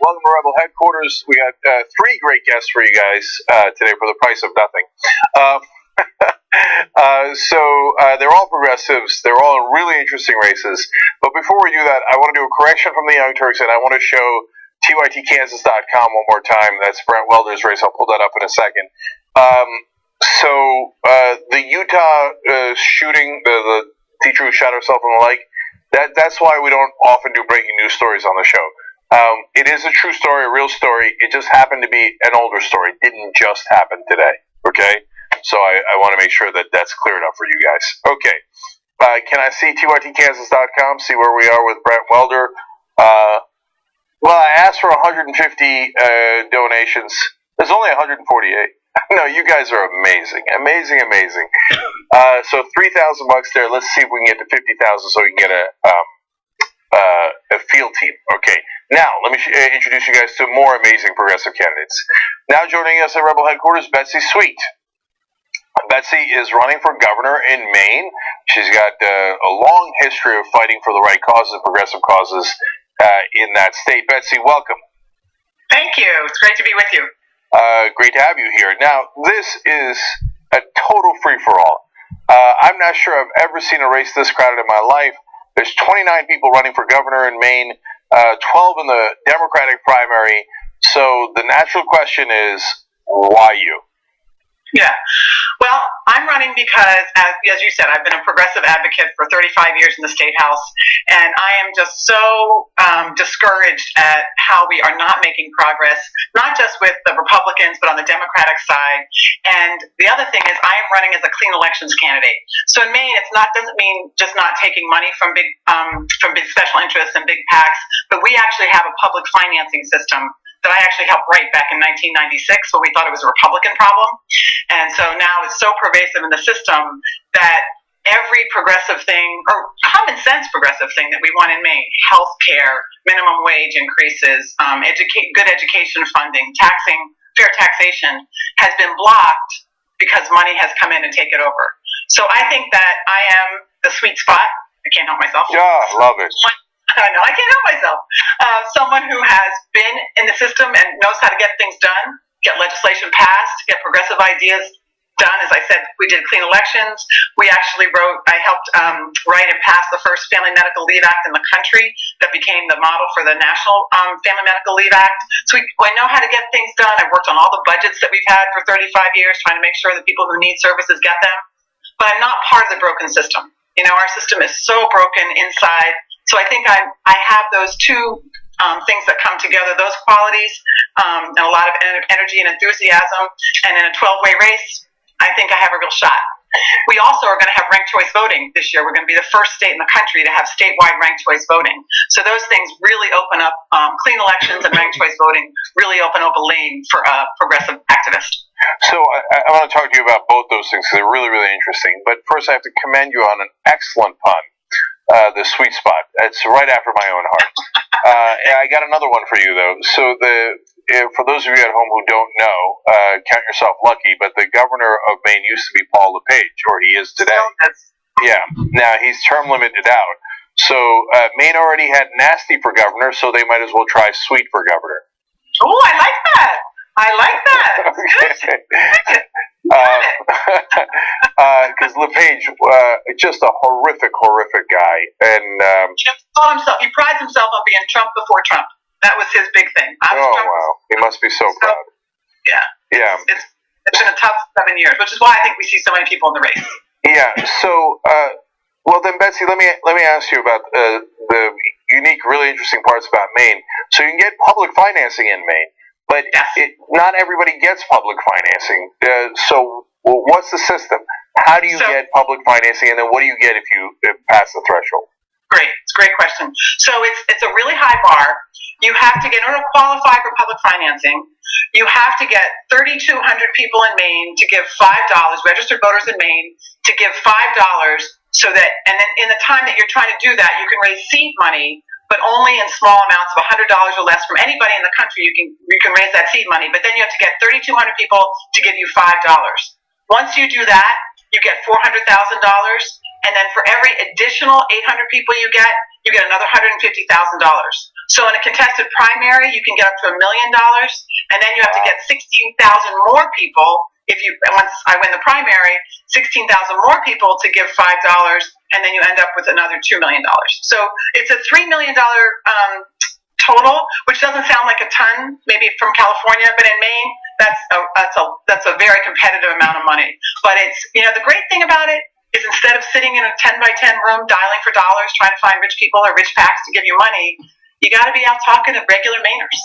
Welcome to Rebel Headquarters. We got three great guests for you guys today for the price of nothing. They're all progressives. They're all in really interesting races. But before we do that, I want to do a correction from the Young Turks, and I want to show TYTKansas.com one more time. That's Brent Welder's race. I'll pull that up in a second. The Utah shooting, the teacher who shot herself in the leg, that's why we don't often do breaking news stories on the show. It is a true story, a real story. It just happened to be an older story. It didn't just happen today, okay? So I want to make sure that that's clear enough for you guys. Okay. Can I see TYTKansas.com, see where we are with Brent Welder? Well, I asked for 150 donations. There's only 148. No, you guys are amazing. Amazing. So $3,000 there. Let's see if we can get to 50,000 so we can get a field team. Okay. Now, let me introduce you guys to more amazing progressive candidates. Now joining us at Rebel Headquarters, Betsy Sweet. Betsy is running for governor in Maine. She's got a long history of fighting for the right causes, progressive causes in that state. Betsy, welcome. Thank you. It's great to be with you. Great to have you here. Now, this is a total free-for-all. I'm not sure I've ever seen a race this crowded in my life. There's 29 people running for governor in Maine, 12 in the Democratic primary. So the natural question is, why you? Yeah. Well, I'm running because, as you said, I've been a progressive advocate for 35 years in the State House, and I am just so discouraged at how we are not making progress, not just with the Republicans, but on the Democratic side. And the other thing is I am running as a clean elections candidate. So in Maine, doesn't mean just not taking money from big special interests and big PACs, but we actually have a public financing system that I actually helped write back in 1996 when we thought it was a Republican problem. And so now it's so pervasive in the system that every progressive thing, or common sense progressive thing that we want in Maine, health care, minimum wage increases, good education funding, fair taxation, has been blocked because money has come in and taken over. So I think that I am the sweet spot. I can't help myself. Yeah, love it. I know, I can't help myself. Someone who has been in the system and knows how to get things done, get legislation passed, get progressive ideas done. As I said, we did clean elections. I helped write and pass the first Family Medical Leave Act in the country that became the model for the National Family Medical Leave Act. So I know how to get things done. I've worked on all the budgets that we've had for 35 years, trying to make sure that people who need services get them. But I'm not part of the broken system. You know, our system is so broken inside. So I think I have those two things that come together, those qualities, and a lot of energy and enthusiasm. And in a 12-way race, I think I have a real shot. We also are going to have ranked choice voting this year. We're going to be the first state in the country to have statewide ranked choice voting. So those things really open up, clean elections and ranked choice voting really open up a lane for a progressive activist. So I want to talk to you about both those things because they're really, really interesting. But first I have to commend you on an excellent pun. The sweet spot. It's right after my own heart. I got another one for you, though. So for those of you at home who don't know, count yourself lucky, but the governor of Maine used to be Paul LePage, or he is today. Yeah. Now, he's term limited out. So Maine already had nasty for governor, so they might as well try sweet for governor. Oh, I like that. I like that. Okay. Because LePage, just a horrific guy, and he prides himself on being Trump before Trump. That was his big thing. Wow, he must be so proud. Yeah. It's been a tough 7 years, which is why I think we see so many people in the race. Yeah. So, well then, Betsy, let me ask you about the unique, really interesting parts about Maine. So you can get public financing in Maine. But not everybody gets public financing. So what's the system? How do you get public financing, and then what do you get if you pass the threshold? Great. It's a great question. So it's a really high bar. You have to get, in order to qualify for public financing, you have to get 3,200 people in Maine to give $5, registered voters in Maine, to give $5 so that, and then in the time that you're trying to do that, you can raise seed money, but only in small amounts of $100 or less from anybody in the country. You can raise that seed money, but then you have to get 3,200 people to give you $5. Once you do that, you get $400,000, and then for every additional 800 people you get another $150,000. So in a contested primary, you can get up to $1 million, and then you have to get 16,000 more people. Once I win the primary, 16,000 more people to give $5, and then you end up with another $2 million. So it's a $3 million total, which doesn't sound like a ton, maybe from California, but in Maine, that's a very competitive amount of money. But it's, the great thing about it is instead of sitting in a 10 by 10 room dialing for dollars, trying to find rich people or rich PACs to give you money, you got to be out talking to regular Mainers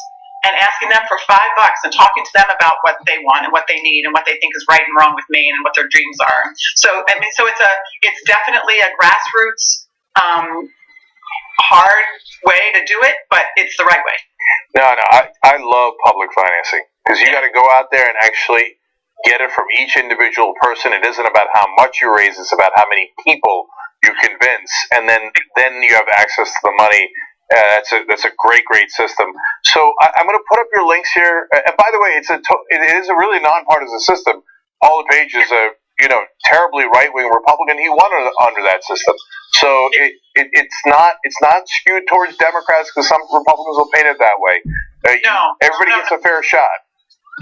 and asking them for $5 and talking to them about what they want and what they need and what they think is right and wrong with Maine and what their dreams are. So it's definitely a grassroots, hard way to do it, but it's the right way. No, I love public financing because you got to go out there and actually get it from each individual person. It isn't about how much you raise; it's about how many people you convince, and then you have access to the money. That's a great system. So I'm going to put up your links here. And by the way, it is a really nonpartisan system. Paul LePage is a terribly right-wing Republican, he won under that system. So it's not skewed towards Democrats because some Republicans will paint it that way. Everybody gets a fair shot.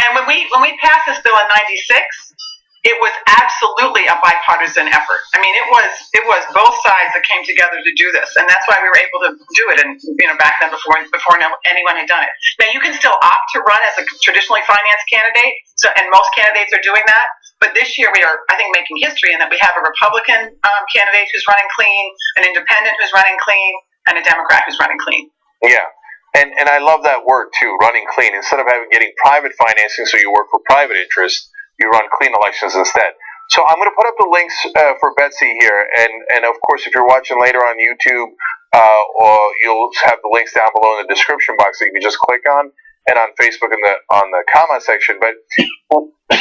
And when we passed this bill in '96, it was absolutely a bipartisan effort. I mean, it was both sides that came together to do this, and that's why we were able to do it. And back then, before anyone had done it. Now you can still opt to run as a traditionally financed candidate, and most candidates are doing that. But this year we are, I think, making history in that we have a Republican candidate who's running clean, an independent who's running clean, and a Democrat who's running clean. Yeah. And I love that word too, running clean. Instead of getting private financing, so you work for private interests, you run clean elections instead. So I'm going to put up the links for Betsy here, and of course, if you're watching later on YouTube, or you'll have the links down below in the description box that you can just click on, and on Facebook on the comment section. But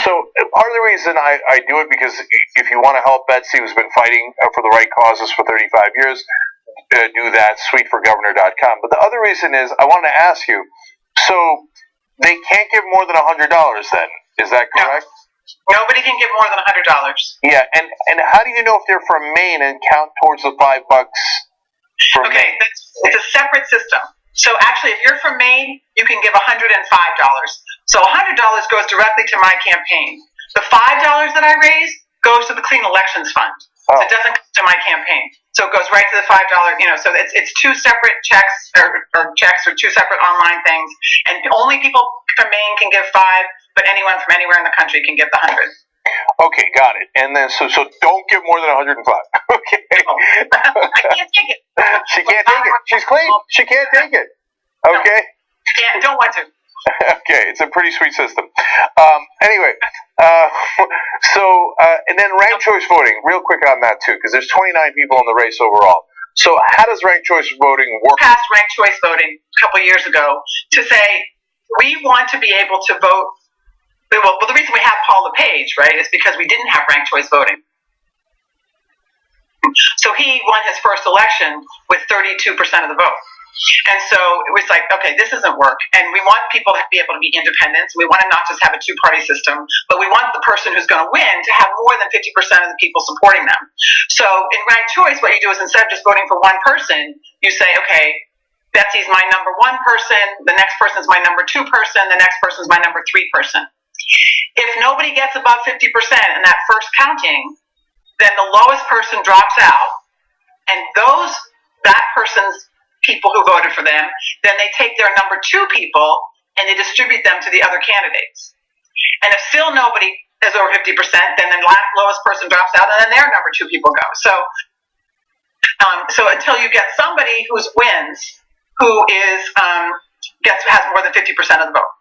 so part of the reason I do it, because if you want to help Betsy, who's been fighting for the right causes for 35 years, do that, sweetforgovernor.com. But the other reason is I wanted to ask you, so they can't give more than $100 then, is that correct? No. Nobody can give more than $100. Yeah, and how do you know if they're from Maine and count towards the $5 from Maine? It's a separate system. So actually, if you're from Maine, you can give $105. So $100 goes directly to my campaign. The $5 that I raise goes to the Clean Elections Fund. So it doesn't go to my campaign. So it goes right to the $5. So it's two separate checks or two separate online things, and only people from Maine can give $5, but anyone from anywhere in the country can give the $100. Okay, got it. And then so don't give more than $105. Okay. No. I can't take it. She can't take it. She's clean. She can't take it. Okay. Yeah, don't want to. Okay, it's a pretty sweet system. Anyway, and then ranked choice voting, real quick on that too, because there's 29 people in the race overall. So how does ranked choice voting work? We passed ranked choice voting a couple of years ago to say we want to be able to vote. Well, the reason we have Paul LePage, right, is because we didn't have ranked choice voting. So he won his first election with 32% of the vote. And so it was like, okay, this doesn't work. And we want people to be able to be independent. We want to not just have a two-party system, but we want the person who's going to win to have more than 50% of the people supporting them. So in ranked choice, what you do is instead of just voting for one person, you say, okay, Betsy's my number 1 person, the next person's my number 2 person, the next person's my number 3 person. If nobody gets above 50% in that first counting, then the lowest person drops out, and that person's people who voted for them, then they take their number 2 people and they distribute them to the other candidates. And if still nobody is over 50%, then the lowest person drops out, and then their number 2 people go. So until you get somebody who wins, who has more than 50% of the vote.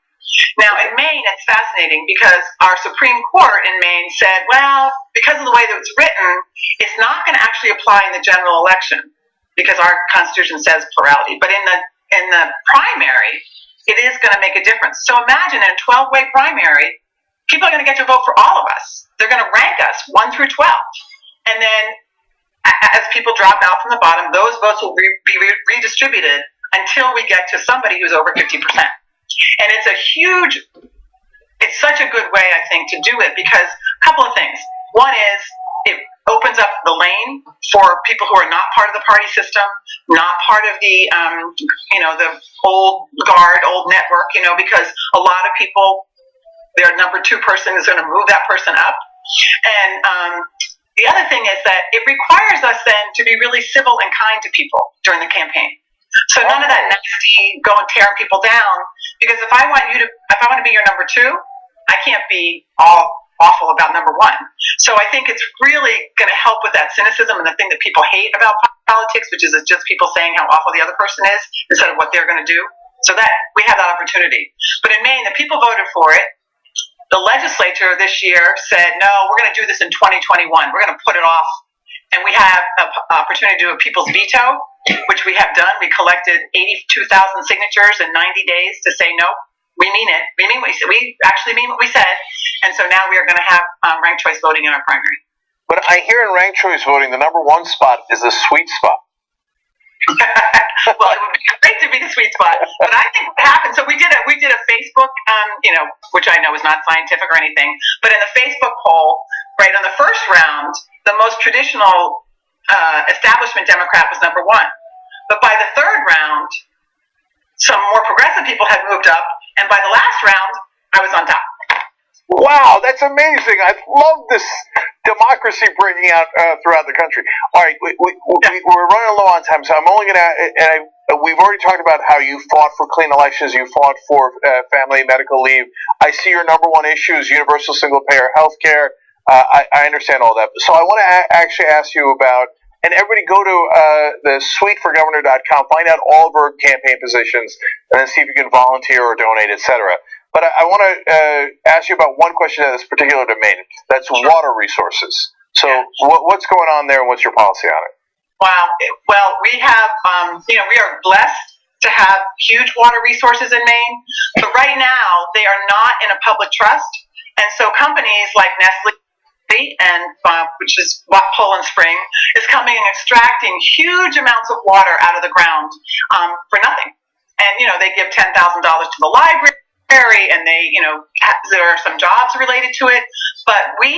Now in Maine, it's fascinating because our Supreme Court in Maine said, well, because of the way that it's written, it's not going to actually apply in the general election, because our Constitution says plurality. But in the primary, it is going to make a difference. So imagine in a 12-way primary, people are going to get to vote for all of us. They're going to rank us 1 through 12. And then as people drop out from the bottom, those votes will be redistributed until we get to somebody who's over 50%. And it's such a good way, I think, to do it, because a couple of things. One is it opens up the lane for people who are not part of the party system, not part of the, the old guard, old network, because a lot of people, their number 2 person is going to move that person up. And the other thing is that it requires us then to be really civil and kind to people during the campaign. So none of that nasty go and tear people down, because if I want to be your number 2, I can't be all awful about number 1. So I think it's really going to help with that cynicism and the thing that people hate about politics, which is just people saying how awful the other person is instead of what they're going to do. So that we have that opportunity. But in Maine, the people voted for it. The legislature this year said, no, we're going to do this in 2021. We're going to put it off. And we have an opportunity to do a people's veto, which we have done. We collected 82,000 signatures in 90 days to say, no, we mean it. We mean what we said. We actually mean what we said. And so now we are going to have ranked choice voting in our primary. But I hear in ranked choice voting, the number 1 spot is the sweet spot. Well, it would be great to be the sweet spot. But I think what happened, so we did a Facebook, which I know is not scientific or anything, but in the Facebook poll, right? On the first round, the most traditional establishment Democrat was number one. But by the third round, some more progressive people had moved up, and by the last round, I was on top. Wow, that's amazing. I love this democracy breaking out throughout the country. All right, we're running low on time, so I'm only going to, we've already talked about how you fought for clean elections, you fought for family medical leave. I see your number one issue is universal single-payer health care. I understand all that. So I want to actually ask you about, and everybody go to the suiteforgovernor.com, find out all of her campaign positions, and then see if you can volunteer or donate, etc. But I want to ask you about one question that is particular to Maine. That's water resources. So what's going on there, and what's your policy on it? Wow. Well, we have, we are blessed to have huge water resources in Maine, but right now they are not in a public trust. And so companies like Nestle and which is Poland Spring, is coming and extracting huge amounts of water out of the ground for nothing. And, they give $10,000 to the library, and they, there are some jobs related to it, but we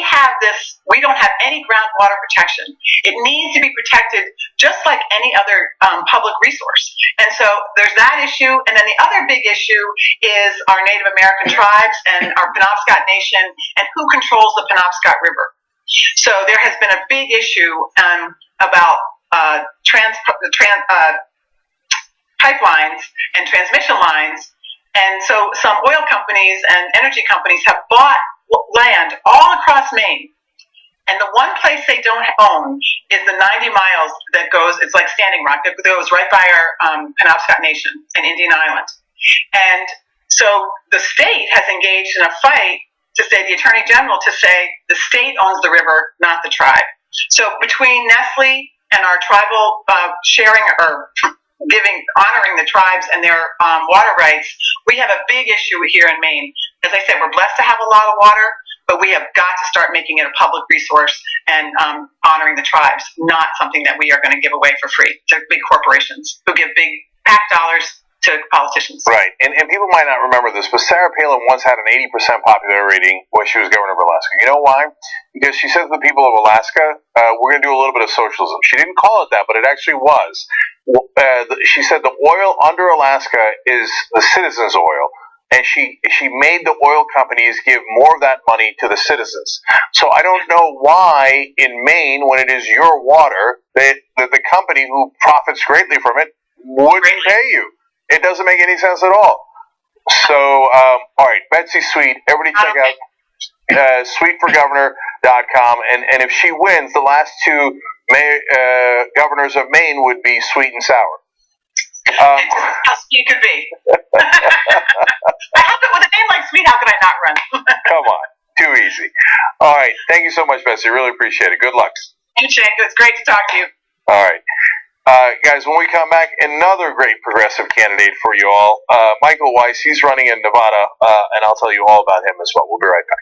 don't have any groundwater protection. It needs to be protected just like any other public resource. And so there's that issue, and then the other big issue is our Native American tribes and our Penobscot Nation, and who controls the Penobscot River. So there has been a big issue about pipelines and transmission lines. And so some oil companies and energy companies have bought land all across Maine. And the one place they don't own is the 90 miles that goes, it's like Standing Rock, that goes right by our Penobscot Nation and Indian Island. And so the state has engaged in a fight to say, the Attorney General to say, the state owns the river, not the tribe. So between Nestle and our tribal sharing or honoring the tribes and their water rights, we have a big issue here in Maine. As I said, we're blessed to have a lot of water, but we have got to start making it a public resource and honoring the tribes, not something that we are going to give away for free to big corporations who give big PAC dollars to politicians. Right, and people might not remember this, but Sarah Palin once had an 80% popularity rating when she was governor of Alaska. You know why? Because she said to the people of Alaska, we're going to do a little bit of socialism. She didn't call it that, but it actually was. She said the oil under Alaska is the citizens' oil, and she made the oil companies give more of that money to the citizens. So I don't know why in Maine, when it is your water, that the company who profits greatly from it wouldn't pay you. It doesn't make any sense at all. So, all right, Betsy Sweet, everybody check out suiteforgovernor.com, and if she wins, the last two governors of Maine would be sweet and sour. How sweet could be. I have it with a name like Sweet, how could I not run? Come on, too easy. All right, thank you so much, Betsy. Really appreciate it. Good luck. Thank you, it's great to talk to you. All right. Guys, when we come back, another great progressive candidate for you all, Michael Weiss. He's running in Nevada, and I'll tell you all about him as well. We'll be right back.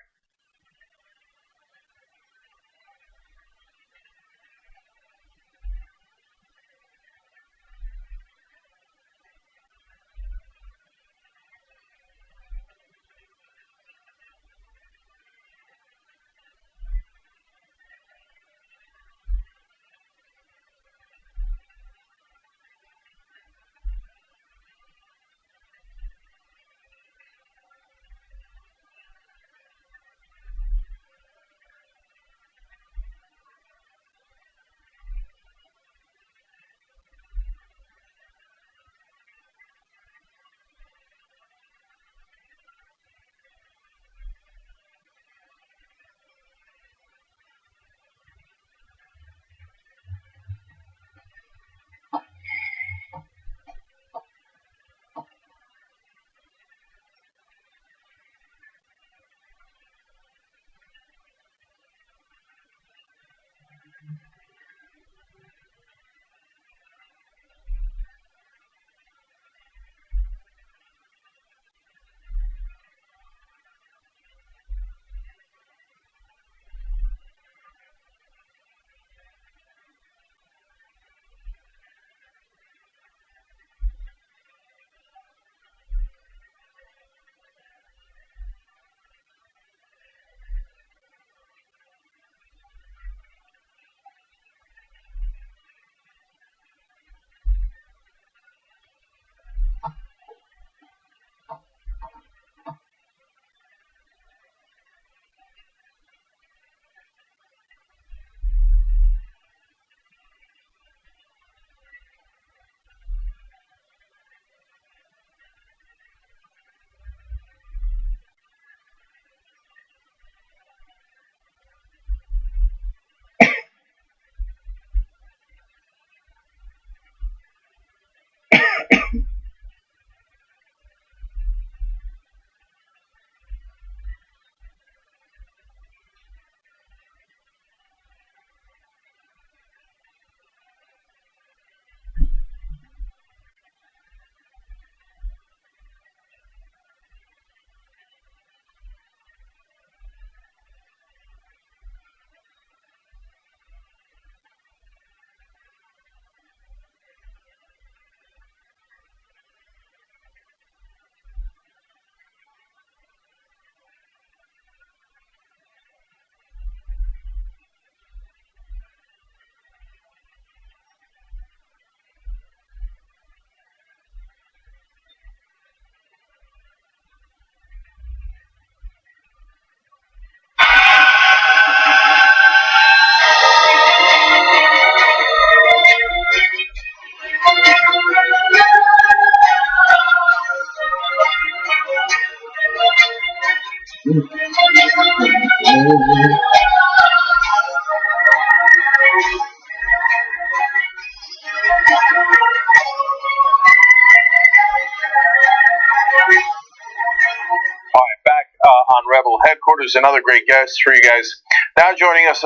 Rebel headquarters, and other great guests for you guys. Now joining us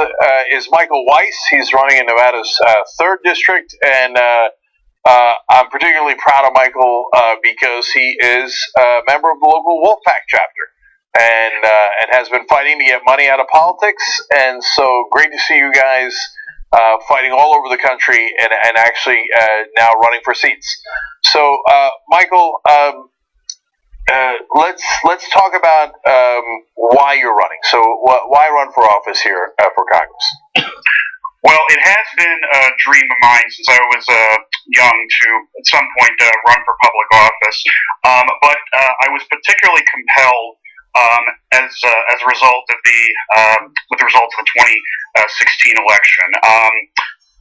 is Michael Weiss. He's running in Nevada's 3rd district, and I'm particularly proud of Michael because he is a member of the local Wolfpack chapter, and has been fighting to get money out of politics. And so great to see you guys fighting all over the country and actually now running for seats. So, Michael, let's talk about why you're running. So, why run for office here for Congress? Well, it has been a dream of mine since I was young to, at some point, run for public office. But I was particularly compelled as a result of with the results of the 2016 election.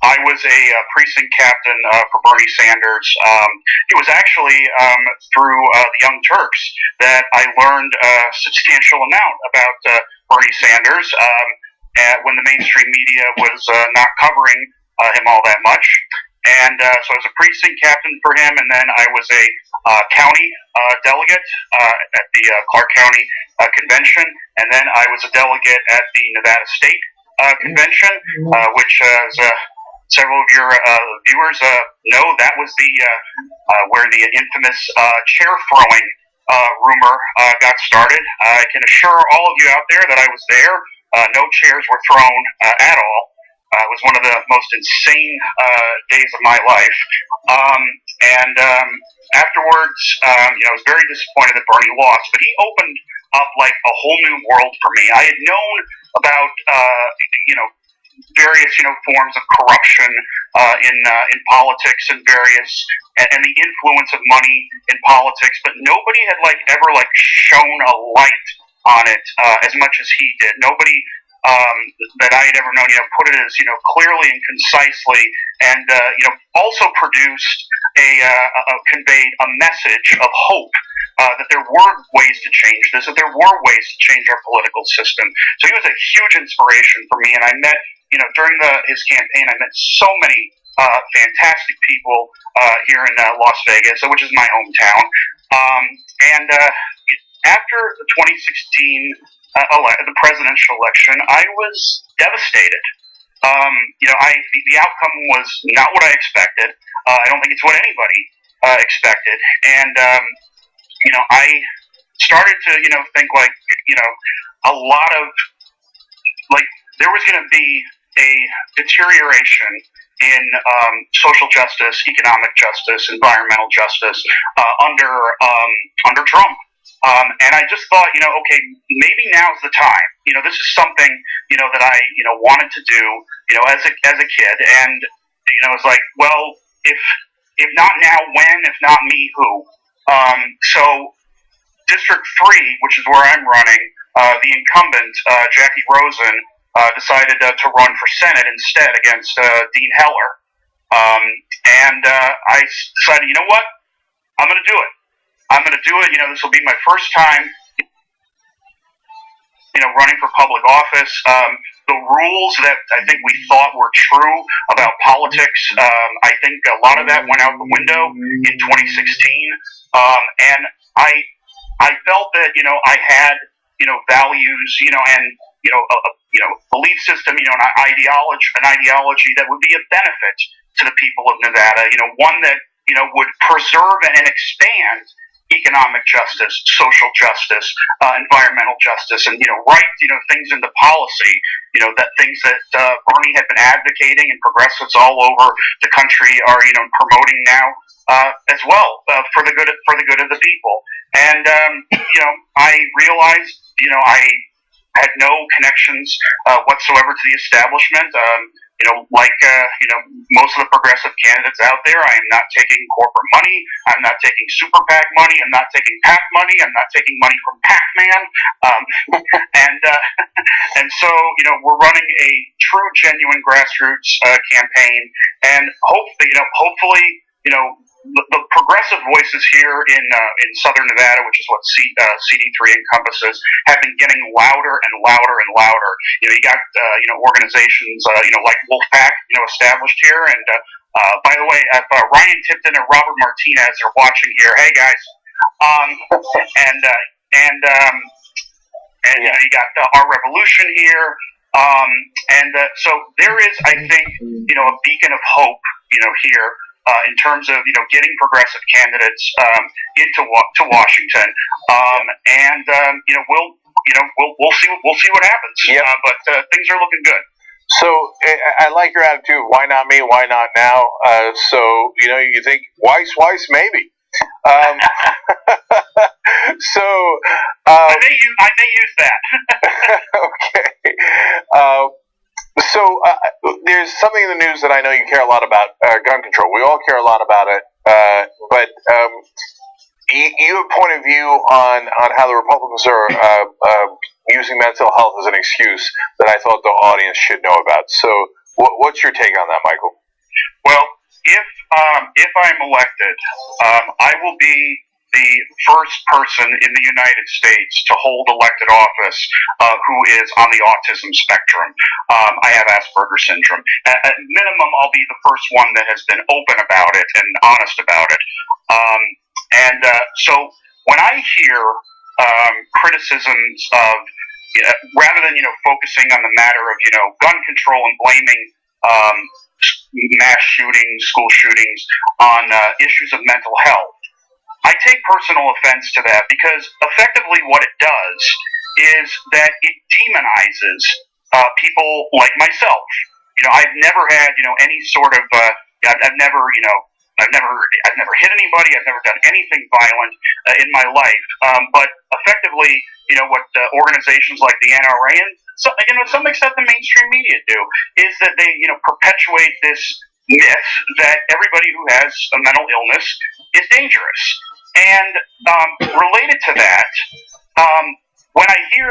I was a precinct captain for Bernie Sanders. It was actually through the Young Turks that I learned a substantial amount about Bernie Sanders when the mainstream media was not covering him all that much. And so I was a precinct captain for him, and then I was a county delegate at the Clark County Convention, and then I was a delegate at the Nevada State Convention, which is several of your viewers know that was the where the infamous chair throwing rumor got started. I can assure all of you out there that I was there. No chairs were thrown at all. It was one of the most insane days of my life. And afterwards, I was very disappointed that Bernie lost, but he opened up like a whole new world for me. I had known about various forms of corruption in politics and and the influence of money in politics, but nobody had ever shone a light on it as much as he did. Nobody that I had ever known put it as clearly and concisely, and also produced conveyed a message of hope. That there were ways to change this, that there were ways to change our political system. So he was a huge inspiration for me, and I met, during his campaign, I met so many fantastic people here in Las Vegas, which is my hometown. And after the 2016 the presidential election, I was devastated. The outcome was not what I expected. I don't think it's what anybody expected, and I started to, think a lot of, there was going to be a deterioration in social justice, economic justice, environmental justice under Trump. And I just thought, okay, maybe now's the time. This is something, that I, wanted to do, as a kid. And, it's like, well, if not now, when? If not me, who? So District 3, which is where I'm running, the incumbent, Jackie Rosen, decided to run for Senate instead against Dean Heller. And I decided, you know what? I'm going to do it. I'm going to do it. This will be my first time, running for public office. The rules that I think we thought were true about politics, I think a lot of that went out the window in 2016. And I felt that, I had, values, and, a belief system, an ideology that would be a benefit to the people of Nevada, one that, would preserve and expand economic justice, social justice, environmental justice, and write things into policy. That things that Bernie had been advocating and progressives all over the country are promoting now as well for the good of the people. And I realized I had no connections whatsoever to the establishment. Most of the progressive candidates out there, I am not taking corporate money. I'm not taking super PAC money. I'm not taking PAC money. I'm not taking money from Pac-Man. And so, we're running a true, genuine grassroots campaign, and hopefully, the progressive voices here in Southern Nevada, which is what CD3 encompasses, have been getting louder and louder and louder. You got organizations like Wolfpack established here, and by the way, if Ryan Tipton and Robert Martinez are watching here, hey guys, and you got Our Revolution here, so there is, I think, a beacon of hope, here in terms of getting progressive candidates to Washington, we'll see what happens. Yep. But things are looking good. So I like your attitude. Why not me? Why not now? So you think Weiss, maybe. So I may use that. Okay. So there's something in the news that I know you care a lot about, gun control. We all care a lot about it, but you have a point of view on how the Republicans are using mental health as an excuse that I thought the audience should know about. So what's your take on that, Michael? Well, if I'm elected, I will be the first person in the United States to hold elected office who is on the autism spectrum. I have Asperger's syndrome. At minimum, I'll be the first one that has been open about it and honest about it. So when I hear criticisms of, rather than focusing on the matter of gun control and blaming mass shootings, school shootings on issues of mental health, I take personal offense to that, because effectively what it does is that it demonizes people like myself. I've never had any sort of I've never hit anybody. I've never done anything violent in my life. But effectively, what organizations like the NRA and to some extent the mainstream media do is that they perpetuate this myth that everybody who has a mental illness is dangerous. And related to that, when I hear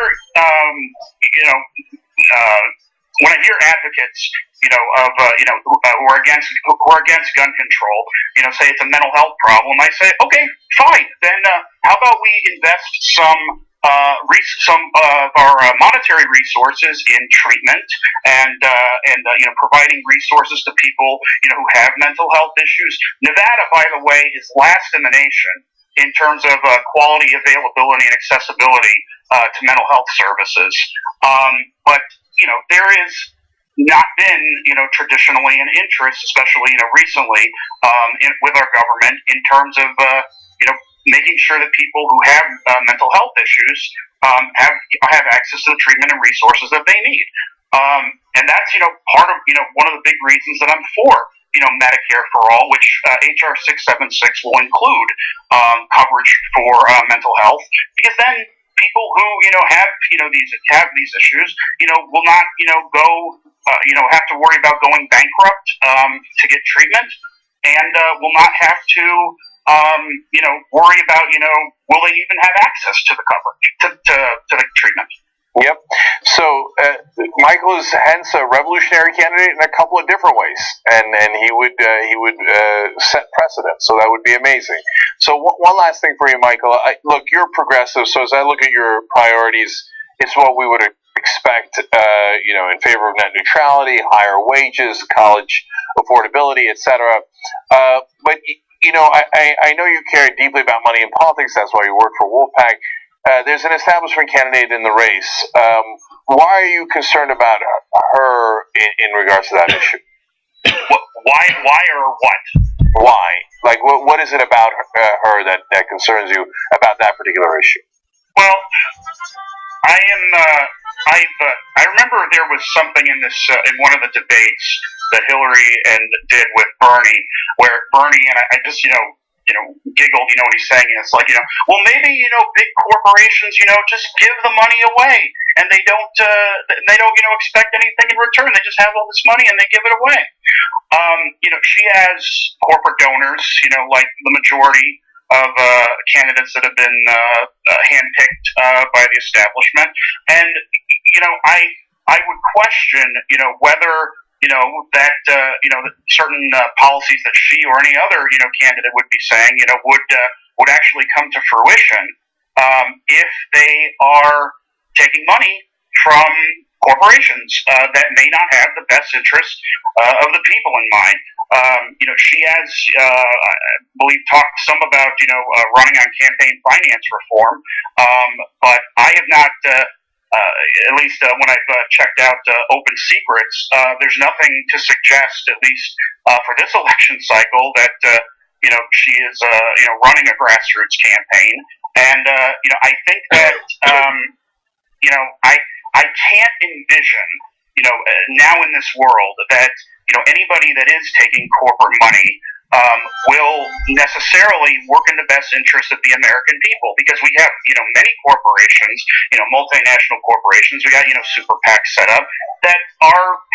advocates who are against gun control say it's a mental health problem, I say, okay, fine, then how about we invest some of our monetary resources in treatment and providing resources to people who have mental health issues. Nevada, by the way, is last in the nation in terms of quality, availability, and accessibility to mental health services. But there is not been traditionally an interest, especially recently with our government, in terms of making sure that people who have mental health issues have access to the treatment and resources that they need. And that's part of one of the big reasons that I'm for Medicare for All, which HR 676 will include coverage for mental health, because then people who have these issues will not have to worry about going bankrupt to get treatment, and will not have to worry about will they even have access to the coverage to the treatment. Yep. So Michael is hence a revolutionary candidate in a couple of different ways, and he would set precedent. So that would be amazing. So one last thing for you, Michael. Look, you're progressive. So as I look at your priorities, it's what we would expect. In favor of net neutrality, higher wages, college affordability, etc. But I know you care deeply about money in politics. That's why you work for Wolfpack. There's an establishment candidate in the race. Why are you concerned about her in regards to that issue? Why or what? Why? Like, what is it about her that concerns you about that particular issue? Well, I remember there was something in this in one of the debates that Hillary did with Bernie, where Bernie and I just giggled, when he's saying it. It's like, well, maybe big corporations just give the money away, and they don't expect anything in return. They just have all this money and they give it away. She has corporate donors, like the majority of candidates that have been handpicked by the establishment, and I would question whether that certain policies that she or any other candidate would be saying would actually come to fruition if they are taking money from corporations that may not have the best interest of the people in mind. She has, I believe, talked some about running on campaign finance reform, but I have not at least when I've checked out Open Secrets, there's nothing to suggest, at least for this election cycle, that she is running a grassroots campaign. And I think that I can't envision now in this world that anybody that is taking corporate money will necessarily work in the best interest of the American people, because we have many corporations, multinational corporations. We got super PACs set up that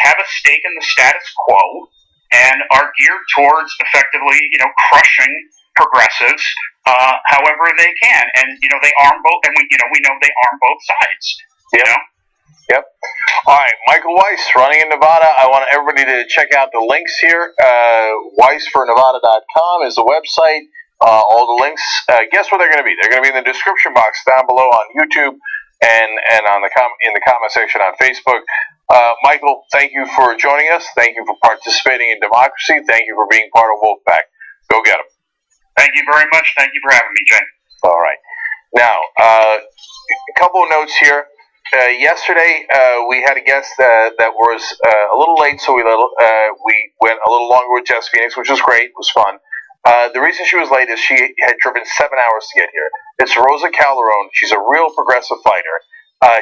have a stake in the status quo and are geared towards effectively crushing progressives however they can, and they arm both, and we know they arm both sides. Yep. All right, Michael Weiss, running in Nevada. I want everybody to check out the links here. WeissForNevada.com is the website. All the links. Guess what they're going to be? They're going to be in the description box down below on YouTube and on in the comment section on Facebook. Michael, thank you for joining us. Thank you for participating in democracy. Thank you for being part of Wolfpack. Go get them. Thank you very much. Thank you for having me, Jay. All right. Now, a couple of notes here. Yesterday, we had a guest that was a little late, so we went a little longer with Jess Phoenix, which was great. It was fun. The reason she was late is she had driven 7 hours to get here. It's Rosa Calderon. She's a real progressive fighter.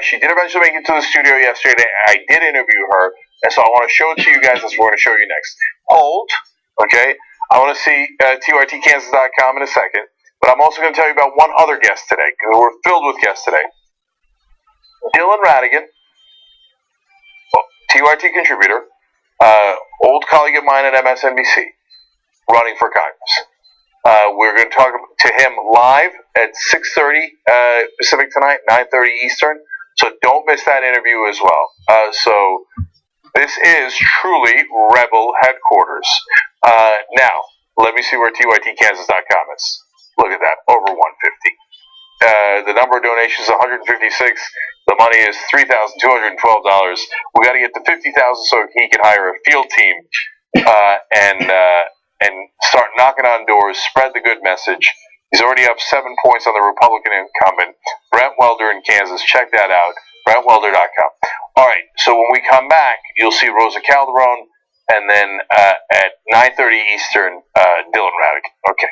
She did eventually make it to the studio yesterday. I did interview her, and so I want to show it to you guys. That's what we're going to show you next. Hold, okay? I want to see TYTKansas.com in a second, but I'm also going to tell you about one other guest today, because we're filled with guests today. Dylan Radigan, TYT contributor, old colleague of mine at MSNBC, running for Congress. We're going to talk to him live at 6:30 Pacific tonight, 9:30 Eastern. So don't miss that interview as well. So this is truly Rebel headquarters. Now, let me see where TYTKansas.com is. Look at that, over 150. The number of donations is 156. The money is $3,212. We got to get to 50,000 so he can hire a field team and start knocking on doors, spread the good message. He's already up 7 points on the Republican incumbent, Brent Welder in Kansas. Check that out, BrentWelder.com. All right, so when we come back, you'll see Rosa Calderon, and then at 9:30 Eastern, Dylan Radigan. Okay.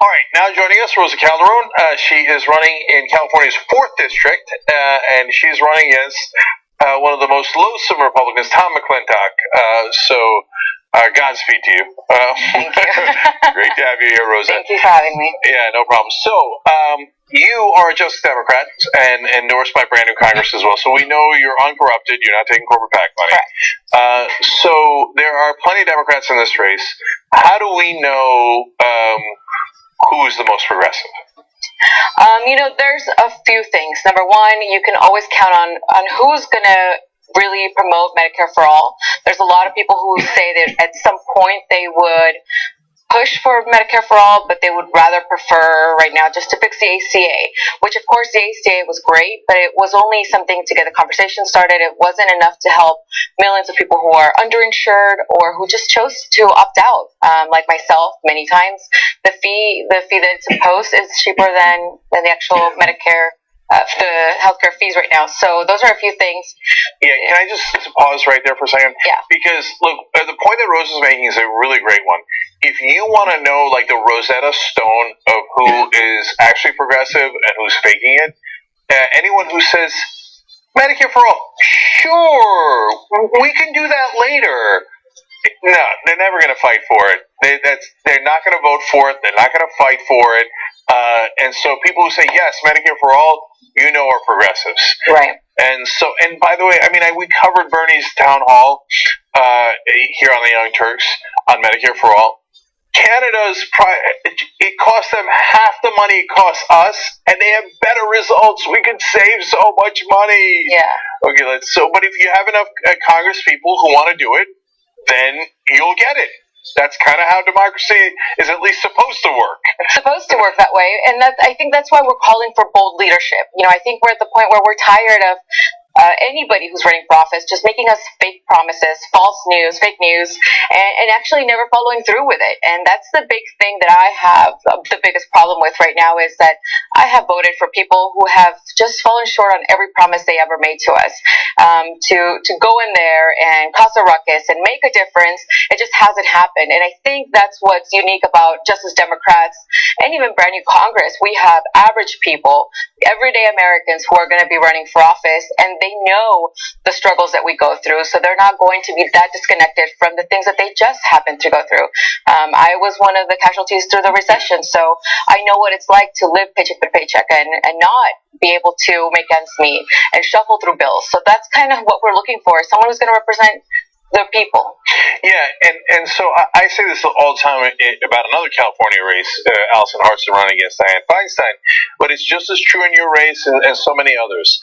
All right, now joining us, Rosa Calderon. She is running in California's 4th district, and she's running against one of the most loathsome Republicans, Tom McClintock. So, Godspeed to you. Thank you. Great to have you here, Rosa. Thank you for having me. Yeah, no problem. So, you are a Justice Democrat and endorsed by brand new Congress as well. So we know you're uncorrupted. You're not taking corporate PAC money. Correct. So there are plenty of Democrats in this race. How do we know who is the most progressive? There's a few things. Number one, you can always count on who's going to really promote Medicare for all. There's a lot of people who say that at some point they would push for Medicare for all, but they would rather prefer right now just to fix the ACA, which of course the ACA was great, but it was only something to get the conversation started. It wasn't enough to help millions of people who are underinsured or who just chose to opt out, like myself many times. The fee that it's imposed is cheaper than the actual Medicare, the healthcare fees right now. So those are a few things. Yeah, can I just pause right there for a second? Yeah. Because, look, the point that Rose is making is a really great one. If you want to know, like, the Rosetta Stone of who is actually progressive and who's faking it, anyone who says, Medicare for all, sure, we can do that later. No, they're never going to fight for it. They're not going to vote for it. They're not going to fight for it. And so people who say, yes, Medicare for all, are progressives. Right. And by the way, we covered Bernie's town hall here on the Young Turks on Medicare for all. It costs them half the money it costs us, and they have better results. We could save so much money. Yeah. Okay, but if you have enough Congress people who want to do it, then you'll get it. That's kind of how democracy is at least supposed to work. It's supposed to work that way, and I think that's why we're calling for bold leadership. I think we're at the point where we're tired of anybody who's running for office, just making us fake promises, false news, fake news, and actually never following through with it. And that's the big thing that I have the biggest problem with right now, is that I have voted for people who have just fallen short on every promise they ever made to us. To go in there and cause a ruckus and make a difference, it just hasn't happened. And I think that's what's unique about Justice Democrats and even brand new Congress. We have average people, everyday Americans who are going to be running for office, and they know the struggles that we go through, so they're not going to be that disconnected from the things that they just happened to go through. I was one of the casualties through the recession, so I know what it's like to live paycheck to paycheck and not be able to make ends meet and shuffle through bills. So that's kind of what we're looking for, someone who's going to represent the people. Yeah, and so I say this all the time about another California race, Allison Hartson running against Dianne Feinstein, but it's just as true in your race and so many others.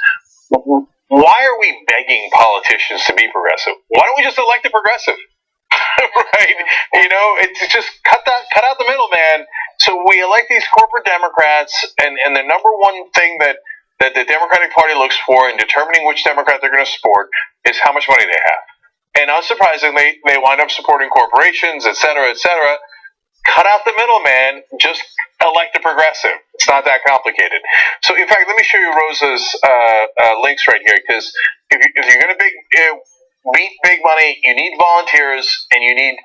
Why are we begging politicians to be progressive? Why don't we just elect a progressive? Right? You know, it's just cut out the middleman. So we elect these corporate Democrats, and the number one thing that the Democratic Party looks for in determining which Democrat they're going to support is how much money they have. And unsurprisingly, they wind up supporting corporations, et cetera, et cetera. Cut out the middleman, just elect a progressive. It's not that complicated. So, in fact, let me show you Rosa's links right here, because if you're going to beat big money, you need volunteers and you need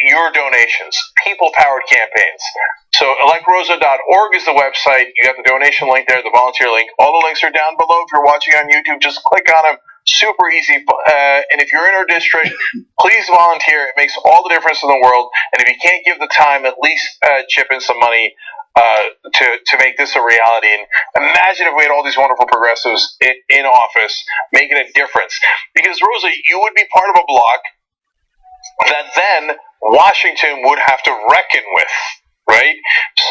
your donations, people-powered campaigns. So electrosa.org is the website. You got the donation link there, the volunteer link. All the links are down below. If you're watching on YouTube, just click on them. Super easy. And if you're in our district, please volunteer. It makes all the difference in the world. And if you can't give the time, at least chip in some money to make this a reality. And imagine if we had all these wonderful progressives in office making a difference. Because, Rosa, you would be part of a bloc that then Washington would have to reckon with. Right?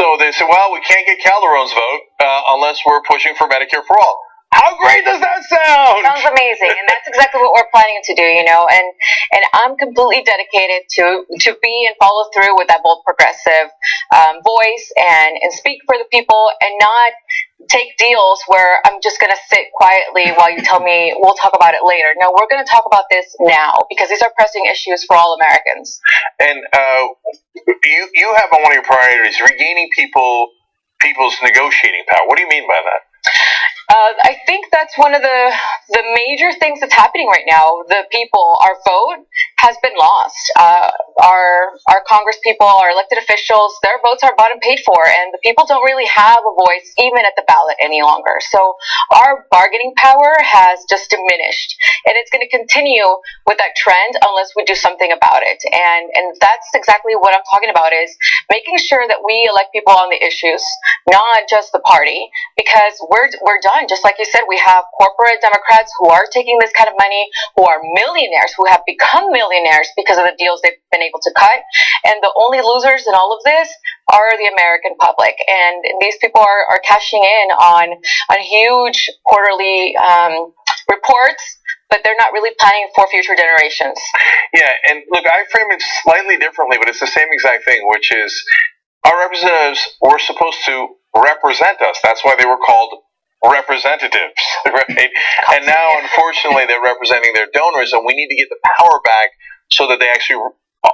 So they say, well, we can't get Calderon's vote unless we're pushing for Medicare for all. How great does that sound? Sounds amazing, and that's exactly what we're planning to do, you know. And I'm completely dedicated to be and follow through with that bold progressive voice and speak for the people, and not take deals where I'm just going to sit quietly while you tell me we'll talk about it later. No, we're going to talk about this now, because these are pressing issues for all Americans. And you have on one of your priorities regaining people's negotiating power. What do you mean by that? I think that's one of the major things that's happening right now. The people, our vote has been lost. Our Congress people, our elected officials, their votes are bought and paid for, and the people don't really have a voice even at the ballot any longer. So our bargaining power has just diminished, and it's going to continue with that trend unless we do something about it. And that's exactly what I'm talking about, is making sure that we elect people on the issues, not just the party, because we're done. Just like you said, we have corporate Democrats who are taking this kind of money, who are millionaires, who have become millionaires because of the deals they've been able to cut. And the only losers in all of this are the American public. And these people are cashing in on huge quarterly reports, but they're not really planning for future generations. Yeah, and look, I frame it slightly differently, but it's the same exact thing, which is our representatives were supposed to represent us. That's why they were called representatives, right? And now, unfortunately, they're representing their donors, and we need to get the power back so that they actually,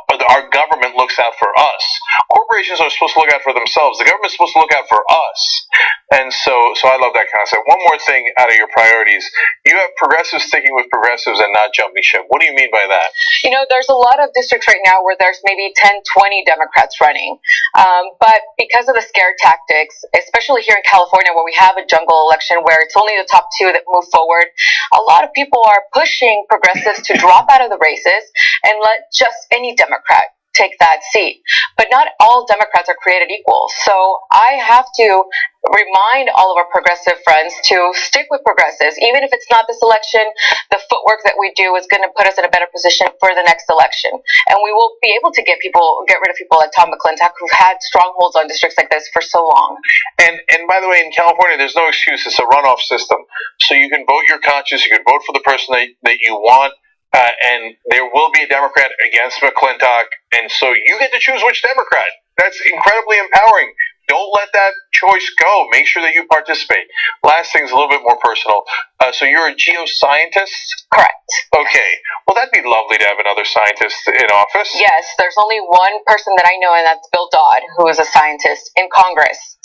our government looks out for us. Corporations are supposed to look out for themselves. The government's supposed to look out for us. And so I love that concept. One more thing out of your priorities. You have progressives sticking with progressives and not jumping ship. What do you mean by that? You know, there's a lot of districts right now where there's maybe 10, 20 Democrats running. But because of the scare tactics, especially here in California where we have a jungle election where it's only the top two that move forward, a lot of people are pushing progressives to drop out of the races and let just any Democrat take that seat. But not all Democrats are created equal. So I have to remind all of our progressive friends to stick with progressives. Even if it's not this election, the footwork that we do is going to put us in a better position for the next election. And we will be able to get rid of people like Tom McClintock, who've had strongholds on districts like this for so long. And by the way, in California, there's no excuse. It's a runoff system. So you can vote your conscience. You can vote for the person that you want. And there will be a Democrat against McClintock, and so you get to choose which Democrat. That's incredibly empowering. Don't let that choice go. Make sure that you participate. Last thing is a little bit more personal. So you're a geoscientist? Correct. Okay. Well, that'd be lovely to have another scientist in office. Yes, there's only one person that I know, and that's Bill Dodd, who is a scientist in Congress.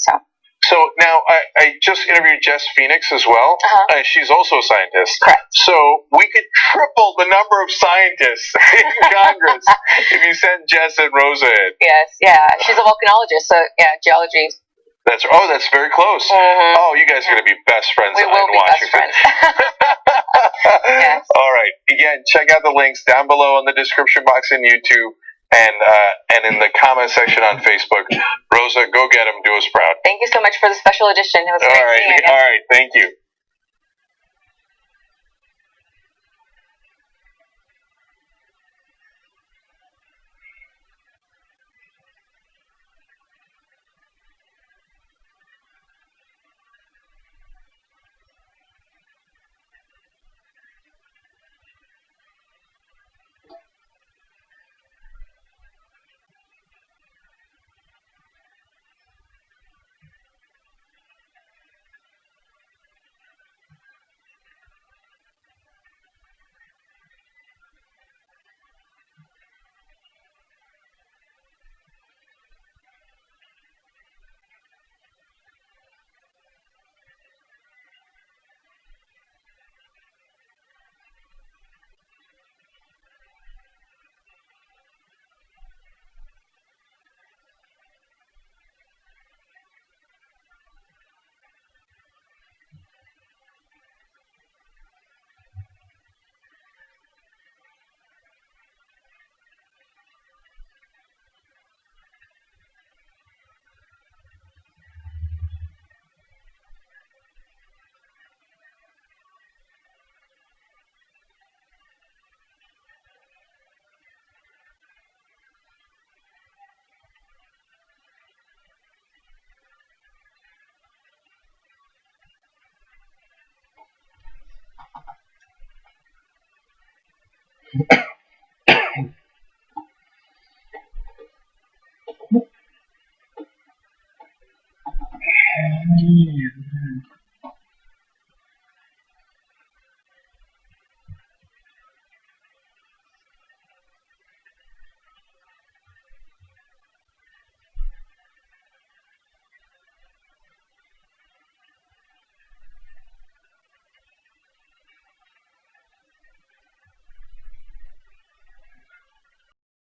So now I just interviewed Jess Phoenix as well. She's also a scientist. Correct. So we could triple the number of scientists in Congress if you send Jess and Rosa in. Yes, yeah. She's a volcanologist, so yeah, geology. That's very close. Oh, you guys are going to be best friends we in will be Washington. Best friends. Yes. All right. Again, check out the links down below in the description box in YouTube and in the comment section on Facebook. Rosa, go get them. Do us proud. Thank you so much for the special edition. It was great seeing you. All right. Thank you.